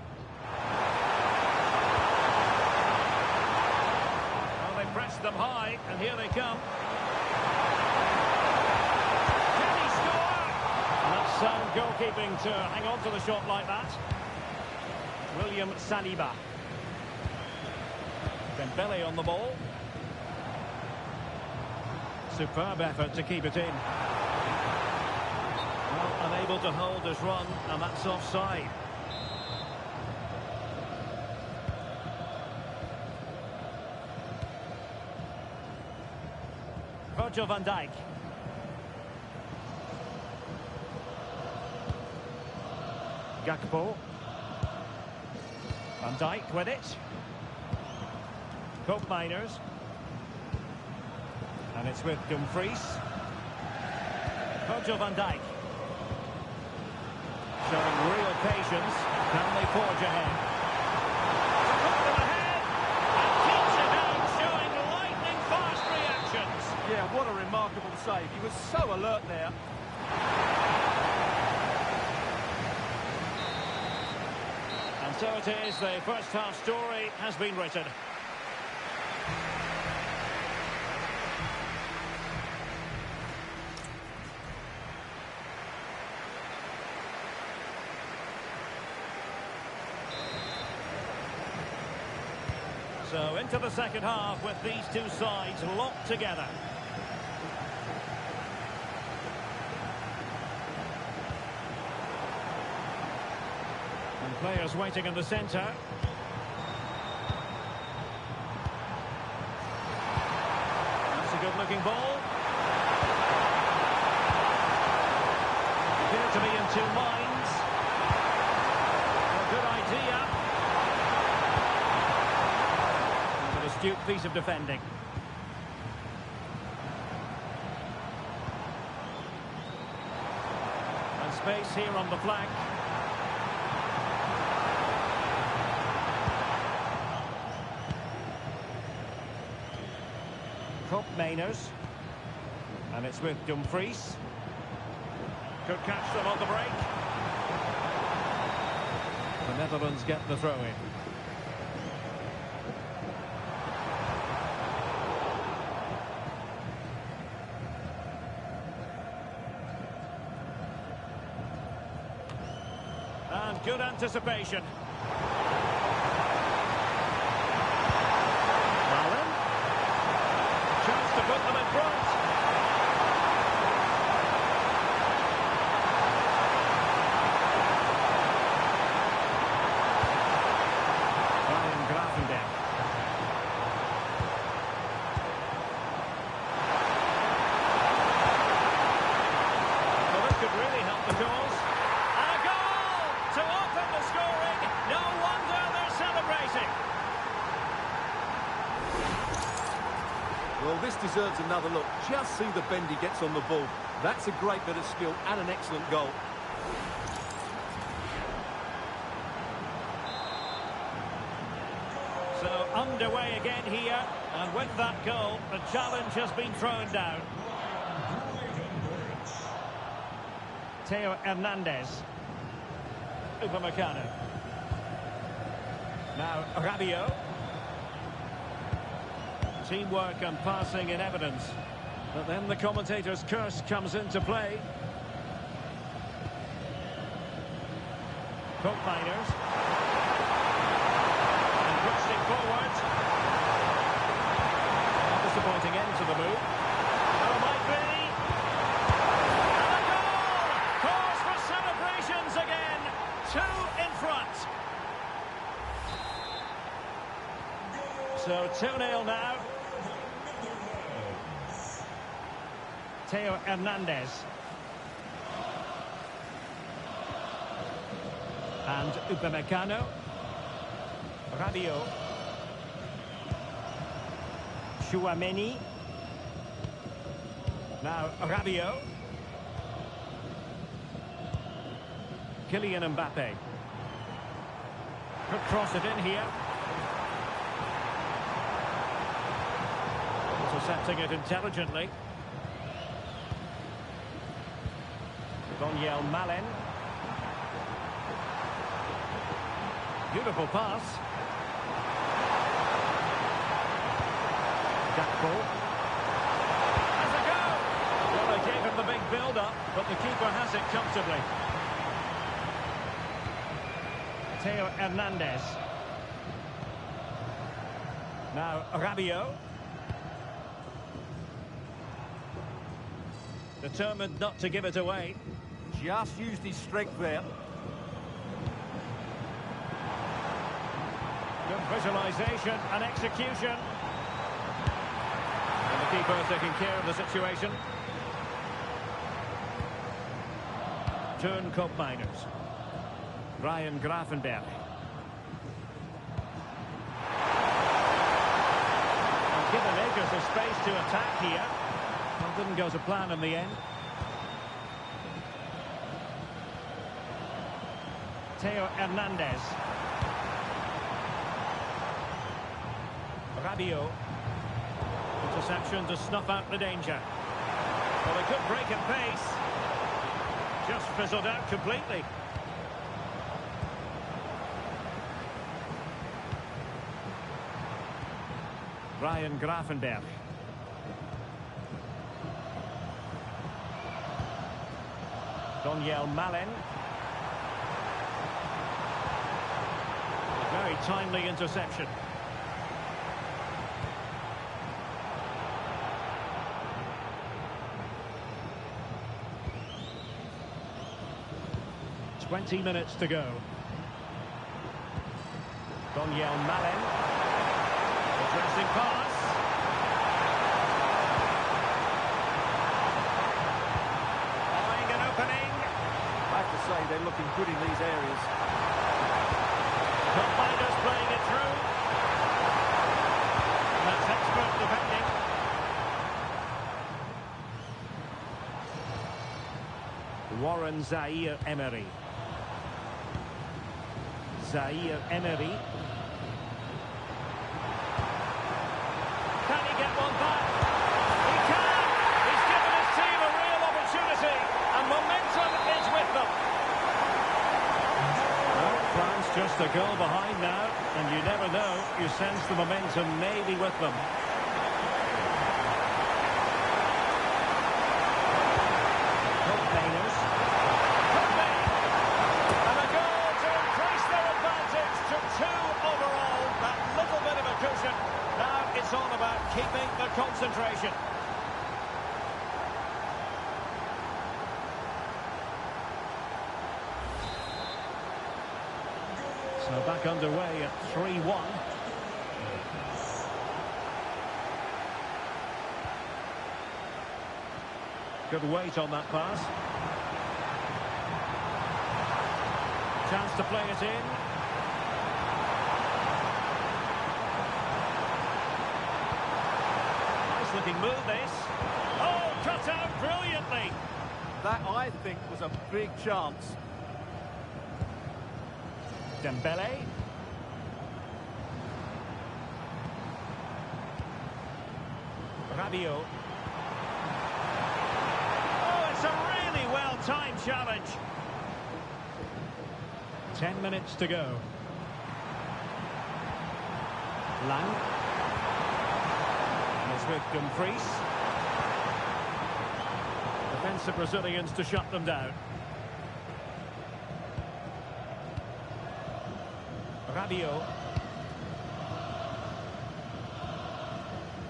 Well, they pressed them high, and here they come. Can he score? And that's sound goalkeeping to hang on to the shot like that. William Saliba. Dembele on the ball. Superb effort to keep it in. Well, unable to hold his run, and that's offside. Virgil van Dijk. Gakpo. Van Dijk with it. Cope Miners. And it's with Dumfries. Virgil van Dijk. Showing real patience. Can they forge ahead? Put them ahead. And keeps it out, showing lightning fast reactions. Yeah, what a remarkable save. He was so alert there. And so it is, the first half story has been written. So into the second half with these two sides locked together. And players waiting in the centre. That's a good-looking ball. Appear to be in two minds. A good idea. And an astute piece of defending. And space here on the flank. Cope Miners. And it's with Dumfries. Could catch them on the break. The Netherlands get the throw in. And good anticipation. Allen. Chance to put them in front. Ryan Grafendam. Well, this could really help the cause. And a goal to open the scoring. No wonder they're celebrating. Well, this deserves another look. Just see the bend he gets on the ball. That's a great bit of skill and an excellent goal. So underway again here, and with that goal, the challenge has been thrown down. Theo Hernandez. Upamecano. Now Rabiot. Teamwork and passing in evidence. But then the commentator's curse comes into play. Cope Miners. And pushing forward. Disappointing end to the move. Oh, it might be. And a goal! Cause for celebrations again. Two in front. So 2-0 now. Theo Hernandez. And Upamecano. Rabiot. Chouameni. Now Rabiot. Kylian Mbappe. Could cross it in here. Intercepting it intelligently. Daniel Malen. Beautiful pass. Gakpo. Has a go! Well, they gave him the big build-up, but the keeper has it comfortably. Theo Hernandez. Now Rabiot. Determined not to give it away. Just used his strength there. Good visualisation and execution. And the keeper taking care of the situation. Turn Koopmeiners. Ryan Gravenberg. And given acres of space to attack here. Well, didn't go to plan in the end. Theo Hernandez. Rabiot. Interception to snuff out the danger. Well, they could break at pace. Just fizzled out completely. Ryan Gravenberg. Daniel Malen. A very timely interception. "20 minutes to go. Daniel Malen. Interesting pass. Eyeing an opening. I have to say, they're looking good in these areas. Koopmeiners playing it through. And that's expert defending. Warren Zaïre-Emery. Zaïre-Emery. Can he get one back? He can! He's given his team a real opportunity, and momentum is with them. Well, France just a goal behind now, and you never know, you sense the momentum may be with them. Koopmeiners. And a goal to increase their advantage to 2 overall. That little bit of a cushion. Now it's all about keeping the concentration. So back underway at 3-1. Good weight on that pass. Chance to play it in. Nice looking move this. Oh, cut out brilliantly. That, I think, was a big chance. Dembele. Rabiot. Oh, it's a really well-timed challenge. 10 minutes to go. Lang. And it's with Dumfries. Defensive Brazilians to shut them down. Rabiot.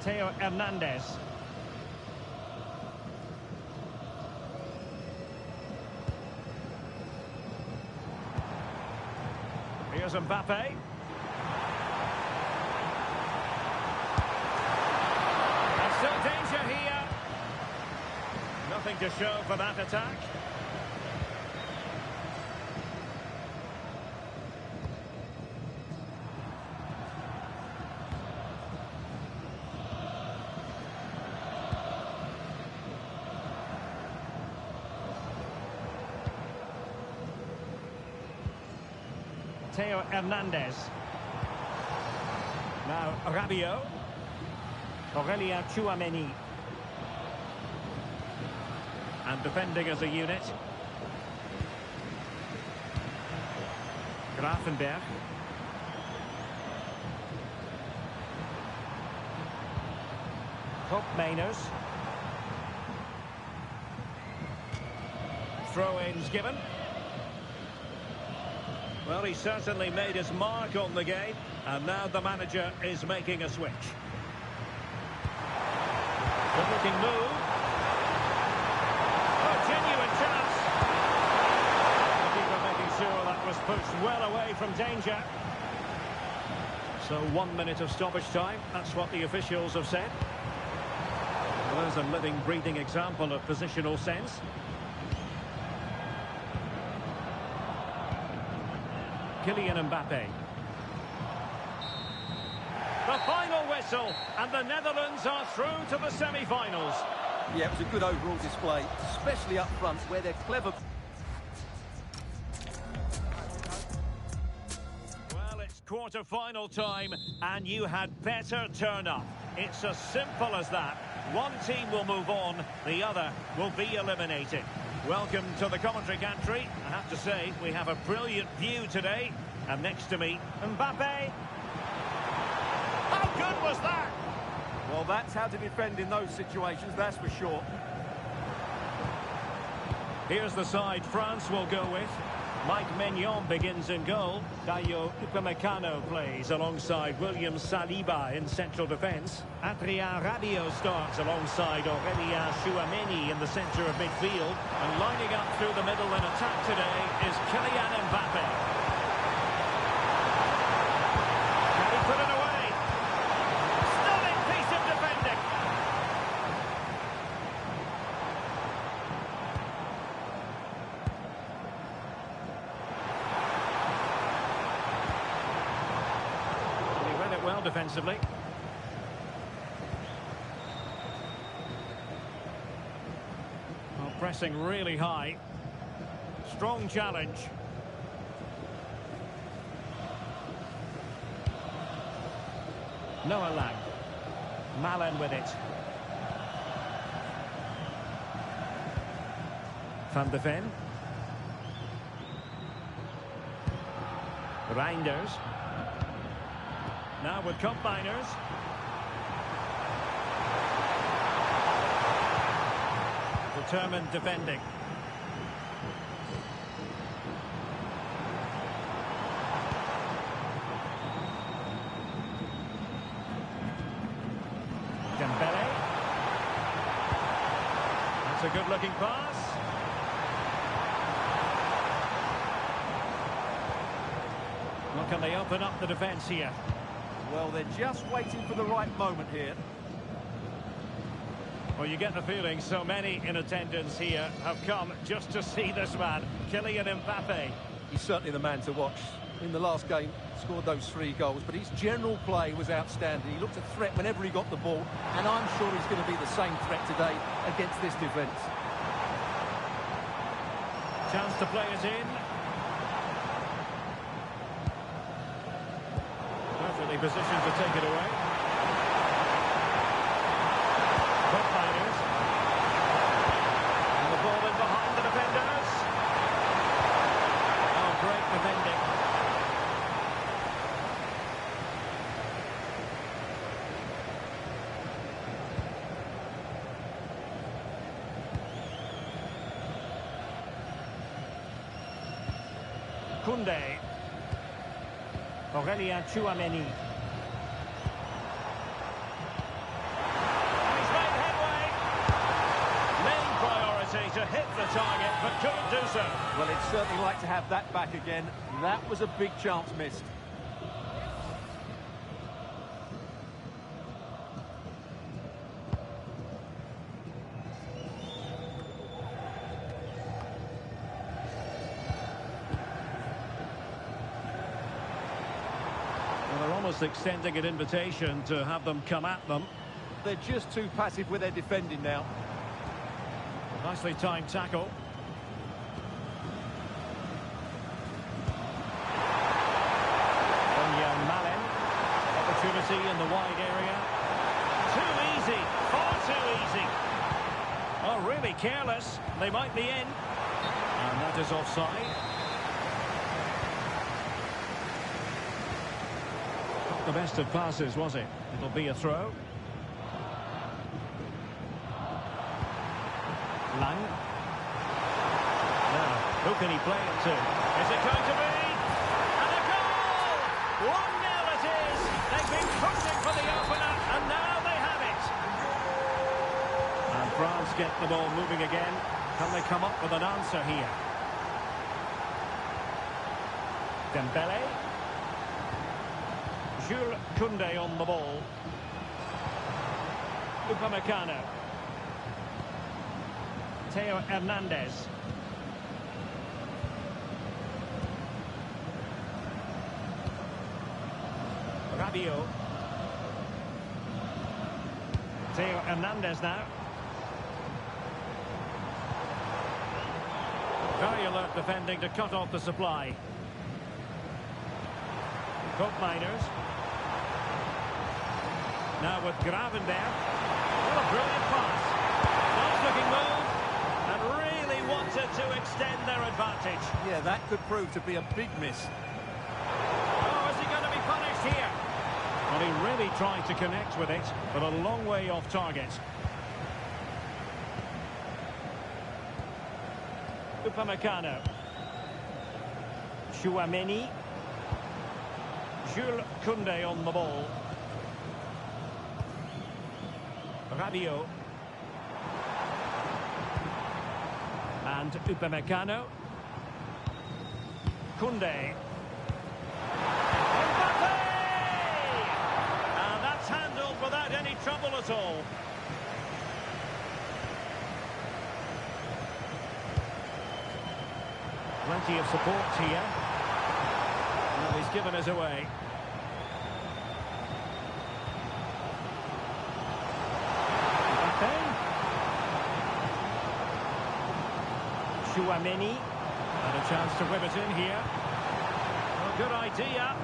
Theo Hernandez. Here's Mbappe. And still danger here. Nothing to show for that attack. Theo Hernandez. Now Rabiot. Aurelien Tchouameni. And defending as a unit. Grafenberg. Hope Mainers. Throw-ins given. Well, he certainly made his mark on the game, and now the manager is making a switch. Good-looking move. A genuine chance. The keeper making sure that was pushed well away from danger. So 1 minute of stoppage time. That's what the officials have said. Well, there's a living, breathing example of positional sense. Kylian Mbappe. The final whistle, and the Netherlands are through to the semi-finals. Yeah, it was a good overall display, especially up front where they're clever. Well, it's quarter-final time, and you had better turn up. It's as simple as that. One team will move on, the other will be eliminated. Welcome to the commentary gantry. I have to say, we have a brilliant view today. And next to me, Mbappe. How good was that? Well, that's how to defend in those situations, that's for sure. Here's the side France will go with. Mike Maignan begins in goal. Dayo Upamecano plays alongside William Saliba in central defence. Adrien Rabiot starts alongside Aurelien Tchouameni in the centre of midfield. And lining up through the middle in attack today is Kylian Mbappe. Can he put it away? Stunning piece of defending. Well defensively. Well, pressing really high. Strong challenge. Noah Lang. Malen with it. Van de Ven. Reinders. Now with combiners. Determined defending. Dembele. That's a good looking pass. Well, can they open up the defence here? Well, they're just waiting for the right moment here. Well, you get the feeling so many in attendance here have come just to see this man, Kylian Mbappe. He's certainly the man to watch. In the last game, scored those 3 goals, but his general play was outstanding. He looked a threat whenever he got the ball, and I'm sure he's going to be the same threat today against this defence. Chance to play it in. Perfectly positioned to take it away. Combiners. And the ball in behind the defenders. Oh, great defending. Koundé. Aurelien Tchouameni. He's made headway. Main priority to hit the target, but couldn't do so. Well, he'd certainly like to have that back again. That was a big chance missed. They're almost extending an invitation to have them come at them. They're just too passive with their defending now. Nicely timed tackle. flexibility in the wide area. Too easy, far too easy. Oh, really careless. They might be in. And that is offside. Not the best of passes, was it? It'll be a throw. Lang. Now, who can he play it to? Is it going to be? And a goal! 1-0 it is! They've been pushing for the opener, and now they have it! And France get the ball moving again. Can they come up with an answer here? Dembele. Jules Koundé on the ball. Upamecano. Theo Hernandez. Rabiot. Theo Hernandez now. Very alert defending to cut off the supply. Cope Miners. Now with Gravenberg. What a brilliant pass. Nice looking move. And really wanted to extend their advantage. Yeah, that could prove to be a big miss. Oh, is he going to be punished here? Well, he really tried to connect with it, but a long way off target. Upamecano. Chouameni. Jules Koundé on the ball. Rabiot. And Upamecano. Koundé. Mbappe! And that's handled without any trouble at all. Plenty of support here. Well, he's given us away. Mbappe. Chouameni. And a chance to whip it in here. Well, good idea.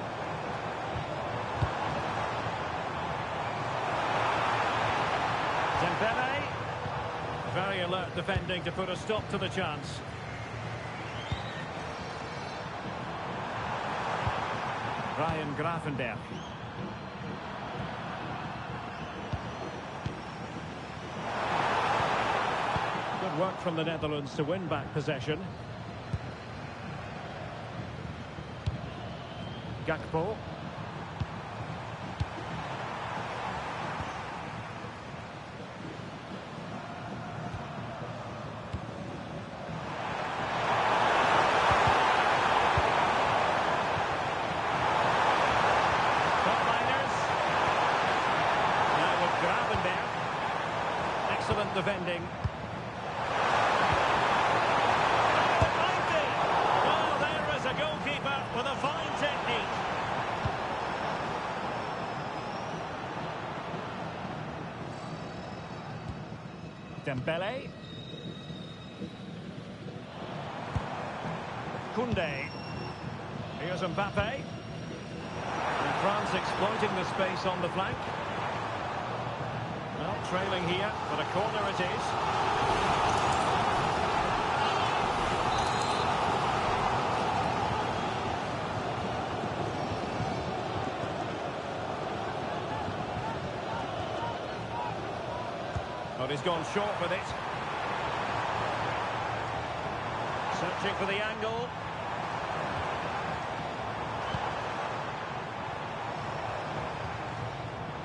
Dembele. Very alert defending to put a stop to the chance. Ryan Gravenberg. Good work from the Netherlands to win back possession. Gakpo. Excellent defending. Oh, there is a goalkeeper with a fine technique. Dembele. Koundé. Here's Mbappe. And France exploiting the space on the flank. Well, trailing here, but a corner it is. But he's gone short with it. Searching for the angle.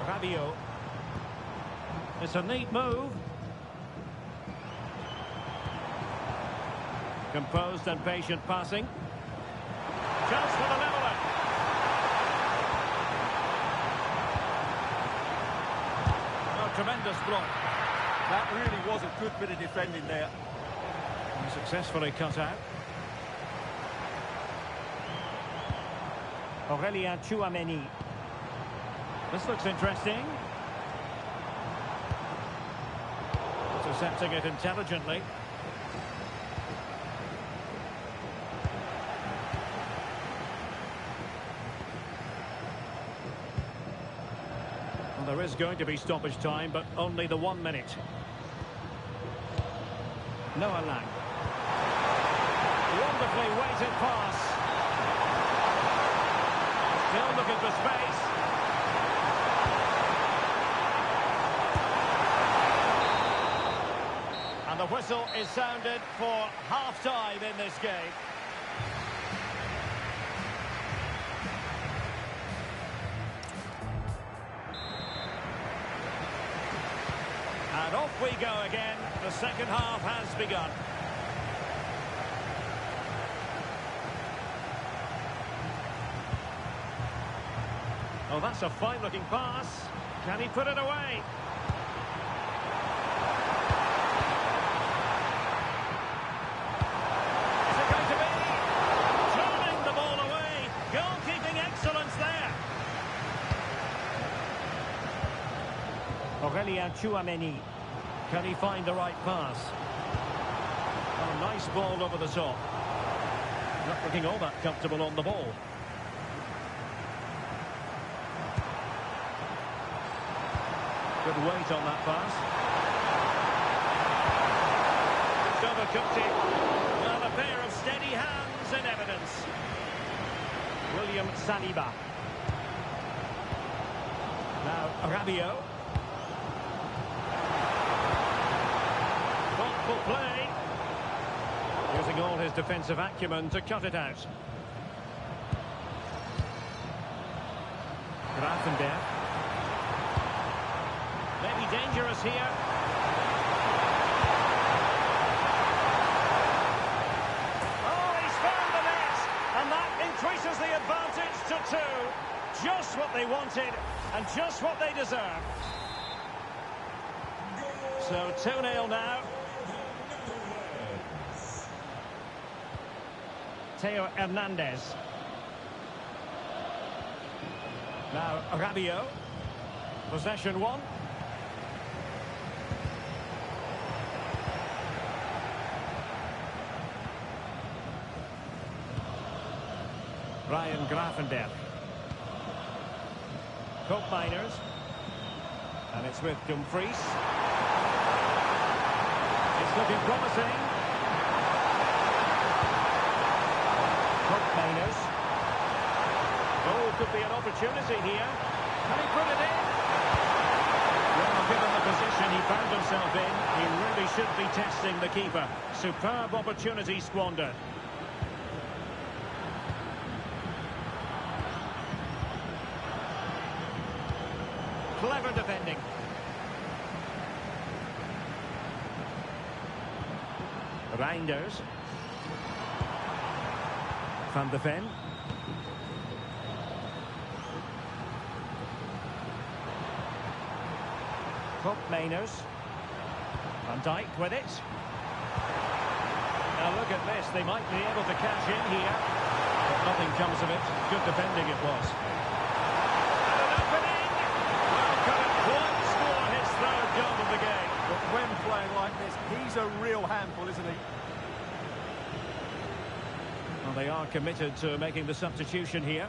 Rabiot. It's a neat move. Composed and patient passing. Chance for the leveller. Oh, tremendous block. That really was a good bit of defending there. And successfully cut out. Aurélien Chouameni. This looks interesting. Intercepting it intelligently. going to be stoppage time, but only the 1 minute. Noah Lang. Wonderfully weighted pass. Still looking for space. And the whistle is sounded for half-time in this game. And off we go again. The second half has begun. Oh, that's a fine-looking pass. Can he put it away? Is it going to be? Turning the ball away. Goalkeeping excellence there. Aurélien Tchouameni. Can he find the right pass? Oh, nice ball over the top. Not looking all that comfortable on the ball. Good weight on that pass. It's overcooked it. Well, a pair of steady hands in evidence. William Saliba. Now, Rabiot. Thoughtful play. Using all his defensive acumen to cut it out. Grafenberg. Maybe dangerous here. Oh, he's found the net! And that increases the advantage to 2. Just what they wanted and just what they deserve. So 2-0 now. Theo Hernandez. Now Rabiot. Possession 1. Ryan Grafenberg. Koopmeiners. And it's with Dumfries. It's looking promising. Koopmeiners. Oh, could be an opportunity here. Can he put it in? Well, given the position he found himself in, he really should be testing the keeper. Superb opportunity squandered. Clever defending. Reinders. Van de Ven. Koopmeiners. Van Dijk with it. Now look at this. They might be able to cash in here. But nothing comes of it. Good defending it was. And an opening. Well, couldn't quite score his third goal of the game. But when playing like this, he's a real handful, isn't he? Well, they are committed to making the substitution here.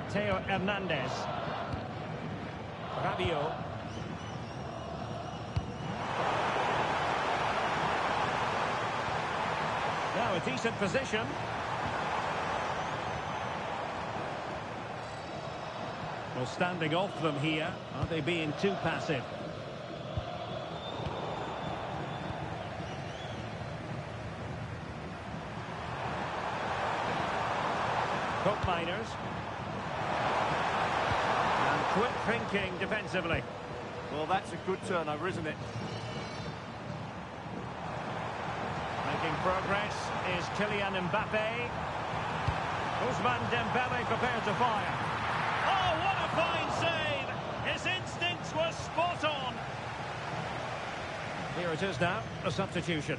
Theo Hernandez. Rabiot. Now a decent position. Well, standing off them here. Are they being too passive? Koopmeiners. And quick thinking defensively. Well, that's a good turnover, isn't it? Making progress is Kylian Mbappe. Ousmane Dembele prepared to fire. Oh, what a fine save! His instincts were spot on. Here it is now, a substitution.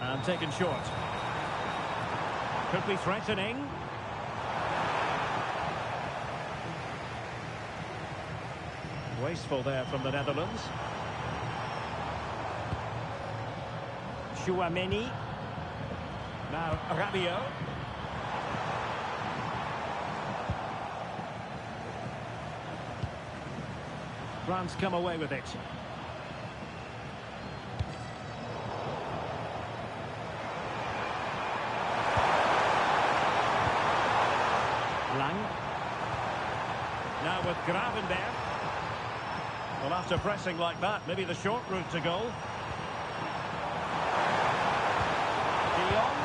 And taken short. Could be threatening. Wasteful there from the Netherlands. Chouameni. Now Rabiot. France come away with it. Lang. Now with Gravenberg. Well, after pressing like that, maybe the short route to goal. De Jong.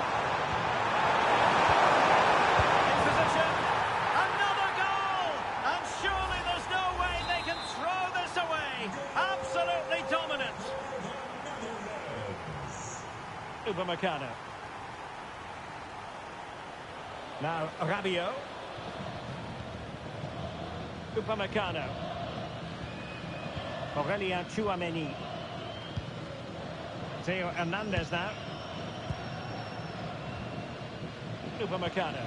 In position. Another goal! And surely there's no way they can throw this away. Absolutely dominant. Upamecano. Now Rabiot. Upamecano. Aurelien Chouameni. Theo Hernandez now. Upamecano.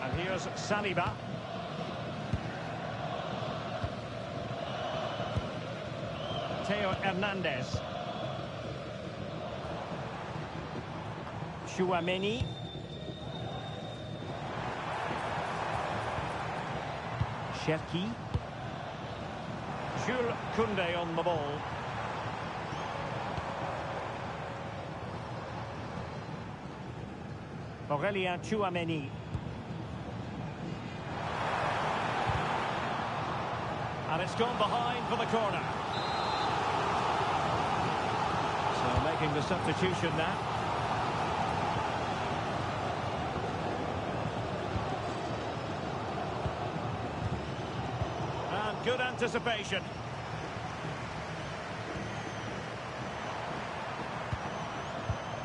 And here's Saliba. Theo Hernandez. Chouameni. Cherki. Jules Koundé on the ball. Aurelien Chouameni. And it's gone behind for the corner. So making the substitution now. And good anticipation.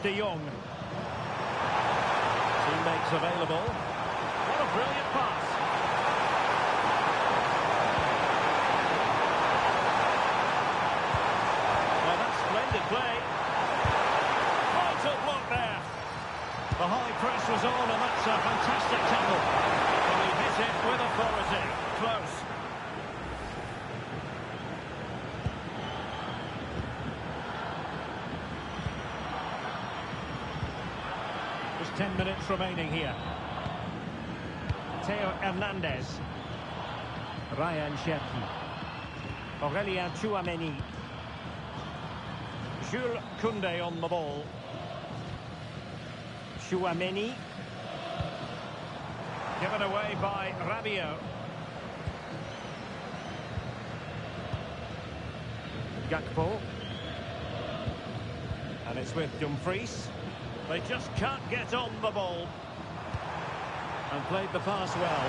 De Jong. Teammates available. What a brilliant pass. Well, that's splendid play. Vital block there. The high press was on, and that's a fantastic tackle. And he hit it with authority. Close. There's 10 minutes remaining here. Theo Hernandez. Ryan Cherki. Aurelien Chouameni. Jules Koundé on the ball. Chouameni. Given away by Rabiot. Gakpo. And it's with Dumfries. They just can't get on the ball. And played the pass well.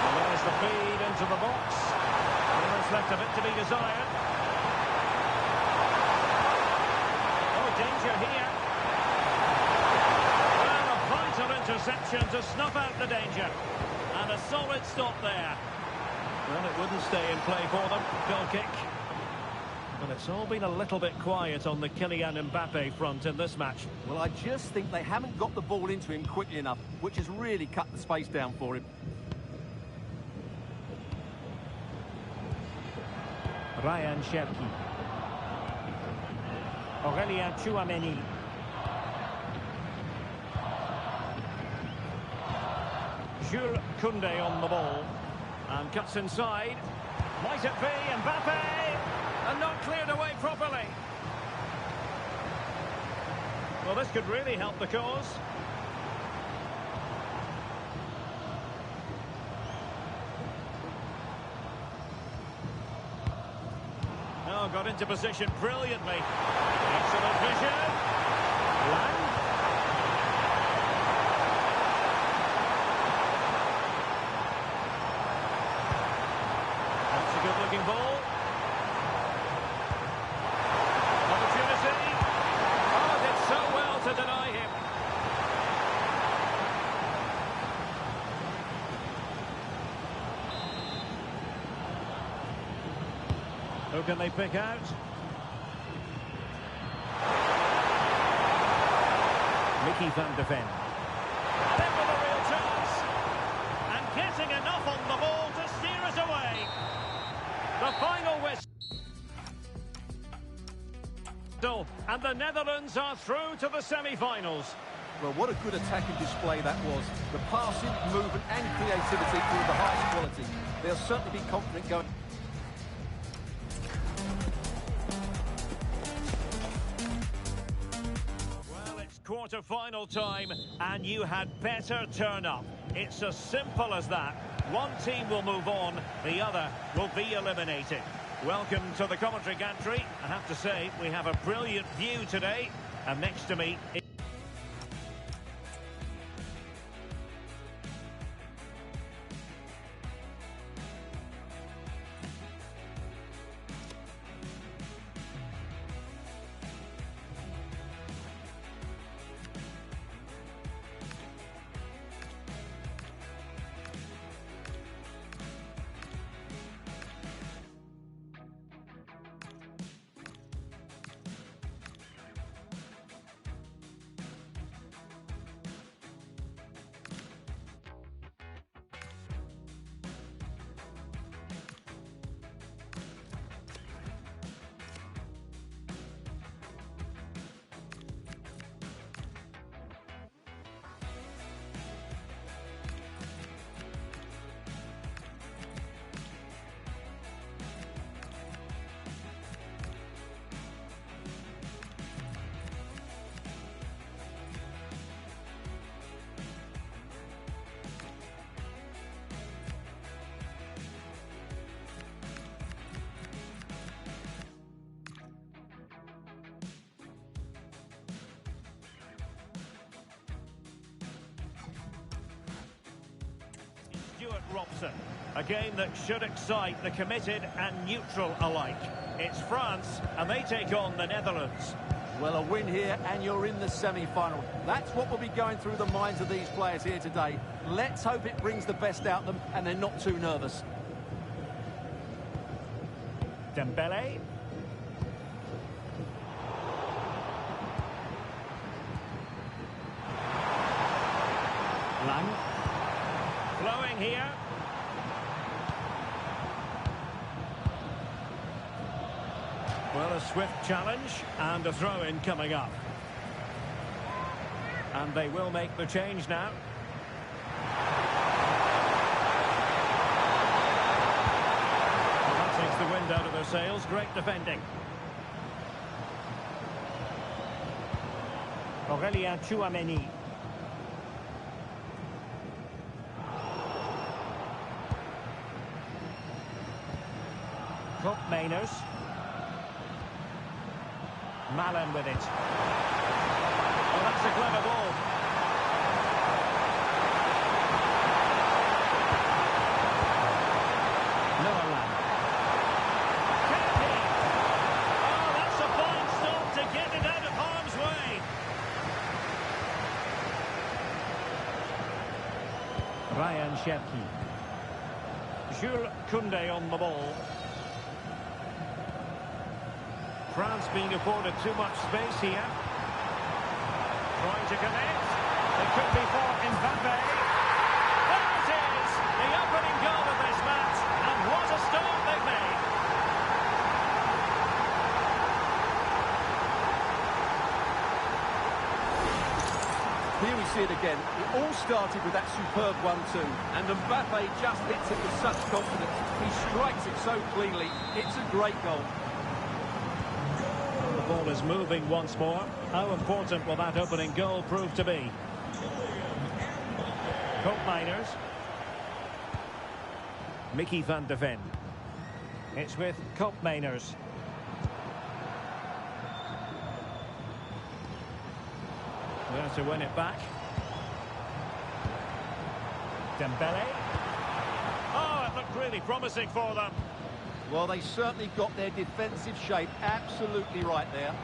And there's the feed into the box. And there's left a bit to be desired. Oh, danger here. Well, a vital interception to snuff out the danger. And a solid stop there. Well, it wouldn't stay in play for them. Goal kick. And it's all been a little bit quiet on the Kylian Mbappe front in this match. Well, I just think they haven't got the ball into him quickly enough, which has really cut the space down for him. Ryan Cherki. Aurelien Chouameni. Jules Koundé on the ball. And cuts inside. Might it be Mbappe? And not cleared away properly. Well, this could really help the cause. Oh, got into position brilliantly. Excellent vision. Lang. That's a good-looking ball. Opportunity. Oh, did so well to deny him. Who can they pick out? Mickey van de Ven. And in with a real chance. getting enough on the ball to steer it away. The final whistle. And the Netherlands are through to the semi-finals. Well, what a good attacking display that was. The passing, movement and creativity were the highest quality. They'll certainly be confident going. Well, it's quarter-final time, and you had better turn up. It's as simple as that. One team will move on, the other will be eliminated. Welcome to the commentary gantry. I have to say, we have a brilliant view today. And next to me... Robson. A game that should excite the committed and neutral alike. It's France, and they take on the Netherlands. Well, a win here, and you're in the semi-final. That's what will be going through the minds of these players here today. Let's hope it brings the best out of them, and they're not too nervous. Dembele. Lang. Flowing here. Well, a swift challenge and a throw-in coming up. And they will make the change now. Well, that takes the wind out of their sails. Great defending. Aurélien Tchouameni. Mainers. Malen with it. Oh, that's a clever ball. Noah Lang. Oh, that's a fine stop to get it out of harm's way. Ryan Cherki. Jules Koundé on the ball. France being afforded too much space here. Trying to connect. It could be for Mbappe. There it is! The opening goal of this match. And what a start they've made. Here we see it again. It all started with that superb 1-2. And Mbappe just hits it with such confidence. He strikes it so cleanly. It's a great goal. The ball is moving once more. How important will that opening goal prove to be? Miners. Mickey van de Ven. It's with Miners. There to win it back. Dembele. Oh, it looked really promising for them. Well, they certainly got their defensive shape absolutely right there.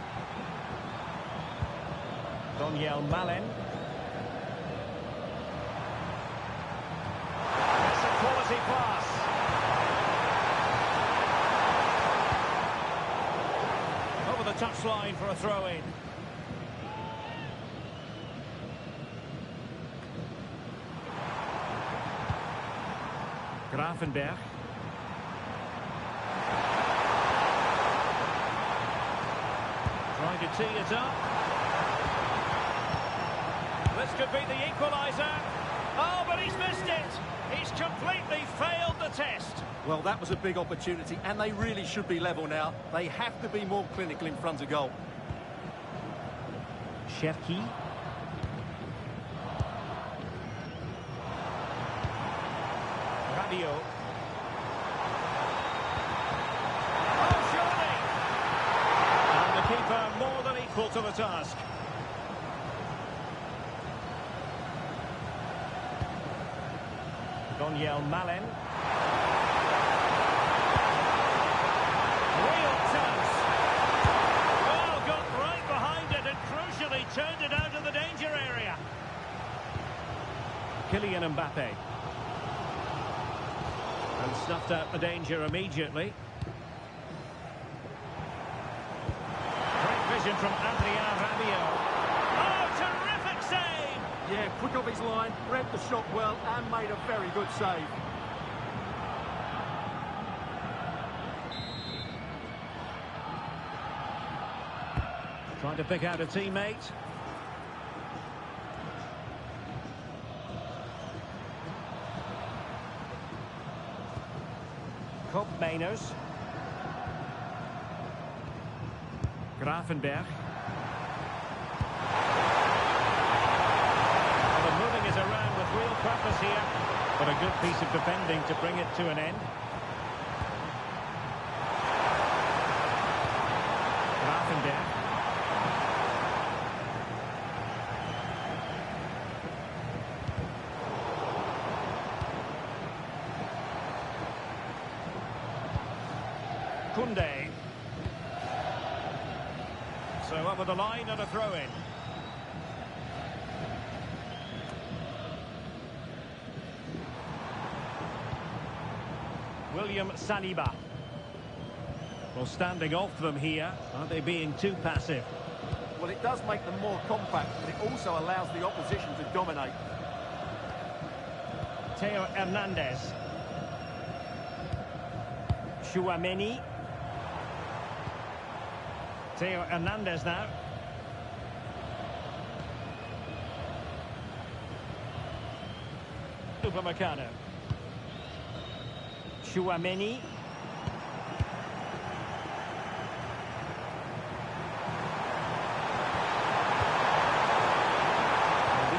Daniel Malen. That's a quality pass. Over the touchline for a throw-in. Grafenberg. Trying to tee it up. This could be the equaliser. Oh, but he's missed it. He's completely failed the test. Well, that was a big opportunity, and they really should be level now. They have to be more clinical in front of goal. Cherki. Rabiot. Oh, surely! And the keeper more than equal to the task. Daniel Malen. Real chance. Well, got right behind it and crucially turned it out of the danger area. Kylian Mbappe. And snuffed out the danger immediately. Great vision from Rabiot. Oh, terrific save! Yeah, quick off his line, read the shot well, and made a very good save. Trying to pick out a teammate. Koopmeiners. Grafenberg. Well, they're moving it around with real purpose here, but a good piece of defending to bring it to an end. Grafenberg. Kunde. So over the line and a throw-in. William Saliba. Well, standing off them here. Are they being too passive? Well, it does make them more compact, but it also allows the opposition to dominate. Theo Hernandez. Chouameni. Theo Hernandez now. Upamecano. Chouameni.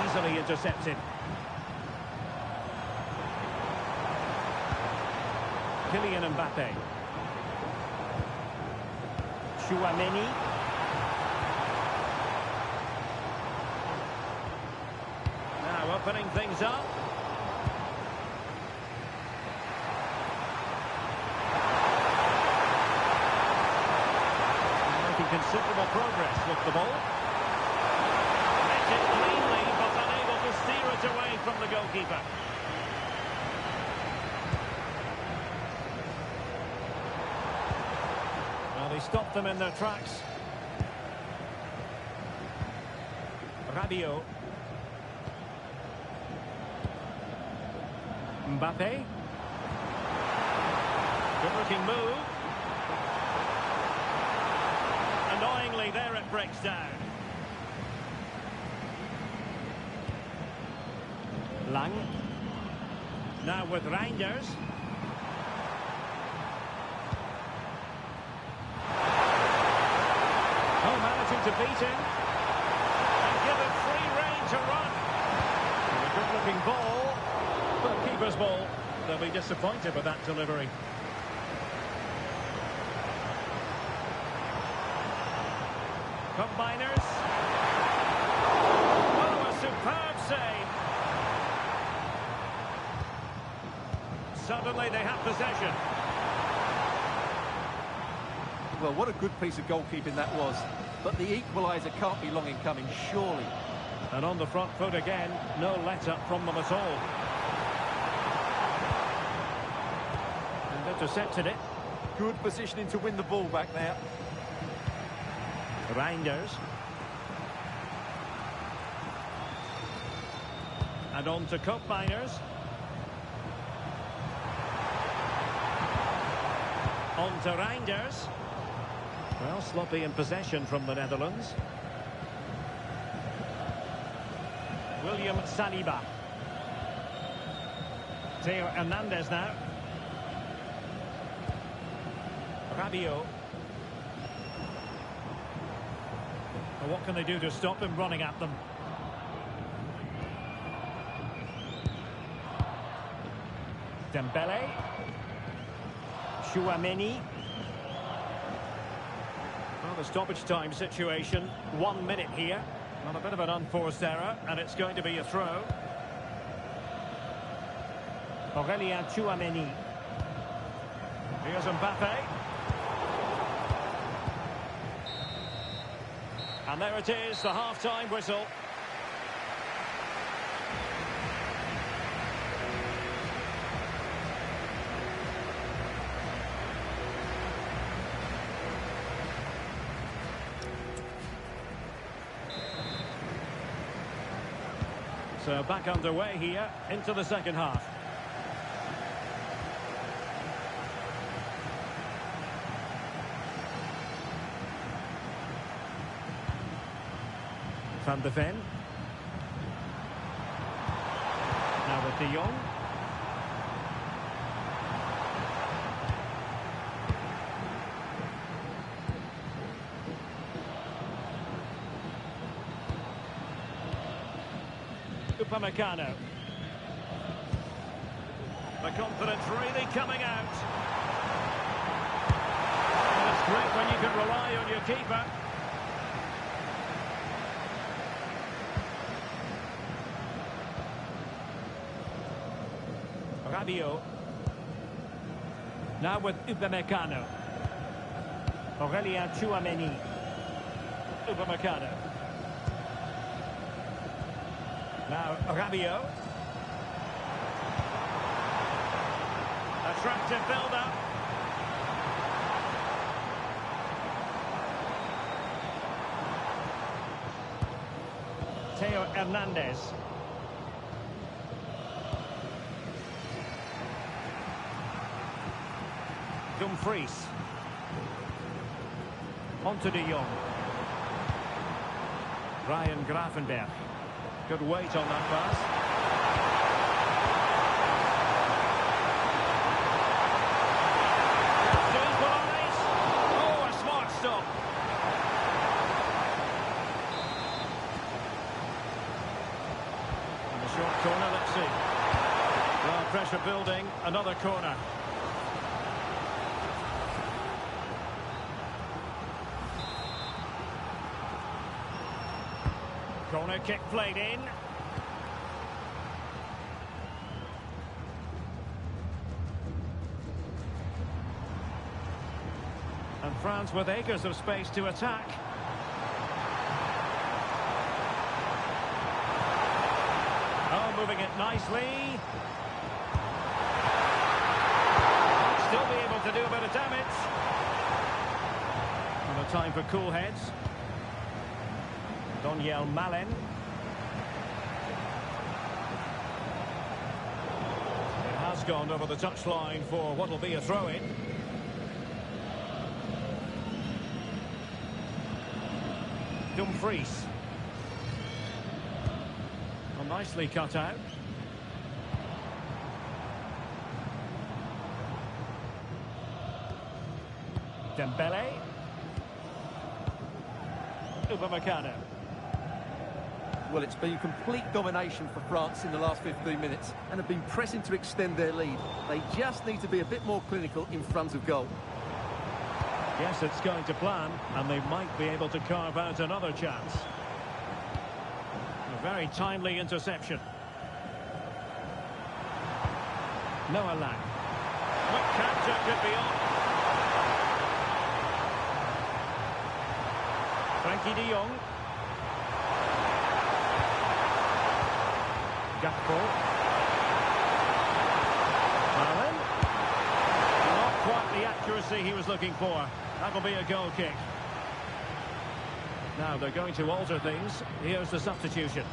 Easily intercepted. Kylian Mbappe. Chouameni. Now opening things up. Making considerable progress with the ball. Met it cleanly, but unable to steer it away from the goalkeeper. They stopped them in their tracks. Rabiot. Mbappe. Good-looking move. Annoyingly, there it breaks down. Lang. Now with Reinders. To beat him and give him free rein to run. A good-looking ball, but keeper's ball. They'll be disappointed with that delivery. Koopmeiners. Oh, a superb save. Suddenly they have possession. Well, what a good piece of goalkeeping that was. But the equaliser can't be long in coming, surely. And on the front foot again, no let-up from them at all. And intercepted it. Good positioning to win the ball back there. Reinders. And on to Koopmeiners. On to Reinders. Well, sloppy in possession from the Netherlands. William Saliba. Theo Hernandez now. Rabiot. Well, what can they do to stop him running at them? Dembele. Chouameni. Well, the stoppage time situation. 1 minute here. Well, a bit of an unforced error, and it's going to be a throw. Aurelien Chouameni. Here's Mbappe. And there it is, the half-time whistle. So back underway here into the second half. Van de Ven. Now with De Jong. Upamecano. The confidence really coming out. And it's great when you can rely on your keeper. Rabiot. Now with Upamecano. Aurelien Chouameni. Upamecano. Now Rabiot. Attractive build-up. Theo Hernandez. Dumfries. On to De Jong. Ryan Gravenberch. Good weight on that pass. Oh, a smart stop. And the short corner, let's see. Well, pressure building, another corner. Corner kick played in. And France with acres of space to attack. Oh, moving it nicely. Still be able to do a bit of damage. And a time for cool heads. Donyell Malen. It has gone over the touchline for what will be a throw-in. Dumfries. Well, nicely cut out. Dembele. Upamecano. Well, it's been complete domination for France in the last 15 minutes and have been pressing to extend their lead. They just need to be a bit more clinical in front of goal. Yes, it's going to plan, and they might be able to carve out another chance. A very timely interception. Noah Lang. Quick counter could be on. Frankie de Jong. Gakpo. Malen. Not quite the accuracy he was looking for. That'll be a goal kick. Now they're going to alter things. Here's the substitution.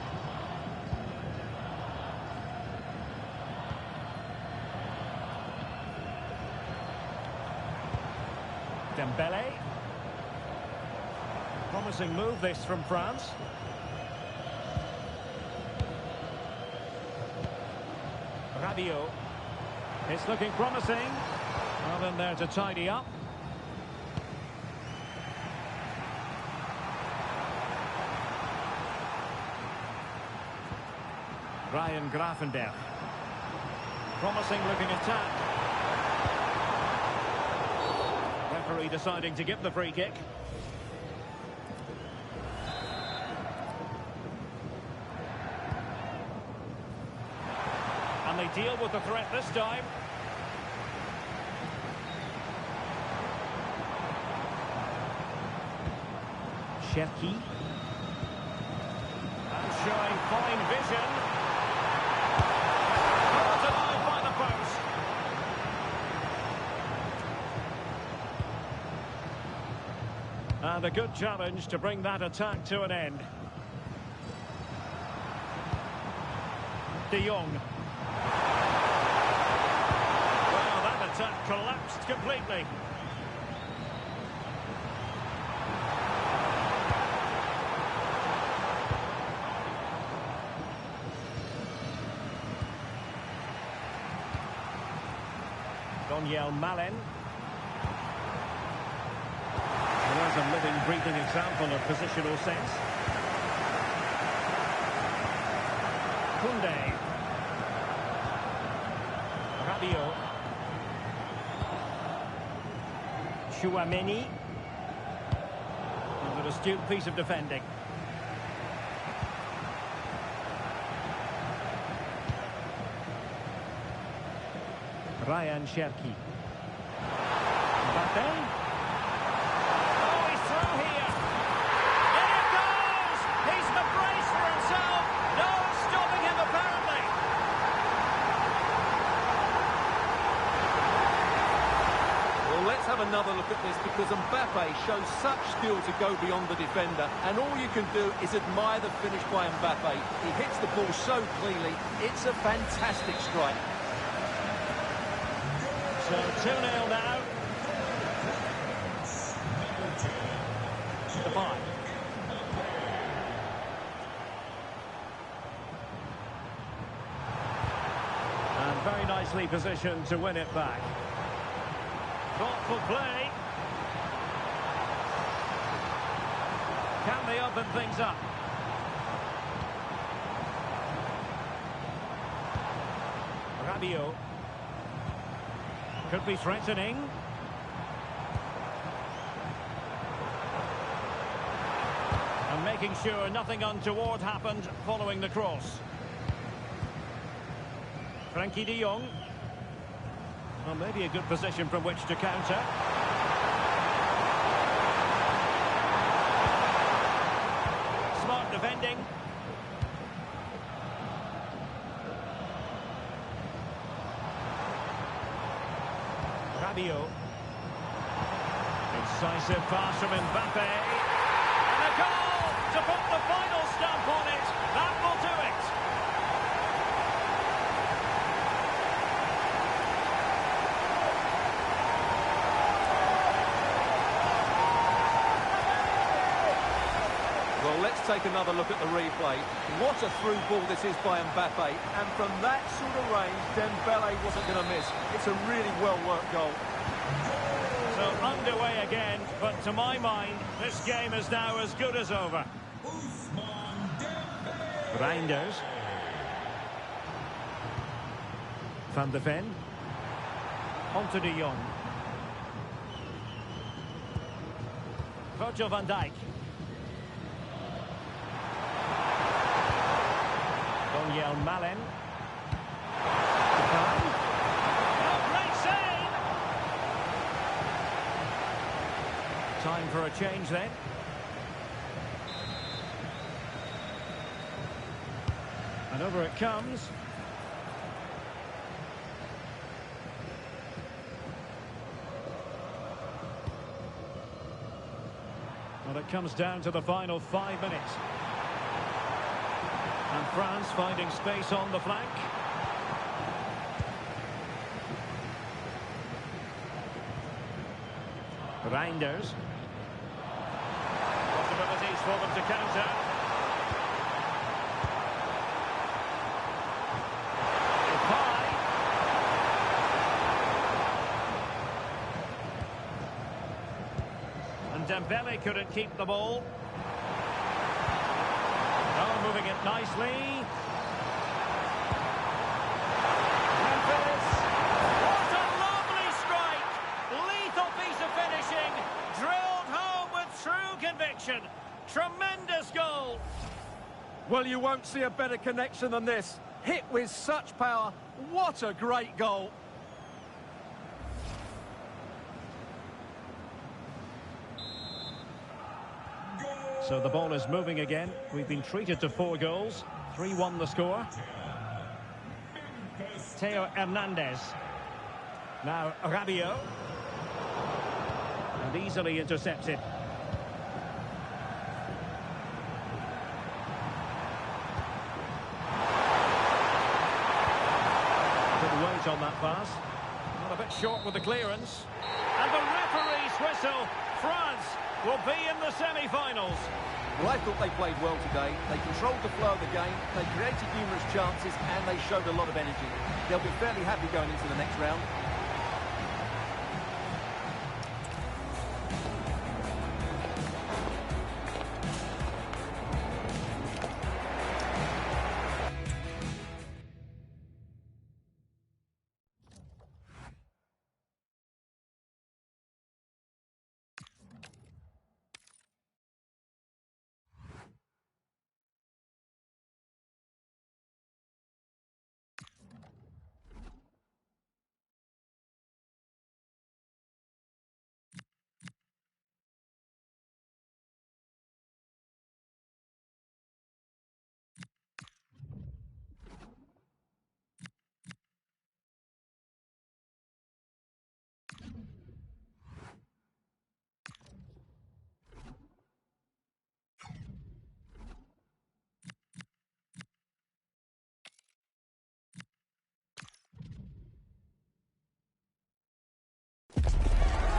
Dembele. Promising move this from France. Rabiot. It's looking promising. Well in there to tidy up. Ryan Grafenberg. Promising looking attack. Referee deciding to give the free kick. And they deal with the threat this time. Cherki. And showing fine vision. Oh, denied by the post. And a good challenge to bring that attack to an end. De Jong. Well, that attack collapsed completely. Daniel Malen. There's a living, breathing example of positional sense. Koundé. Rabiot. Chouameni. An astute piece of defending. Ryan Cherki. Mbappé. Oh, he's through here. In it goes! He's the brace for himself. No stopping him, apparently. Well, let's have another look at this because Mbappé shows such skill to go beyond the defender, and all you can do is admire the finish by Mbappé. He hits the ball so cleanly. It's a fantastic strike. So 2-0 now. The 5. And very nicely positioned to win it back. Thoughtful play. Can they open things up? Rabiot. Could be threatening. And making sure nothing untoward happened following the cross. Frankie de Jong. Well, maybe a good position from which to counter. Smart defending. Rabiot. Incisive pass from Mbappé. And a goal to put the final stamp on it. That will do it. Well, let's take another look at the replay. What a through ball this is by Mbappé. And from that sort of range, Dembele wasn't going to miss. It's a really well-worked goal. So underway again, but to my mind, this game is now as good as over. Reinders. Van de Ven. On to de Jong. Virgil van Dijk. Daniel Malen. Oh, great save! Time for a change then. And over it comes. Well, it comes down to the final 5 minutes. And France finding space on the flank. Reinders. Possibilities for them to counter. Depay. And Dembele couldn't keep the ball. Oh, moving it nicely. Memphis. What a lovely strike! Lethal piece of finishing. Drilled home with true conviction. Tremendous goal. Well, you won't see a better connection than this. Hit with such power. What a great goal. So the ball is moving again. We've been treated to 4 goals. 3-1 the score. Theo Hernandez. Now Rabiot. And easily intercepted. Good weight on that pass. Not a bit short with the clearance. And the referee's whistle. France will be in the semi-finals. Well, I thought they played well today. They controlled the flow of the game, they created numerous chances, and they showed a lot of energy. They'll be fairly happy going into the next round.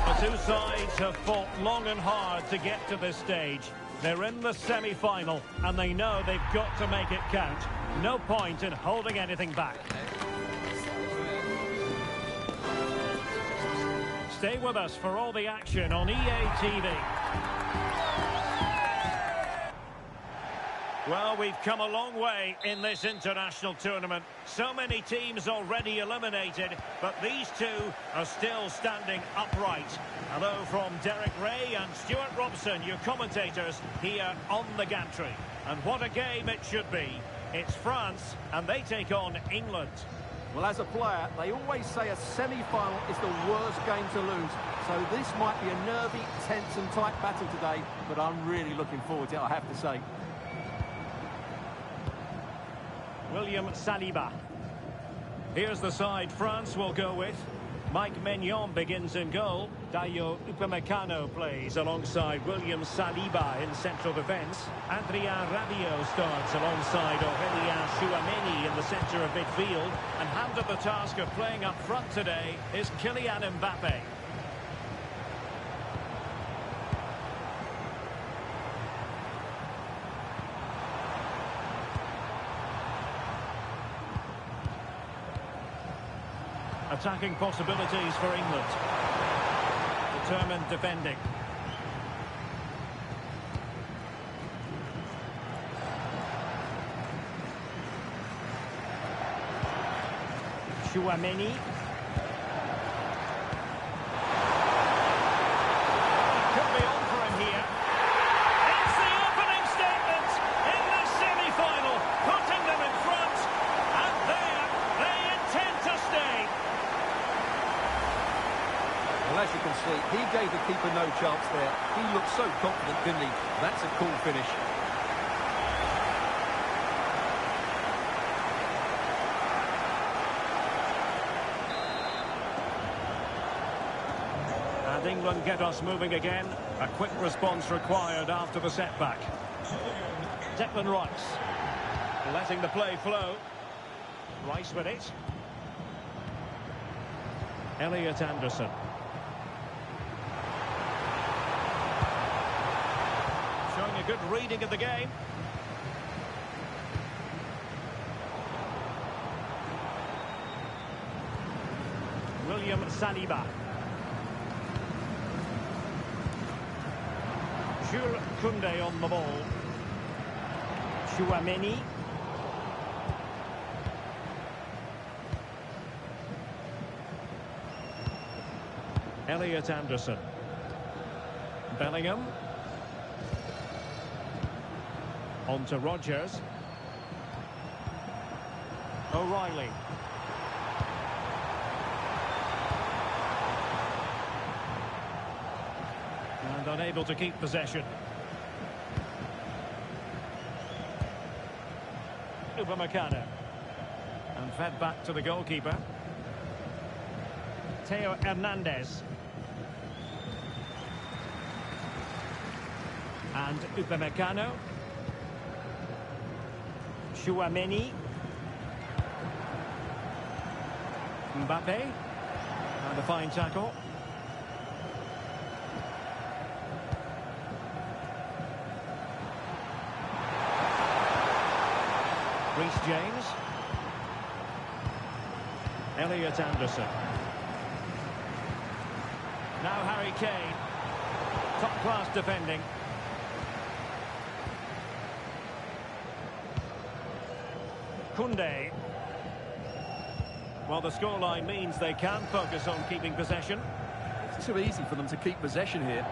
The two sides have fought long and hard to get to this stage. They're in the semi-final, and they know they've got to make it count. No point in holding anything back. Stay with us for all the action on EA TV. Well, we've come a long way in this international tournament. So many teams already eliminated, but these two are still standing upright. Hello from Derek Ray and Stuart Robson, your commentators here on the gantry. And what a game it should be. It's France, and they take on England. Well, as a player, they always say a semi-final is the worst game to lose. So this might be a nervy, tense and tight battle today, but I'm really looking forward to it, I have to say. William Saliba. Here's the side France will go with. Mike Maignan begins in goal. Dayo Upamecano plays alongside William Saliba in central defence. Adrien Rabiot starts alongside Aurélien Tchouameni in the centre of midfield. And handed the task of playing up front today is Kylian Mbappe. Attacking possibilities for England. Determined defending. Tchouameni. Could be on for him here. It's the opening statement in the semi-final, putting them in front. And there, they intend to stay. Well, as you can see, he gave the keeper no chance there. He looked so confident, didn't he? That's a cool finish. And England get us moving again. A quick response required after the setback. Declan Rice. Letting the play flow. Rice with it. Elliot Anderson. a good reading of the game. William Saliba. Jules Koundé on the ball. Chouameni. Elliot Anderson. Bellingham. On to Rodgers. O'Reilly. And unable to keep possession. Upamecano. And fed back to the goalkeeper. Theo Hernandez. And Upamecano. Chouameni. Mbappe. And a fine tackle. Reece James. Elliot Anderson. Now Harry Kane. Top-class defending. Koundé. Well, the scoreline means they can focus on keeping possession. It's too easy for them to keep possession here.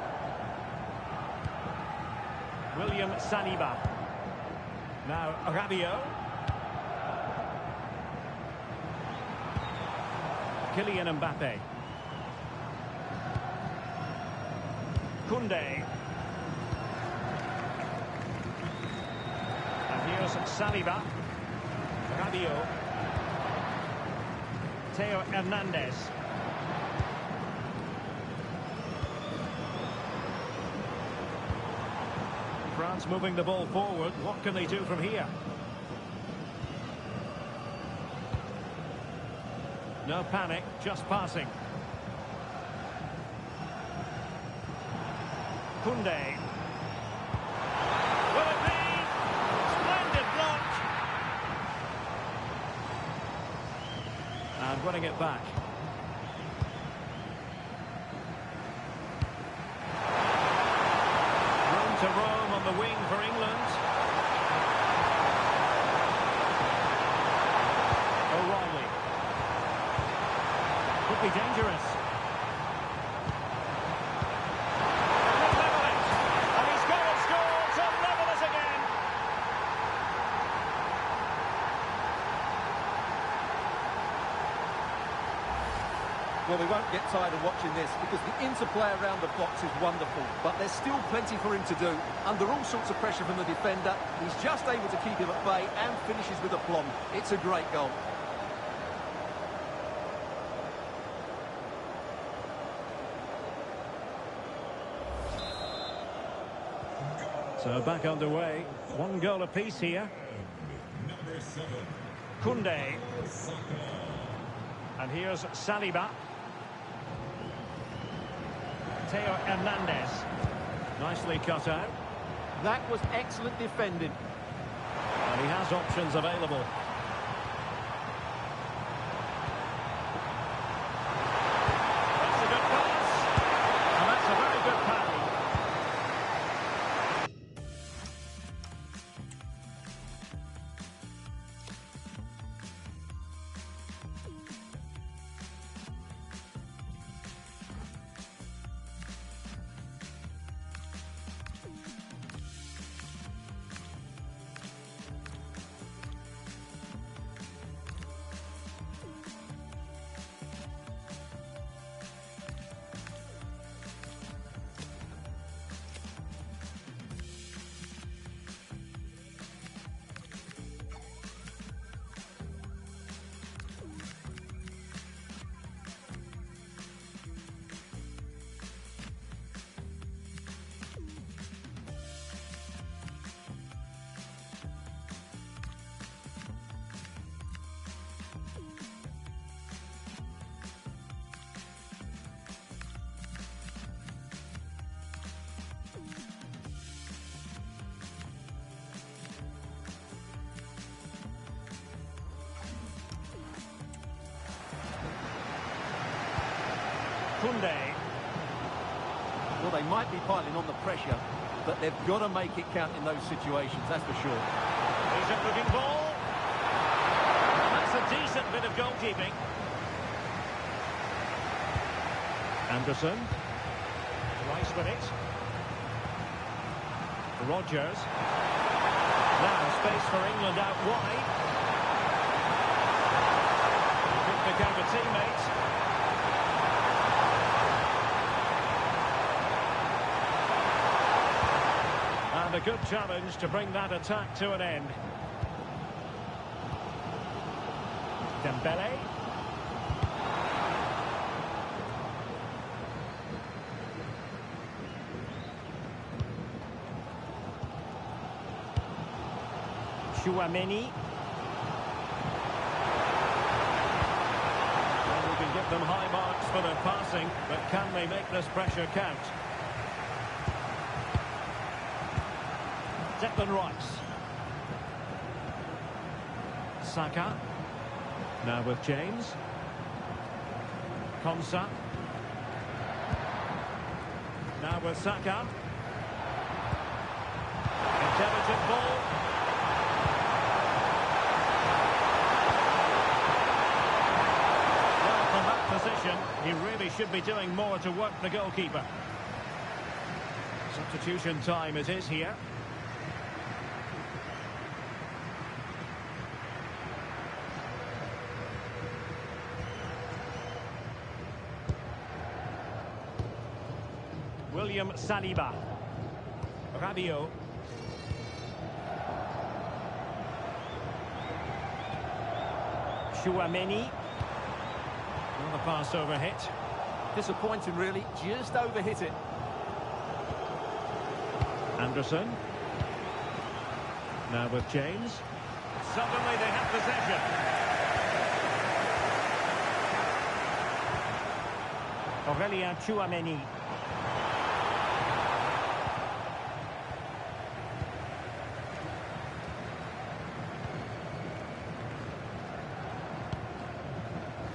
William Saliba. Now Rabiot. Kylian Mbappe. Koundé. And here's Saliba. Rabiot. Theo Hernandez. France moving the ball forward. What can they do from here? No panic, just passing. Koundé. Will it be? Splendid block. And running it back. Room to roam on the wing for England. O'Reilly. Could be dangerous. Could level it. And he's got to score to level us again. Well, we won't get tired of watching this because the interplay around the box is wonderful, but there's still plenty for him to do. Under all sorts of pressure from the defender, he's just able to keep him at bay and finishes with aplomb. It's a great goal. So back underway. One goal apiece here. Number 7. Koundé. And here's Saliba. Theo Hernandez. Nicely cut out. That was excellent defending. And he has options available. That's a good pass. And that's a very good pass. Koundé. Well, they might be piling on the pressure, but they've got to make it count in those situations, that's for sure. Decent looking ball. And that's a decent bit of goalkeeping. Anderson. Rice with it. Rodgers. Now space for England out wide. Could become a teammate. And a good challenge to bring that attack to an end. Dembele. Chouameni. Well, we can give them high marks for their passing, but can they make this pressure count? Declan Rice. Saka. Now with James. Konsa. Now with Saka. Intelligent ball. Well, from that position, he really should be doing more to work the goalkeeper. Substitution time it is here. William Saliba. Rabiot. Chouameni. Another pass over hit. Disappointing, really. Just overhit it. Anderson. Now with James. Suddenly they have possession. Aurelien Chouameni.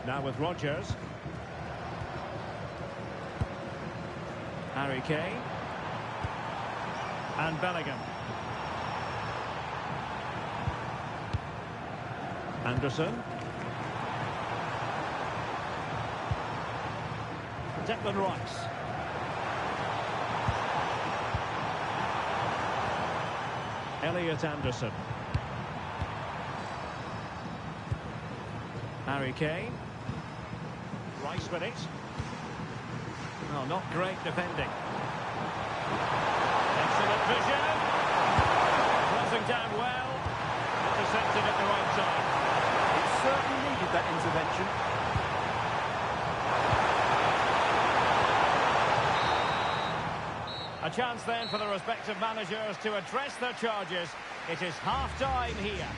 Now with Rodgers. Harry Kane. And Bellingham. Anderson. Declan Rice. Elliot Anderson. Harry Kane. Rice with it. Oh, not great defending. Excellent vision. Closing down well. Intercepted at the right time. It certainly needed that intervention. A chance then for the respective managers to address their charges. It is half-time here.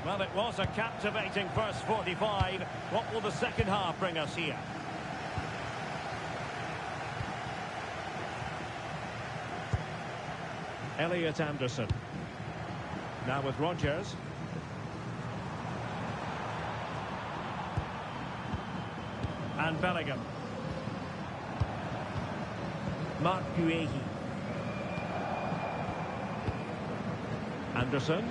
Well, it was a captivating first 45. What will the second half bring us here? Elliot Anderson. Now with Rodgers. And Bellingham. Marc Guehi. Anderson.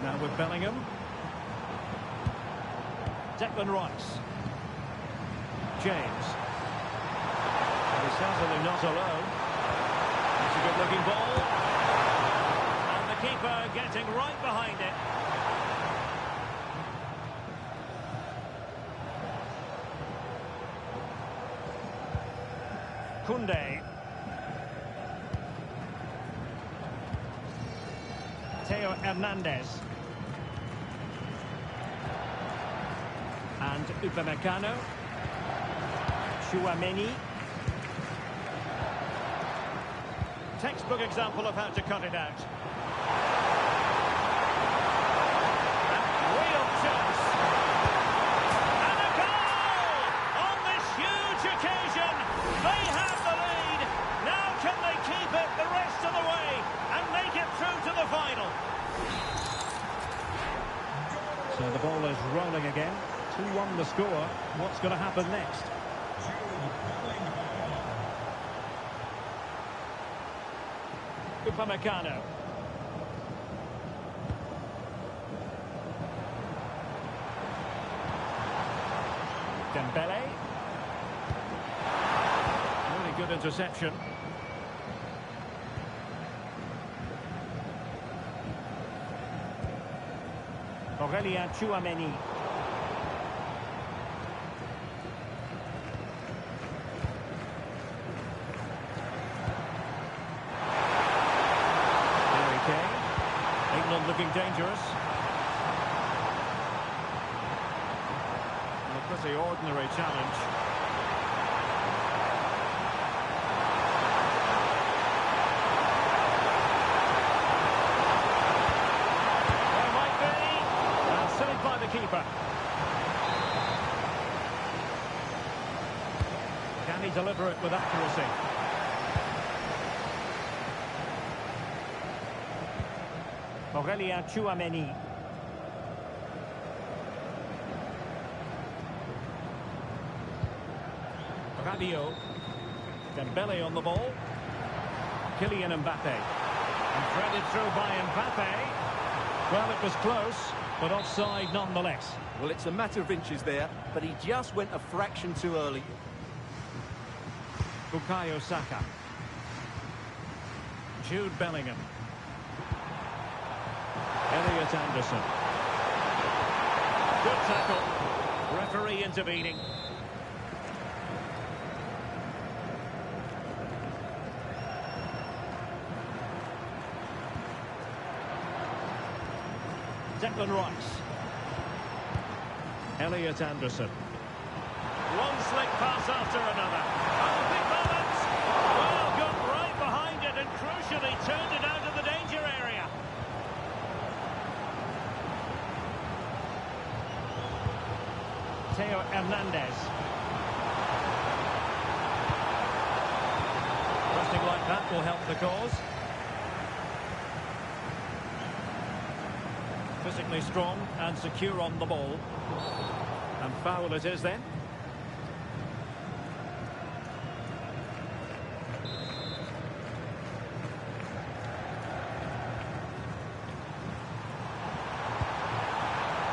Now with Bellingham. Declan Rice. James. And he's certainly not alone. It's a good-looking ball. And the keeper getting right behind it. Koundé. Theo Hernandez. And Upamecano. Chouameni. Textbook example of how to cut it out. And real chance. And a goal! On this huge occasion, they again. 2-1 the score. What's going to happen next? Upamecano. Dembele. Really good interception. Aurelien Tchouameni. Harry Kane. England looking dangerous. And a pretty ordinary challenge. By the keeper. Can he deliver it with accuracy? Aurelien Tchouameni. Rabiot. Dembele on the ball. Kylian Mbappe. And threaded through by Mbappe. Well, it was close, but offside nonetheless. Well, it's a matter of inches there, but he just went a fraction too early. Bukayo Saka. Jude Bellingham. Elliot Anderson. Good tackle. Referee intervening. Declan Rice. Elliot Anderson. One slick pass after another. Oh, big moment! Well, got right behind it and crucially turned it out of the danger area. Theo Hernandez. Pressing like that will help the cause. Physically strong and secure on the ball. And foul it is then.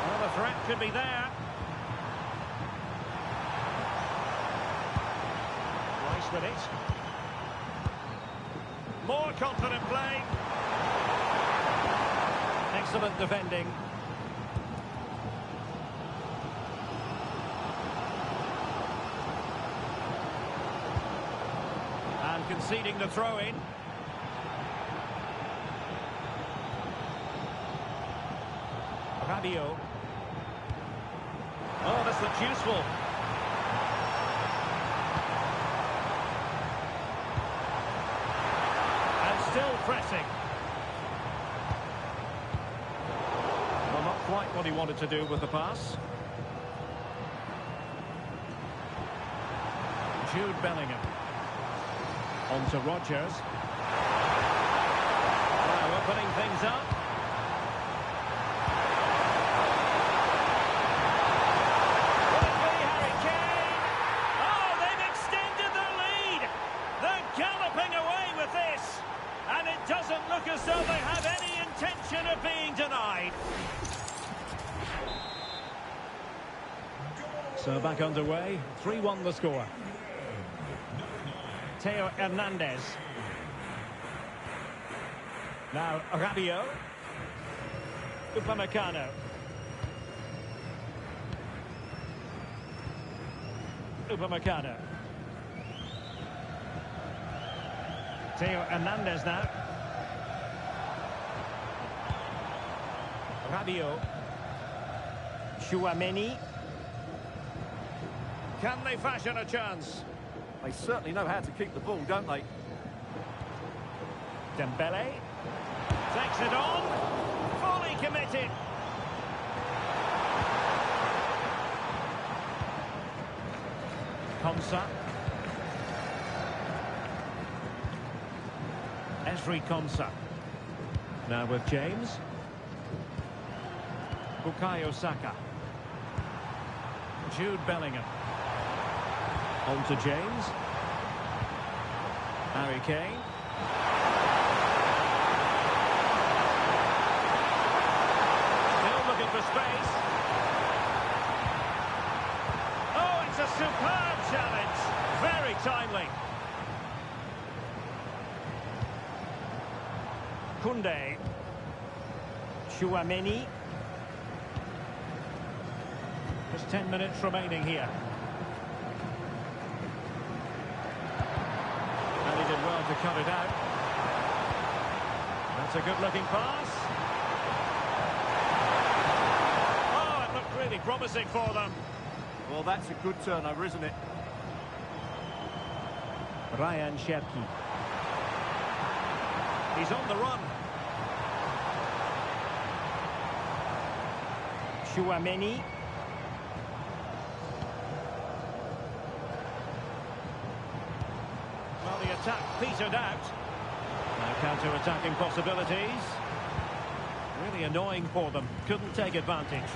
Well, the threat could be there. Rice with it. More confident play. Excellent defending. And conceding the throw-in. Rabiot. Oh, this looks useful. And still pressing. Quite what he wanted to do with the pass. Jude Bellingham. On to Rodgers. Now opening things up. Will it be Harry Kane? Oh, they've extended their lead. They're galloping away with this. And it doesn't look as though they have any intention of being denied. So back underway, 3-1 the score. Theo Hernandez. Now Rabiot. Upamecano. Upamecano. Theo Hernandez now. Rabiot. Tchouameni. Can they fashion a chance? They certainly know how to keep the ball, don't they? Dembele takes it on, fully committed. Konsa. Ezri Konsa. Now with James. Bukayo Saka. Jude Bellingham. On to James. Harry Kane. Still looking for space. Oh, it's a superb challenge. Very timely. Koundé. Chouameni. Just 10 minutes remaining here. And he did well to cut it out. That's a good-looking pass. Oh, it looked really promising for them. Well, that's a good turnover, isn't it? Ryan Cherki. He's on the run. Chouameni. Well, the attack petered out. Now counter-attacking possibilities. Really annoying for them. Couldn't take advantage.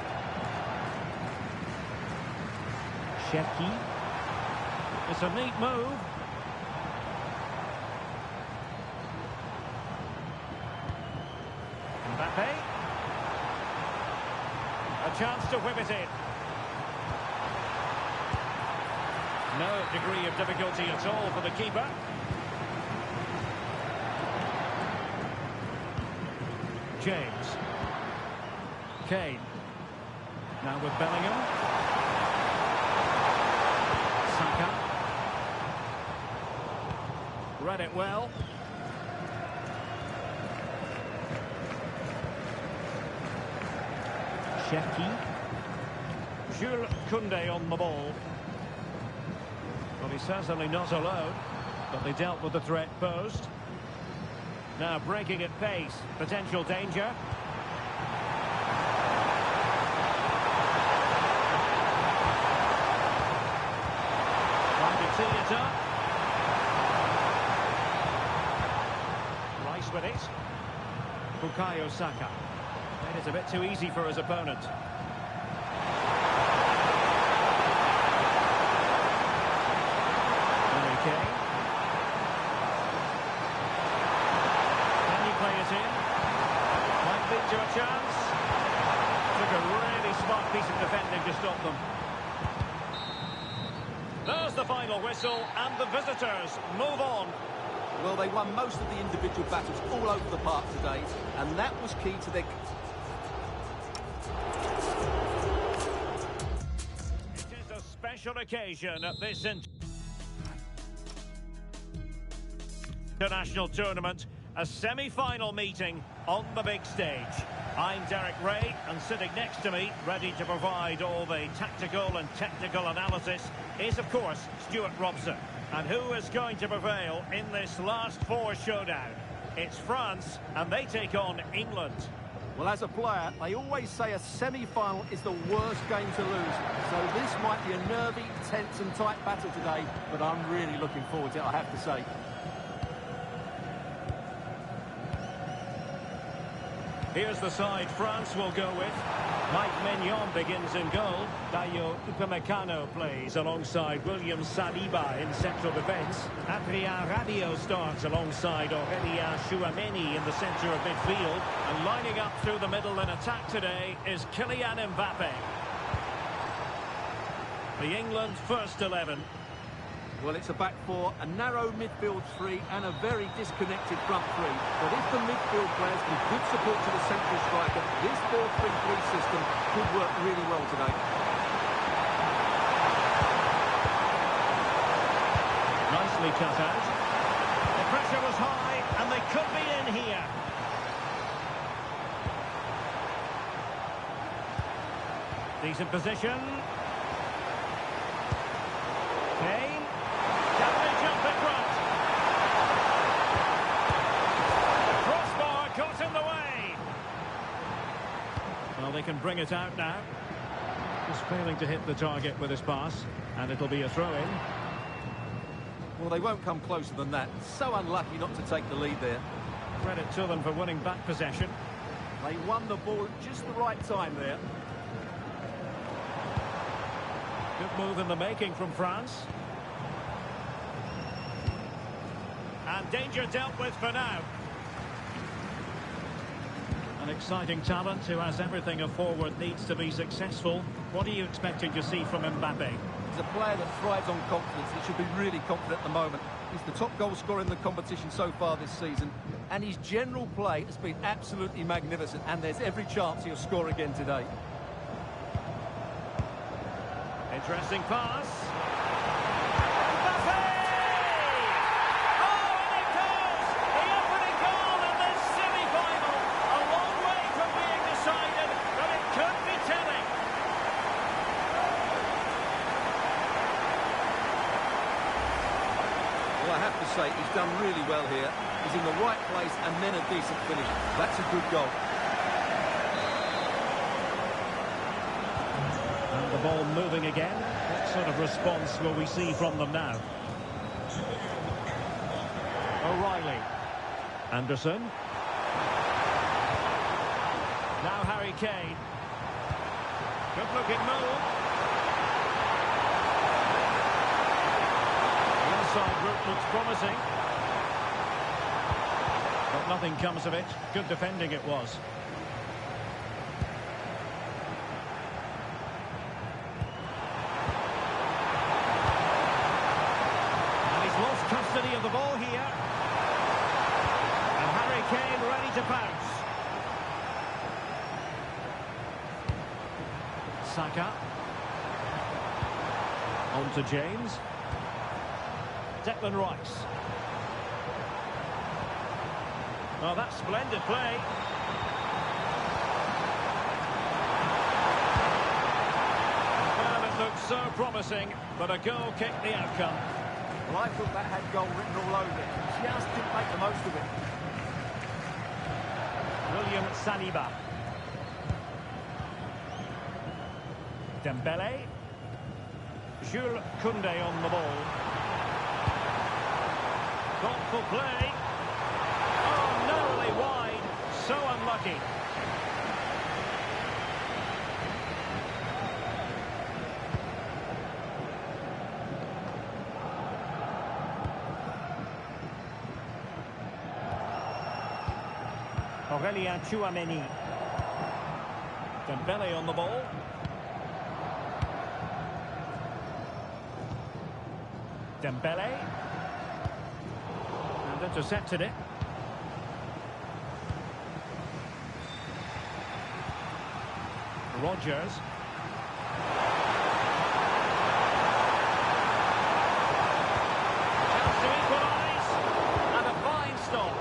Cherki. It's a neat move. Mbappe. A chance to whip it in. No degree of difficulty at all for the keeper. James. Kane. Now with Bellingham. Saka. Read it well. Cherki. Jules Koundé on the ball. Well, he's certainly not alone, but they dealt with the threat posed. Now breaking at pace, potential danger. Trying to tee it up. Rice with it. Bukayo Saka. Made it a bit too easy for his opponent. Harry Kane. Can he play it in? Might lead to a chance. Took a really smart piece of defending to stop them. There's the final whistle, and the visitors move on. Well, they won most of the individual battles all over the park today, and that was key to their... It is a special occasion at this international tournament, a semi-final meeting on the big stage. I'm Derek Ray, and sitting next to me, ready to provide all the tactical and technical analysis, is, of course, Stuart Robson. And who is going to prevail in this last four showdown? It's France, and they take on England. Well, as a player, they always say a semi-final is the worst game to lose. So this might be a nervy, tense and tight battle today, but I'm really looking forward to it, I have to say. Here's the side France will go with. Mike Maignan begins in goal. Dayo Upamecano plays alongside William Saliba in central defence. Adrien Rabiot starts alongside Aurélien Chouameni in the centre of midfield. And lining up through the middle in attack today is Kylian Mbappe. The England first 11. Well, it's a back four, a narrow midfield three and a very disconnected front three. But if the midfield players give good support to the central striker, this 4-3-3 system could work really well today. Nicely cut out. The pressure was high and they could be in here. Decent position. Kane. Can they jump in front? Crossbar caught in the way. Well, they can bring it out now. Just failing to hit the target with his pass, and it'll be a throw-in. Well, they won't come closer than that. So unlucky not to take the lead there. Credit to them for winning back possession. They won the ball at just the right time there. move in the making from France. And danger dealt with for now. An exciting talent who has everything a forward needs to be successful. What are you expecting to see from Mbappe? He's a player that thrives on confidence. He should be really confident at the moment. He's the top goal scorer in the competition so far this season. And his general play has been absolutely magnificent. And there's every chance he'll score again today. Interesting pass. Mbappe! Oh, and it goes! The opening goal in this semi-final. A long way from being decided, but it could be telling. Well, I have to say, he's done really well here. He's in the right place and then a decent finish. That's a good goal. And the ball moving again. What sort of response will we see from them now? O'Reilly. Anderson. Now Harry Kane. Good looking move. The inside route looks promising. But nothing comes of it. Good defending it was. Custody of the ball here. And Harry Kane ready to pounce. Saka. On to James. Declan Rice. Oh, that's splendid play. Well, it looked so promising, but a goal kicked the outcome. Well, I thought that had goal written all over it. Just didn't make the most of it. William Saliba. Dembele. Jules Koundé on the ball. Thoughtful play. Oh, narrowly wide. So unlucky. Aurélien Tchouameni. Dembele on the ball. Dembele. And intercepted it. Rodgers. Chance to equalise. And a fine stop.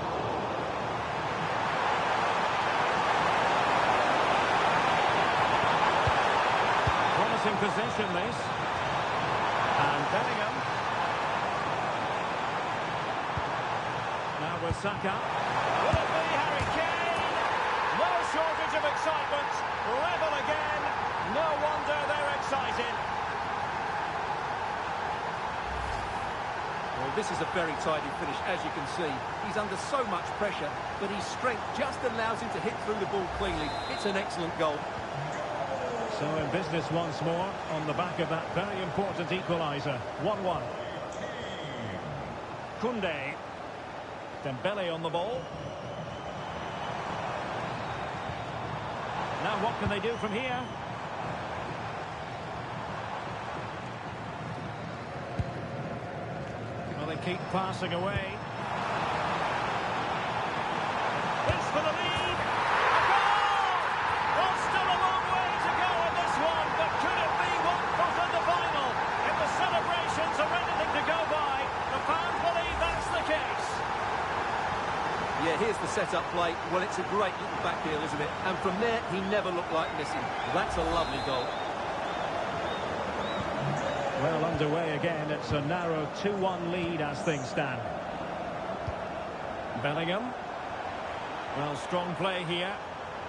Possession this. And Bellingham. Now with Saka. Will it be Harry Kane? No shortage of excitement. Level again. No wonder they're excited. Well, this is a very tidy finish, as you can see. He's under so much pressure, but his strength just allows him to hit through the ball cleanly. It's an excellent goal. So in business once more on the back of that very important equaliser. 1-1. Koundé. Dembele on the ball. Now what can they do from here? Well, they keep passing away. It's for the lead. Yeah, here's the set-up play. Well, it's a great little back heel, isn't it? And from there, he never looked like missing. That's a lovely goal. Well, underway again. It's a narrow 2-1 lead as things stand. Bellingham. Well, strong play here.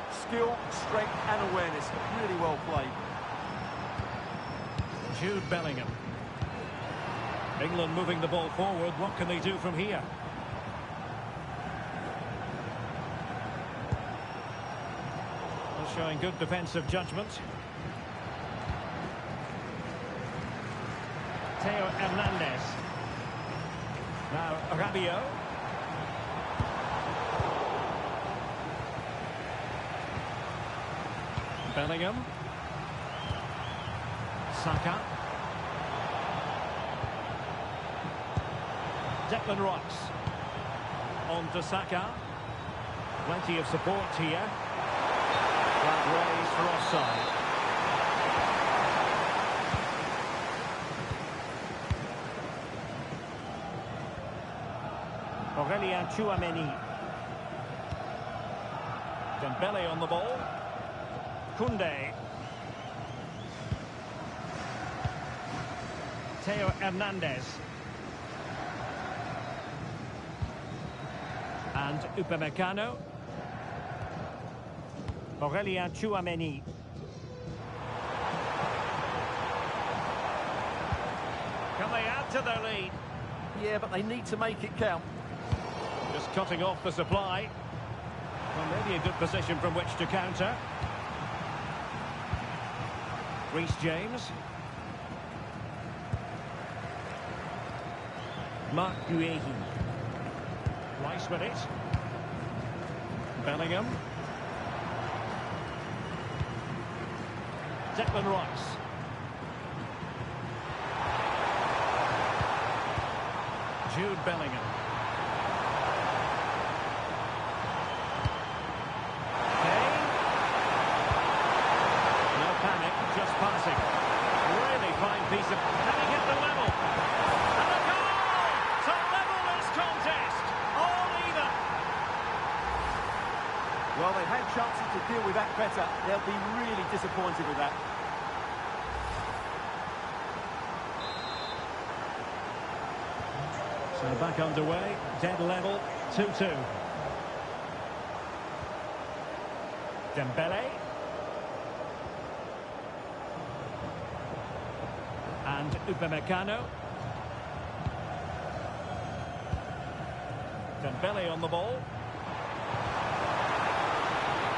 Skill, strength and awareness. Really well played. Jude Bellingham. England moving the ball forward. What can they do from here? Showing good defensive judgment. Theo Hernandez. Now Rabiot. Bellingham. Saka. Declan Rice. On to Saka. Plenty of support here. Flag raised for offside. Aurelien Tchouameni. Dembele on the ball. Koundé. Theo Hernandez. And Upamecano. Aurelien Tchouameni. Can they add to their lead? Yeah, but they need to make it count. Just cutting off the supply. Well, maybe a good position from which to counter. Reece James. Marc Guehi. Rice with it. Bellingham. Declan Rice. Jude Bellingham. Kane. No panic, just passing. Really fine piece of... Can he hit the level? And the goal! To level this contest! All even! Well, they had chances to deal with that better. They'll be really disappointed with that. So back underway, dead level, 2-2. Dembele. And Upamecano. Dembele on the ball.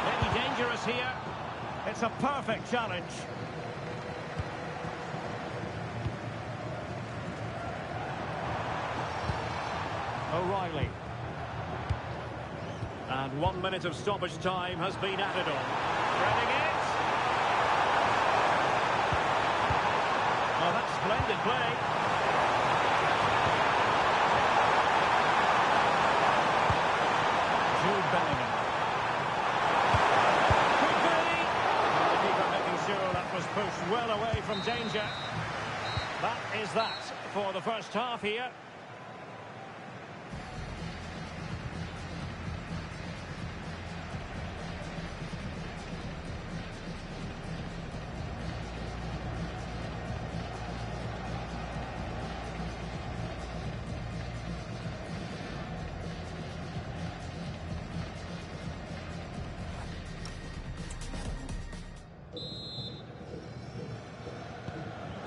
Maybe dangerous here. It's a perfect challenge. O'Reilly. And 1 minute of stoppage time has been added on. Threading it. Oh, that's splendid play. Jude Bellingham. Could be. And the keeper making sure that was pushed well away from danger. That is that for the first half here.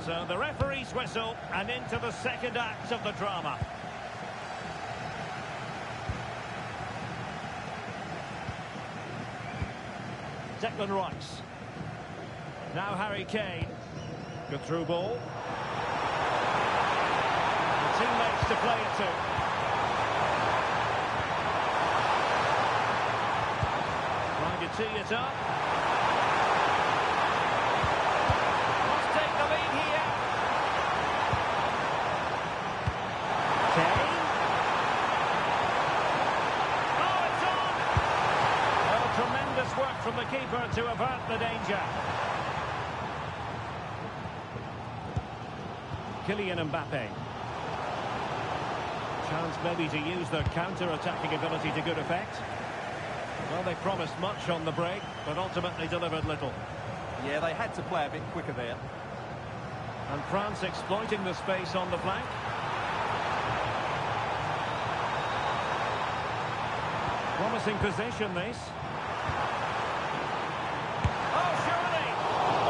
So the referee's whistle, and into the second act of the drama. Declan Rice. Now Harry Kane. Good through ball. The teammates to play it to. Trying to tee it up. Work from the keeper to avert the danger. Kylian Mbappe. Chance maybe to use their counter-attacking ability to good effect. Well, they promised much on the break, but ultimately delivered little. Yeah, they had to play a bit quicker there. And France exploiting the space on the flank. Promising position, this.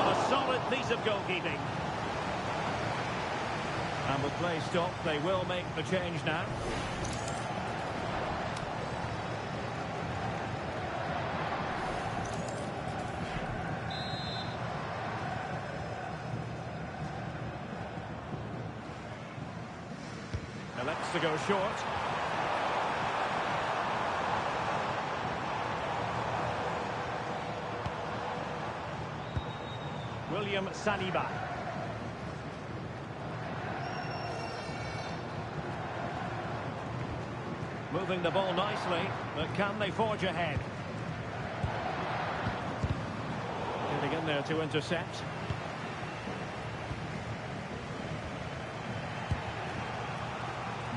A solid piece of goalkeeping. And with play stopped, they will make the change now. Elects to go short. William Saliba. Moving the ball nicely, but can they forge ahead? Getting in there to intercept.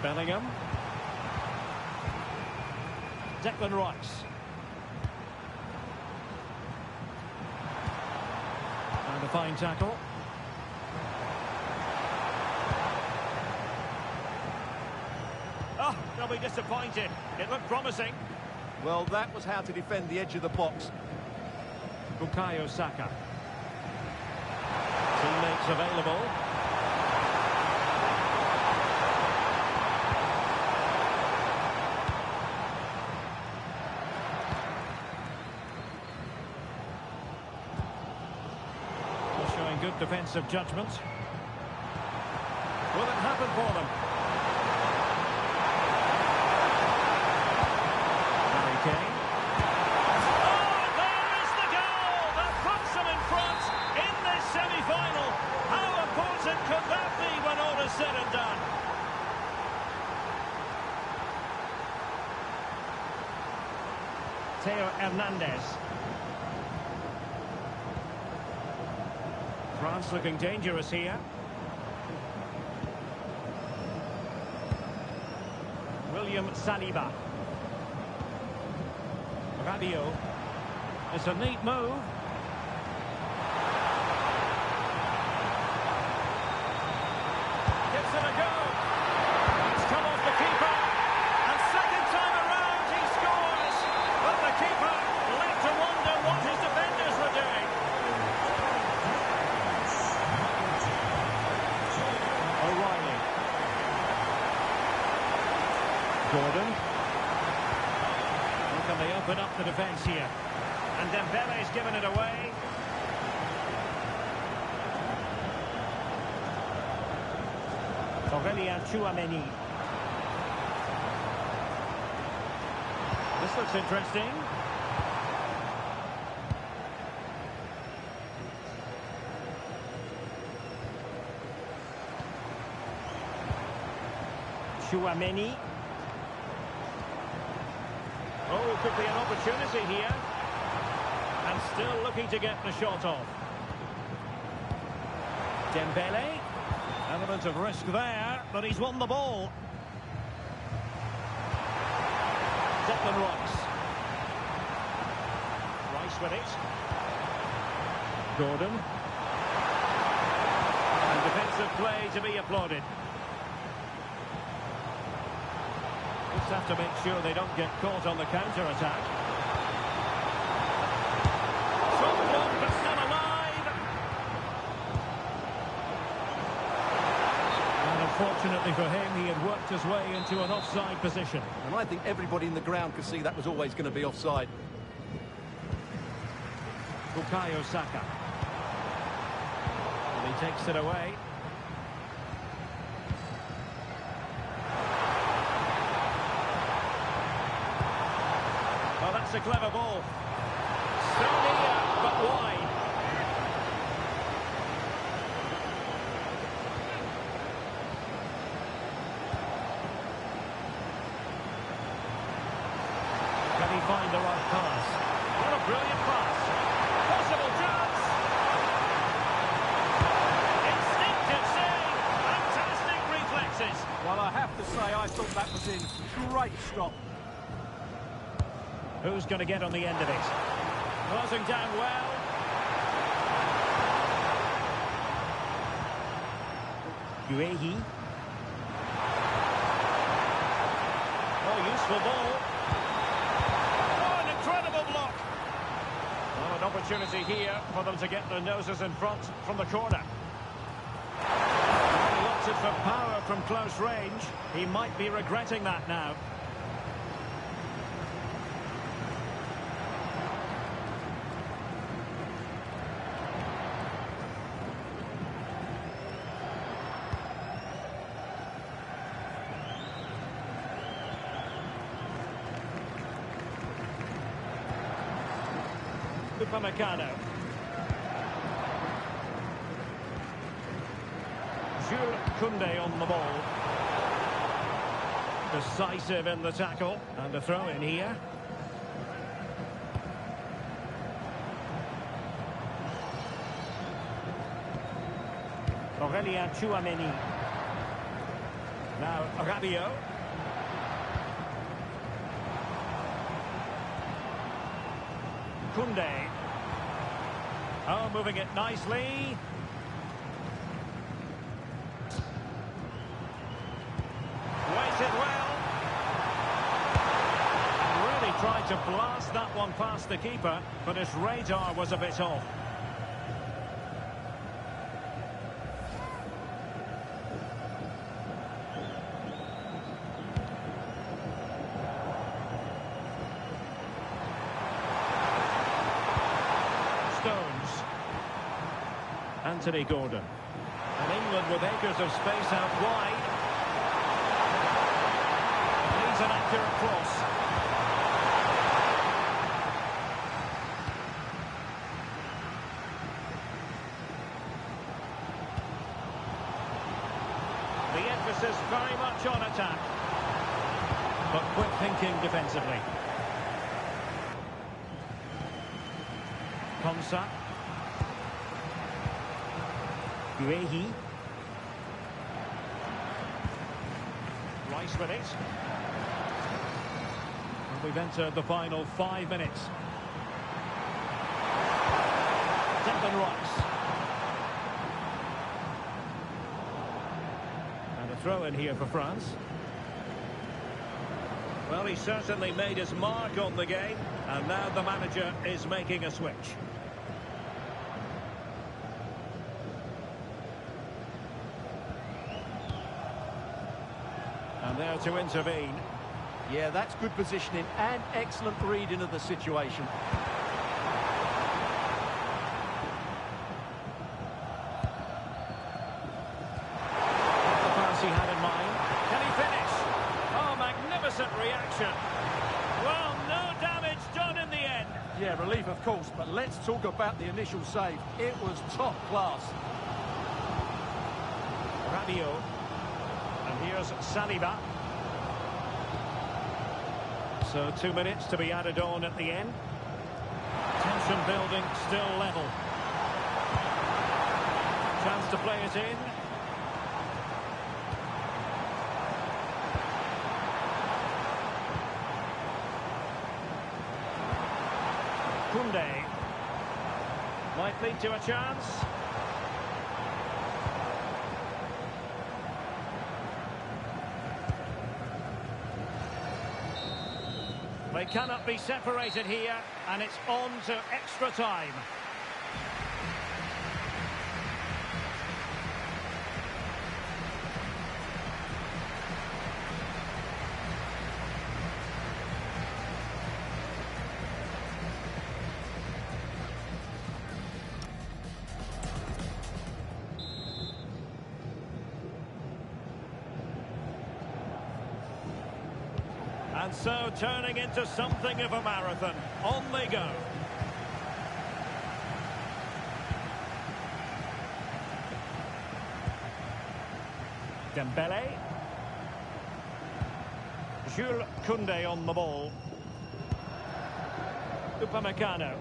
Bellingham. Declan Rice. And a fine tackle. Oh, they'll be disappointed. It looked promising. Well, that was how to defend the edge of the box. Bukayo Saka. Teammates available. Showing good defensive judgment. Will it happen for them? Harry Kane. Oh, there is the goal that puts them in front in this semi-final. How important could that be when all is said and done? Theo Hernandez. France looking dangerous here. William Saliba. Rabiot. It's a neat move. Gives it a go. It's come off the keeper. And second time around he scores. But the keeper left to wonder what his defenders were doing. O'Reilly. Gordon. How can they open up the defence here? And Dembele's given it away. Aurélien Tchouameni. This looks interesting. Tchouameni. Oh, could be an opportunity here. And still looking to get the shot off. Dembele. Element of risk there, but he's won the ball. Declan Rice. Rice with it. Gordon. And defensive play to be applauded. Just have to make sure they don't get caught on the counter-attack. Shot blocked, but still alive. And unfortunately for him, he had worked his way into an offside position. And I think everybody in the ground could see that was always going to be offside. Bukayo Saka. And he takes it away. Well, that's a clever ball. Still near, but wide. Can he find the right pass? What a brilliant pass. Possible chance. Instinctive save. Fantastic reflexes. Well, I have to say, I thought that was in. Great stop. Who's going to get on the end of it? Closing down well. Guehi. Oh, useful ball. Oh, an incredible block. Well, an opportunity here for them to get their noses in front from the corner. Lots of power from close range. He might be regretting that now. Upamecano. Jules Koundé on the ball. Decisive in the tackle. And a throw in here. Aurélien Tchouameni. Now Rabiot. Koundé. Oh, moving it nicely. Waited well. Really tried to blast that one past the keeper, but his radar was a bit off. Anthony Gordon. And England with acres of space out wide. Needs an accurate cross. The emphasis very much on attack. But quick thinking defensively. Konsa. Guehi. Rice with it. And we've entered the final 5 minutes. Declan Rice. And a throw in here for France. Well, he certainly made his mark on the game. And now the manager is making a switch. And there to intervene. Yeah, that's good positioning and excellent reading of the situation. The pass he had in mind. Can he finish? Oh, magnificent reaction. Well, no damage done in the end. Yeah, relief of course, but let's talk about the initial save. It was top class. Rabiot. And here's Saliba. So 2 minutes to be added on at the end. Tension building, still level. Chance to play it in. Koundé. Might lead to a chance. They cannot be separated here, and it's on to extra time. And so turning into something of a marathon. On they go. Dembele. Jules Koundé on the ball. Upamecano.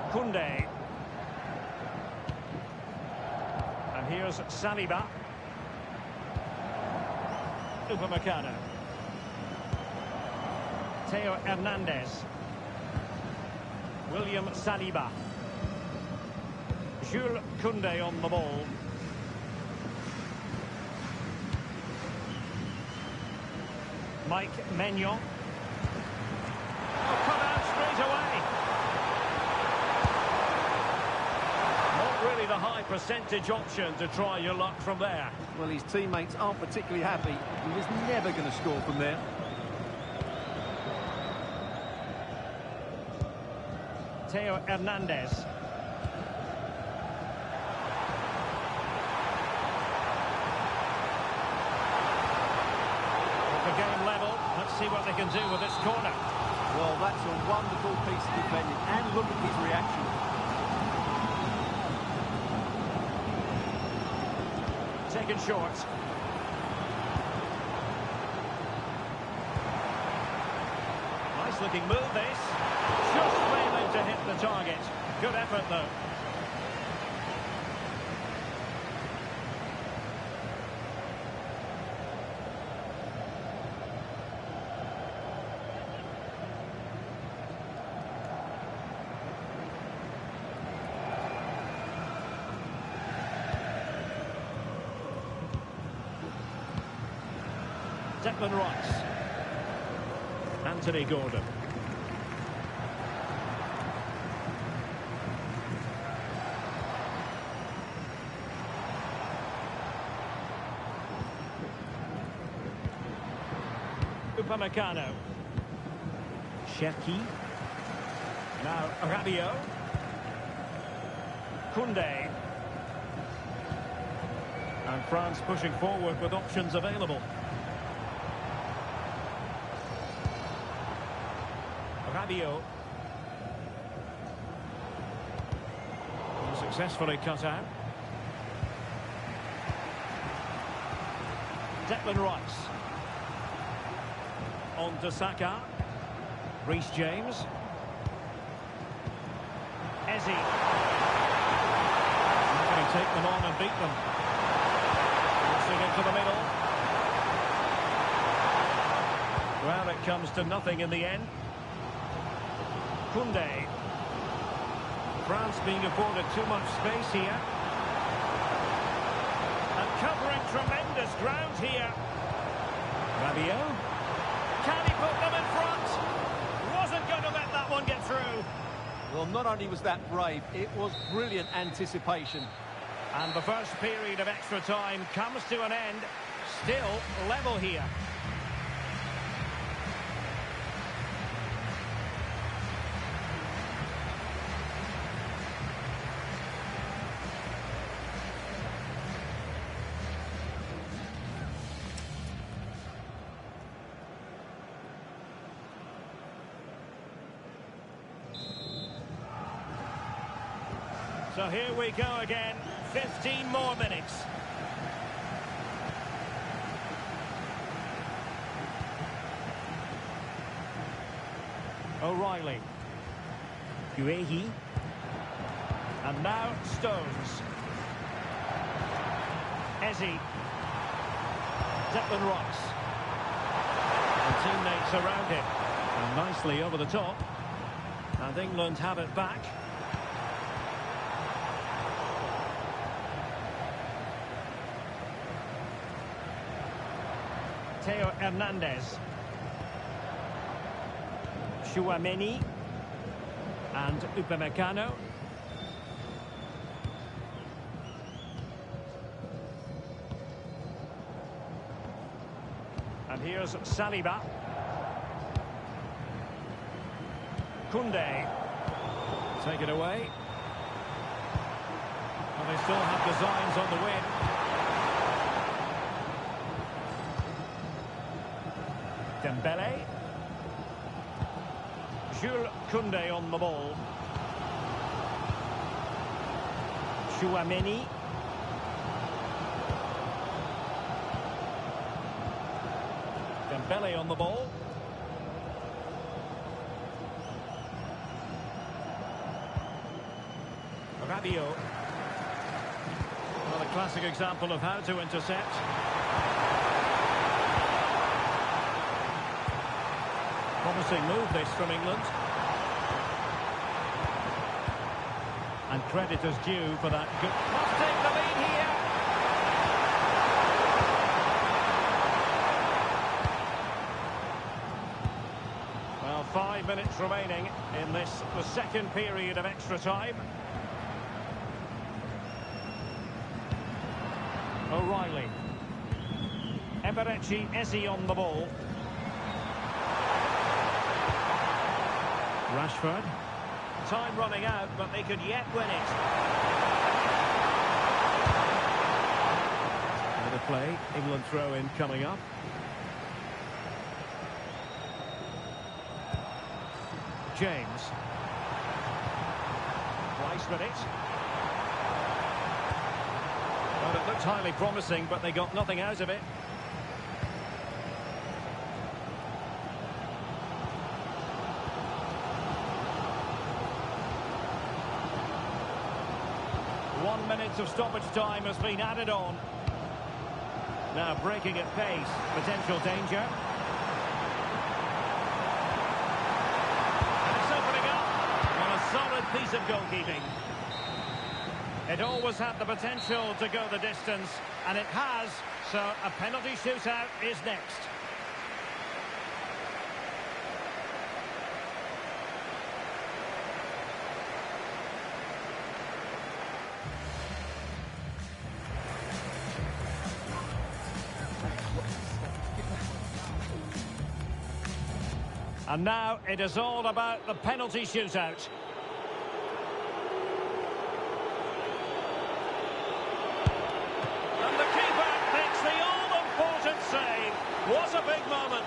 Koundé. And here's Saliba. Upamecano. Theo Hernandez. William Saliba. Jules Koundé on the ball. Mike Maignan. Oh, cut out straight away. Not really the high percentage option to try your luck from there. Well, his teammates aren't particularly happy. He was never going to score from there. Theo Hernandez. The game level. Let's see what they can do with this corner. Well, that's a wonderful piece of defending, and look at his reaction. Taken short. Nice looking move, this. Just failing to hit the target. Good effort, though. Declan Rice. Anthony Gordon. Upamecano. Cherki. Now Rabiot. Koundé. And France pushing forward with options available. Rabiot. Successfully cut out. Declan Rice. On to Saka. Reece James. Eze. Can he take them on and beat them? Crossing into the middle. Well, it comes to nothing in the end. Koundé. France being afforded too much space here. And covering tremendous ground here. Rabiot. Can he put them in front? Wasn't going to let that one get through. Well, not only was that brave, it was brilliant anticipation. And the first period of extra time comes to an end. Still level here. So here we go again, 15 more minutes. O'Reilly. Guehi. And now Stones. Eze. Declan Rice. And teammates around him. And nicely over the top. And England have it back. Theo Hernandez. Chouameni. And Upamecano. And here's Saliba. Koundé. Take it away. And they still have designs on the win. Dembele. Jules Koundé on the ball. Chouameni. Dembele on the ball. Rabiot. Well, a classic example of how to intercept. Promising move this from England. And credit is due for that good... Must take the lead here. Well, 5 minutes remaining in this, the second period of extra time. O'Reilly. Eberechi Eze on the ball. Rashford. Time running out, but they could yet win it. Bit of play. England throw-in coming up. James. Rice with it. Well, it looked highly promising, but they got nothing out of it. One minute of stoppage time has been added on. Now breaking at pace, potential danger. And it's opening up. Well, a solid piece of goalkeeping. It always had the potential to go the distance, and it has, so a penalty shootout is next. And now it is all about the penalty shootout. And the keeper makes the all-important save. What a big moment.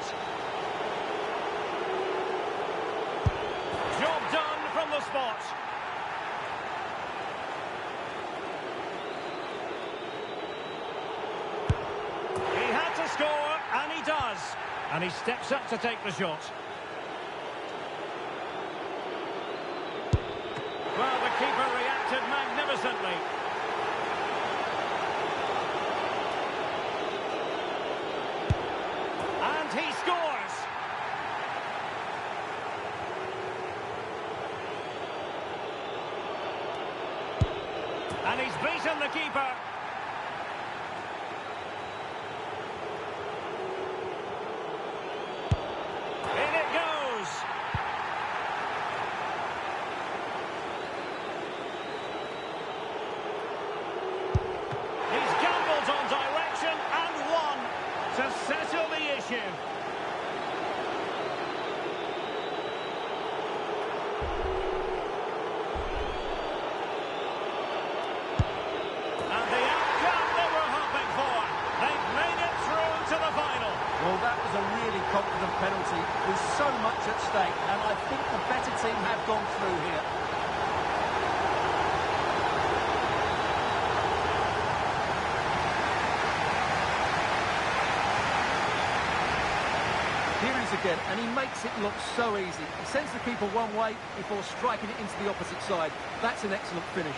Job done from the spot. He had to score, and he does. And he steps up to take the shot. Well, the keeper reacted magnificently. And he scores. And he's beaten the keeper. In it goes. He's gambled on direction and won to settle the issue. And the outcome they were hoping for. They've made it through to the final. Well, that was a really confident penalty with so much at stake, and I think the better team have gone through here. Here he is again, and he makes it look so easy. He sends the keeper one way before striking it into the opposite side. That's an excellent finish.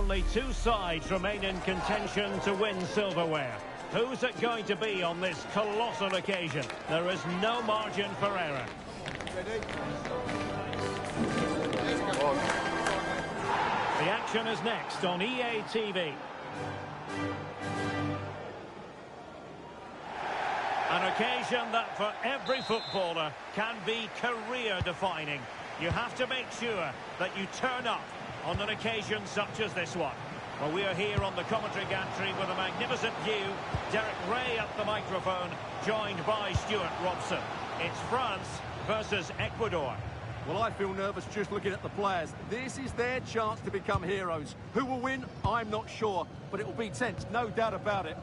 Only two sides remain in contention to win silverware. Who's it going to be on this colossal occasion? There is no margin for error. The action is next on EA TV. An occasion that for every footballer can be career-defining. You have to make sure that you turn up on an occasion such as this one. Well, we are here on the commentary gantry with a magnificent view. Derek Ray at the microphone, joined by Stuart Robson. It's France versus Ecuador. Well, I feel nervous just looking at the players. This is their chance to become heroes. Who will win? I'm not sure, but it will be tense, no doubt about it.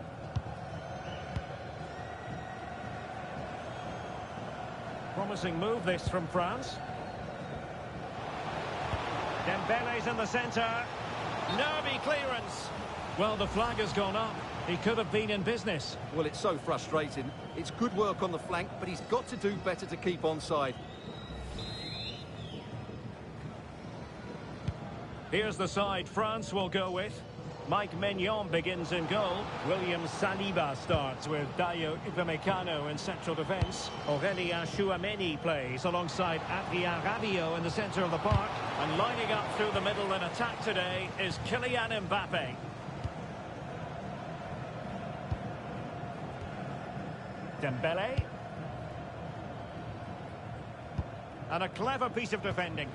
Promising move this from France. Dembele's in the centre. Nervy clearance. Well, the flag has gone up. He could have been in business. Well, it's so frustrating. It's good work on the flank, but he's got to do better to keep onside. Here's the side France will go with. Mike Maignan begins in goal. William Saliba starts with Dayo Upamecano in central defence. Aurélien Tchouameni plays alongside Adrien Rabiot in the centre of the park. And lining up through the middle in attack today is Kylian Mbappe. Dembele. And a clever piece of defending.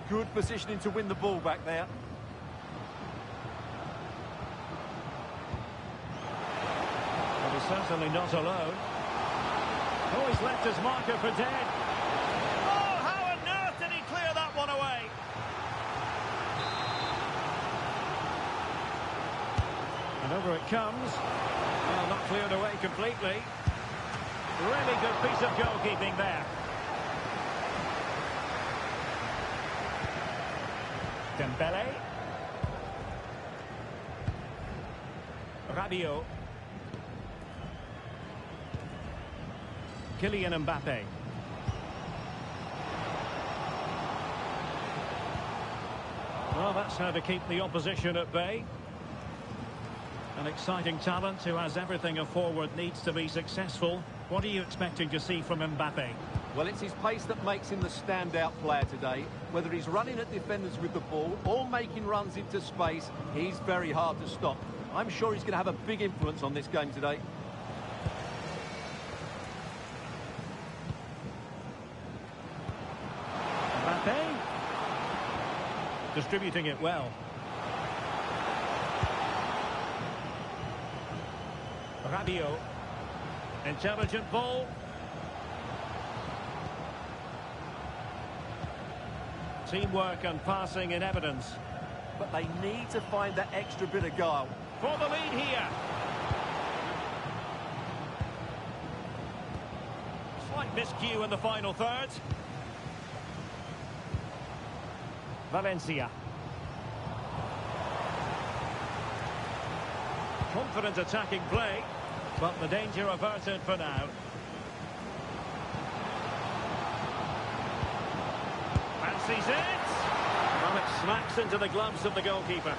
Good positioning to win the ball back there. But he's certainly not alone. Oh, he's left his marker for dead. Oh, how on earth did he clear that one away? And over it comes. Well, not cleared away completely. Really good piece of goalkeeping there. Dembele. Rabiot. Kylian Mbappe. Well, that's how to keep the opposition at bay. An exciting talent who has everything a forward needs to be successful. What are you expecting to see from Mbappe? Well, it's his pace that makes him the standout player today. Whether he's running at defenders with the ball or making runs into space, he's very hard to stop. I'm sure he's going to have a big influence on this game today. Mbappe. Distributing it well. Rabiot. Intelligent ball. Teamwork and passing in evidence. But they need to find that extra bit of guile. For the lead here. Slight miscue in the final third. Valencia. Confident attacking play, but the danger averted for now. Fancies it. Well, it smacks into the gloves of the goalkeeper.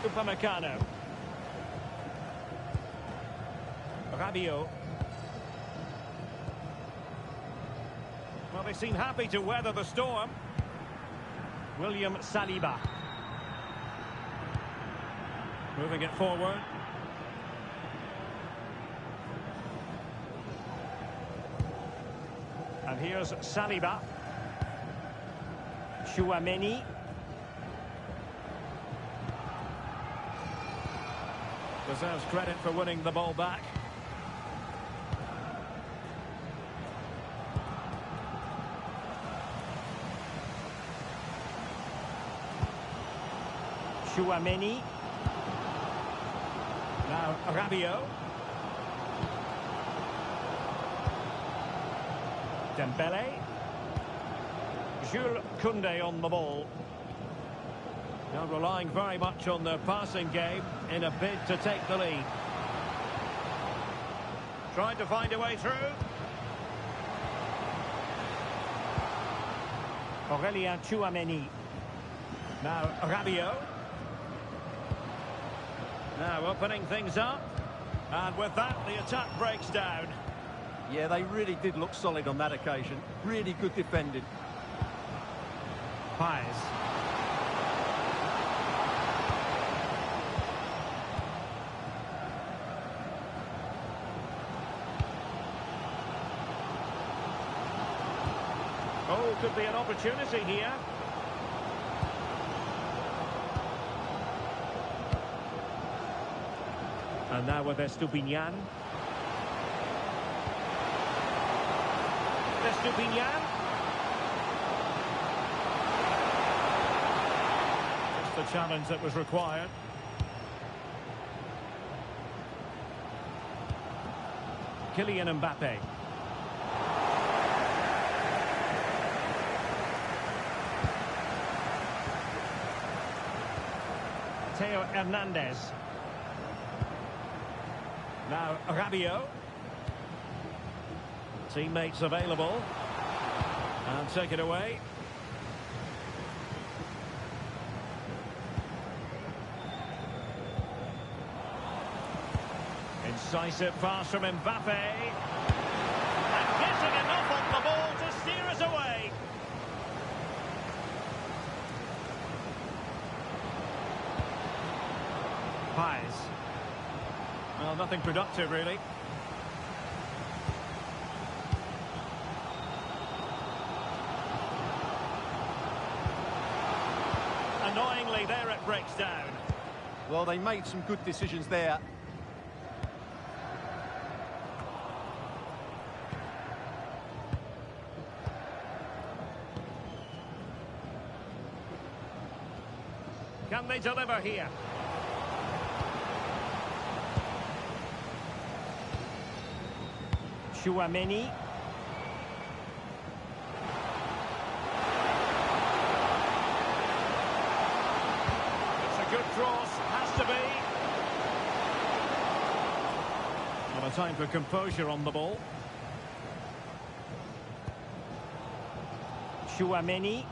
Upamecano. Rabiot. Well, they seem happy to weather the storm. William Saliba. Moving it forward. And here's Saliba. Tchouameni. Deserves credit for winning the ball back. Tchouameni. Now Rabiot. Dembele. Jules Koundé on the ball. Now relying very much on their passing game in a bid to take the lead. Trying to find a way through. Aurélien Tchouameni. Now Rabiot. Now opening things up. And with that, the attack breaks down. Yeah, they really did look solid on that occasion. Really good defending. Paez. Oh, could be an opportunity here. And now with Estupinian. Estupinian. Just the challenge that was required. Kylian Mbappe. Theo Hernandez. Now Rabiot. Teammates available. And take it away. Incisive pass from Mbappe. And getting enough on the ball to steer us away. Paez. Well, nothing productive, really. Annoyingly, there it breaks down. Well, they made some good decisions there. Can they deliver here? Chouameni. It's a good cross, has to be. Well, a time for composure on the ball. Chouameni.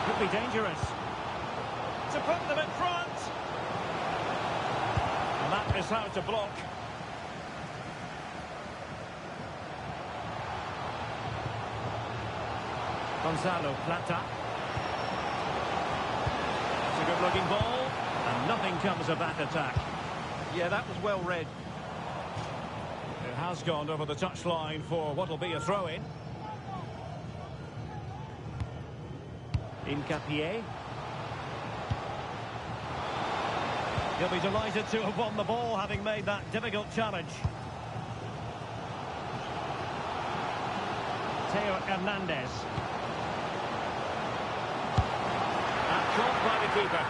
Could be dangerous. To put them in front. And that is how to block. Gonzalo Plata. It's a good-looking ball, and nothing comes of that attack. Yeah, that was well read. It has gone over the touchline for what will be a throw-in. Hincapié. He'll be delighted to have won the ball, having made that difficult challenge. Theo Hernandez. And caught by the keeper.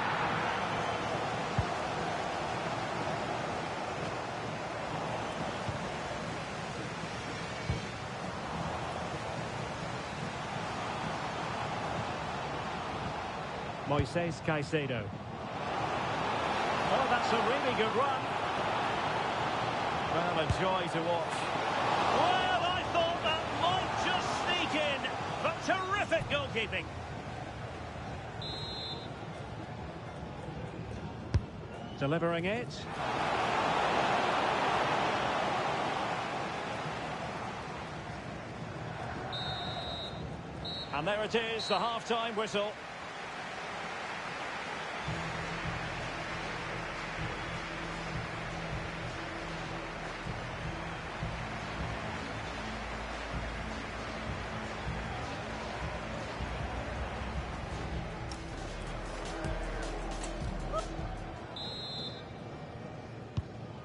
Moises Caicedo. Oh, that's a really good run. Well, a joy to watch. Well, I thought that might just sneak in, but terrific goalkeeping. Delivering it. And there it is, the half-time whistle.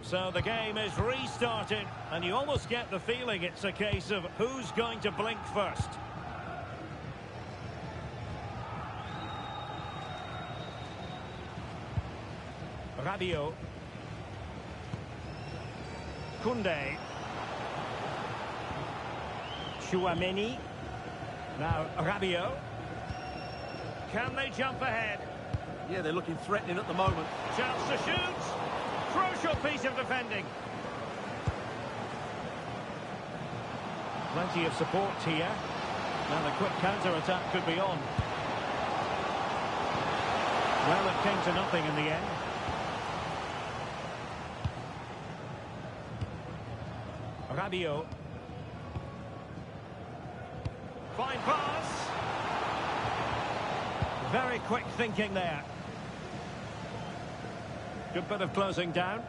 So the game is restarted, and you almost get the feeling it's a case of who's going to blink first. Rabiot. Koundé. Chouameni. Now Rabiot. Can they jump ahead? Yeah, they're looking threatening at the moment. Chance to shoot. Crucial piece of defending. Plenty of support here. Now the quick counter-attack could be on. Well, it came to nothing in the end. Rabiot. Fine pass. Very quick thinking there. Good bit of closing down.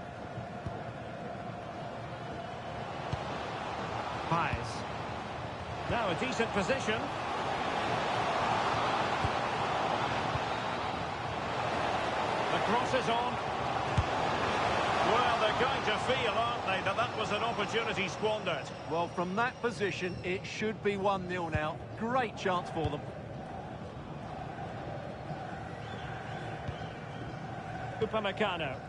Pies. Now a decent position. The cross is on. Well, they're going to feel, aren't they, that that was an opportunity squandered. Well, from that position, it should be 1-0 now. Great chance for them. Upamecano.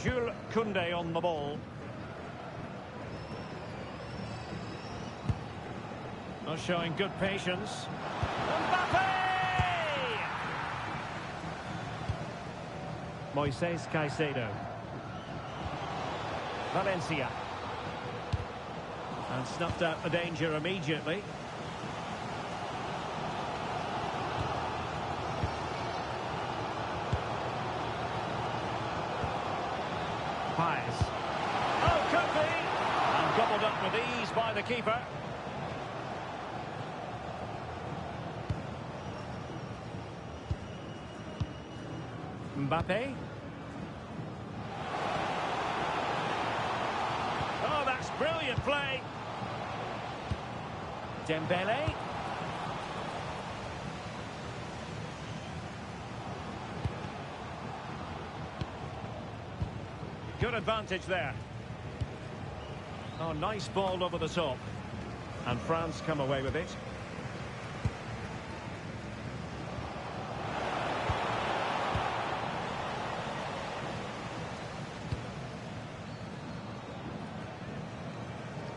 Jules Koundé on the ball. Not showing good patience. Mbappe! Moises Caicedo. Valencia. And snuffed out the danger immediately. Pies. Oh, could be! And gobbled up with ease by the keeper. Mbappe. Oh, that's brilliant play. Dembele. Good advantage there. Oh, nice ball over the top. And France come away with it.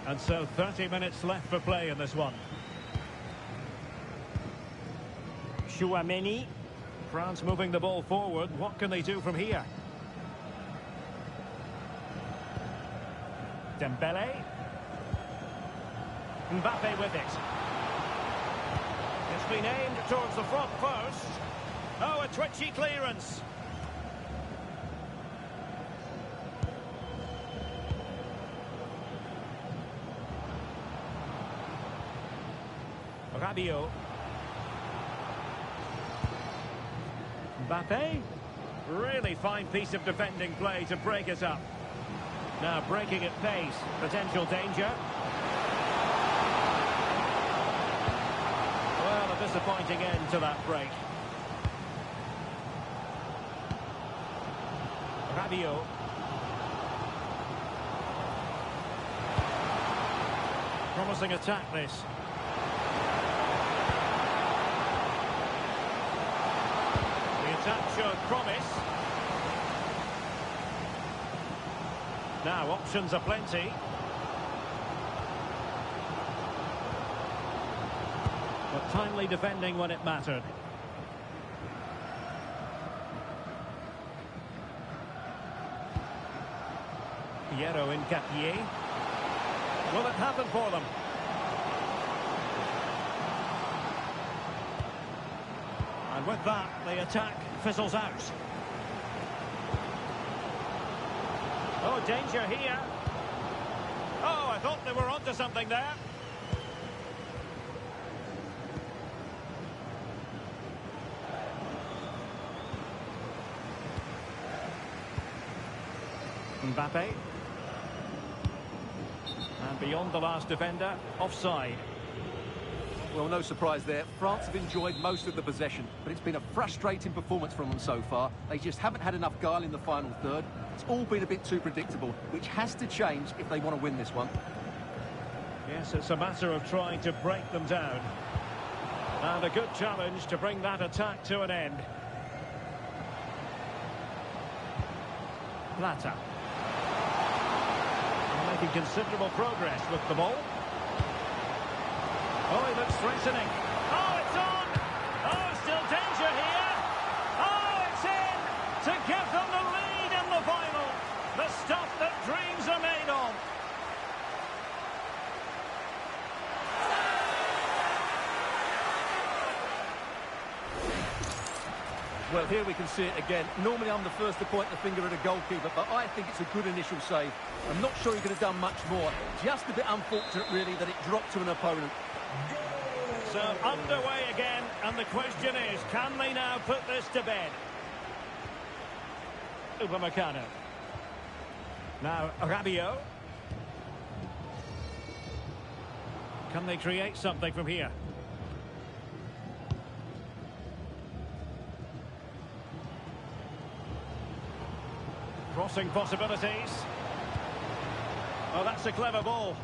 And so 30 minutes left for play in this one. Chouameni. France moving the ball forward. What can they do from here? Dembele. Mbappe with it. It's been aimed towards the front post. Oh, a twitchy clearance. Rabiot. Mbappe. Really fine piece of defending play to break it up. Now breaking at pace. Potential danger. Well, a disappointing end to that break. Rabiot. Promising attack this. Attack showed promise. Now options are plenty. But timely defending when it mattered. Piero Incapié. Will it happen for them? And with that, the attack fizzles out. Oh, danger here. Oh, I thought they were onto something there. Mbappe. And beyond the last defender, offside. Well, no surprise there. France have enjoyed most of the possession, but it's been a frustrating performance from them so far. They just haven't had enough guile in the final third. It's all been a bit too predictable, which has to change if they want to win this one. Yes, it's a matter of trying to break them down. And a good challenge to bring that attack to an end. Plata. Making considerable progress with the ball. Oh, he looks threatening. Oh, it's on! Oh, still danger here! Oh, it's in! To give them the lead in the final! The stuff that dreams are made of! Well, here we can see it again. Normally I'm the first to point the finger at a goalkeeper, but I think it's a good initial save. I'm not sure he could have done much more. Just a bit unfortunate, really, that it dropped to an opponent. So underway again, and the question is, can they now put this to bed? Upamecano. Now Rabiot. Can they create something from here? Crossing possibilities. Oh, that's a clever ball.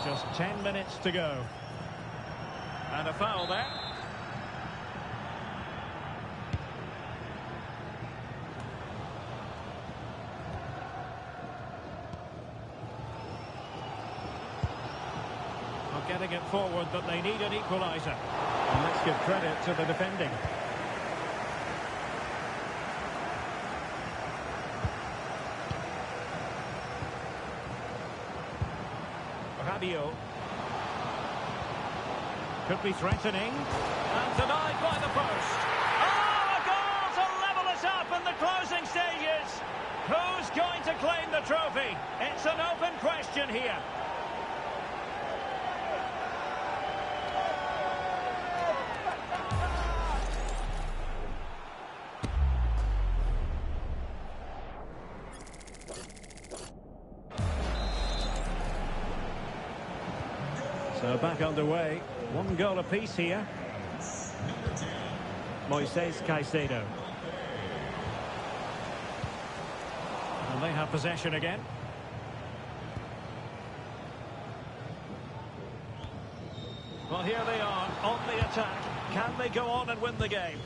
Just 10 minutes to go. And a foul there. Not getting it forward, but they need an equaliser. And let's give credit to the defending. Rabiot. Could be threatening. And denied by the post. Oh, a goal to level us up in the closing stages. Who's going to claim the trophy? It's an open question here. So back underway. One goal apiece here. Moises Caicedo. And they have possession again. Well, here they are on the attack. Can they go on and win the game?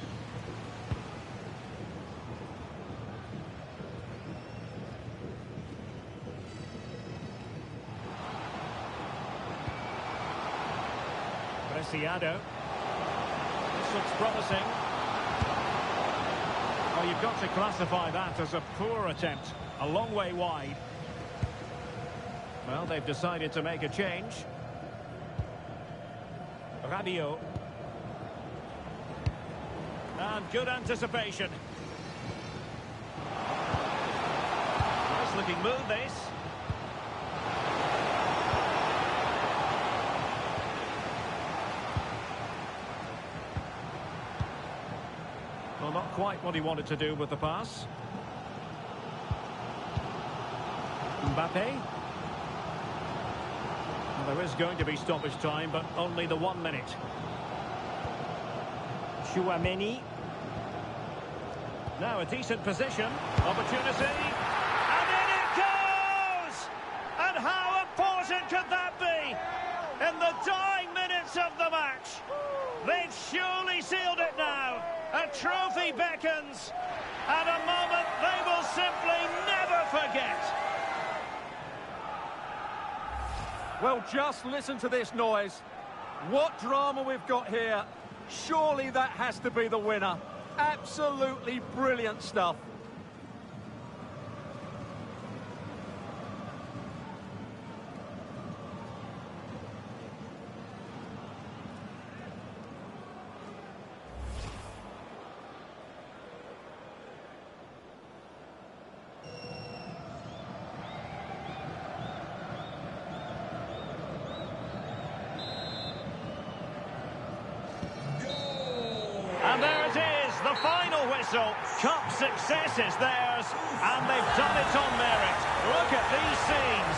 Preciado. This looks promising. Oh, you've got to classify that as a poor attempt. A long way wide. Well, they've decided to make a change. Rabiot. And good anticipation. Nice looking move, this. Well, not quite what he wanted to do with the pass. Mbappe. Well, there is going to be stoppage time, but only the 1 minute. Chouameni. Now a decent position. Opportunity. And in it goes! And how important could that be? In the dying minutes of the match. They've surely sealed it now. A trophy beckons. And a moment they will simply never forget. Well, just listen to this noise. What drama we've got here. Surely that has to be the winner. Absolutely brilliant stuff. And there it is, the final whistle. Cup success is theirs, and they've done it on merit. Look at these scenes.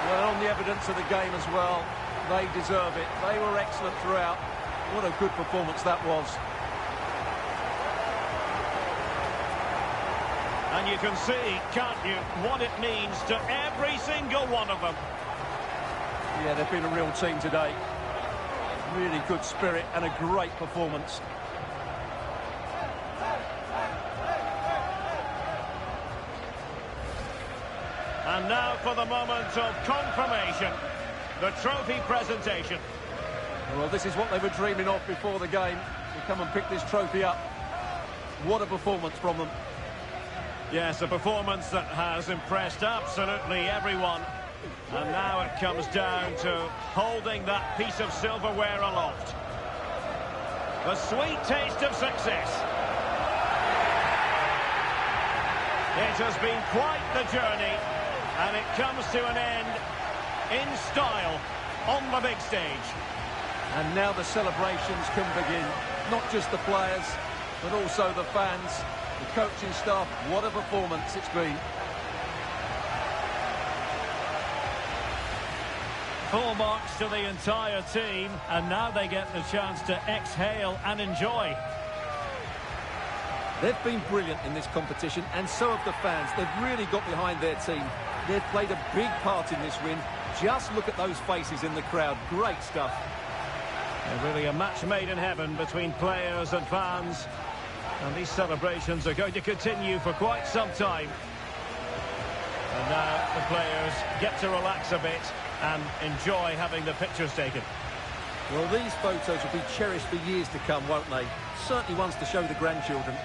Well, on the evidence of the game as well, they deserve it. They were excellent throughout. What a good performance that was. And you can see, can't you, what it means to every single one of them. Yeah, they've been a real team today. Really good spirit and a great performance. And now for the moment of confirmation, the trophy presentation. Well, this is what they were dreaming of before the game. To come and pick this trophy up. What a performance from them. Yes, a performance that has impressed absolutely everyone. And now it comes down to holding that piece of silverware aloft. The sweet taste of success. It has been quite the journey, and it comes to an end in style on the big stage. And now the celebrations can begin. Not just the players, but also the fans, the coaching staff. What a performance it's been. Full marks to the entire team, and now they get the chance to exhale and enjoy. They've been brilliant in this competition, and so have the fans. They've really got behind their team. They've played a big part in this win. Just look at those faces in the crowd. Great stuff. Really a match made in heaven between players and fans. And these celebrations are going to continue for quite some time. And now the players get to relax a bit and enjoy having the pictures taken. Well, these photos will be cherished for years to come, won't they? Certainly ones to show the grandchildren.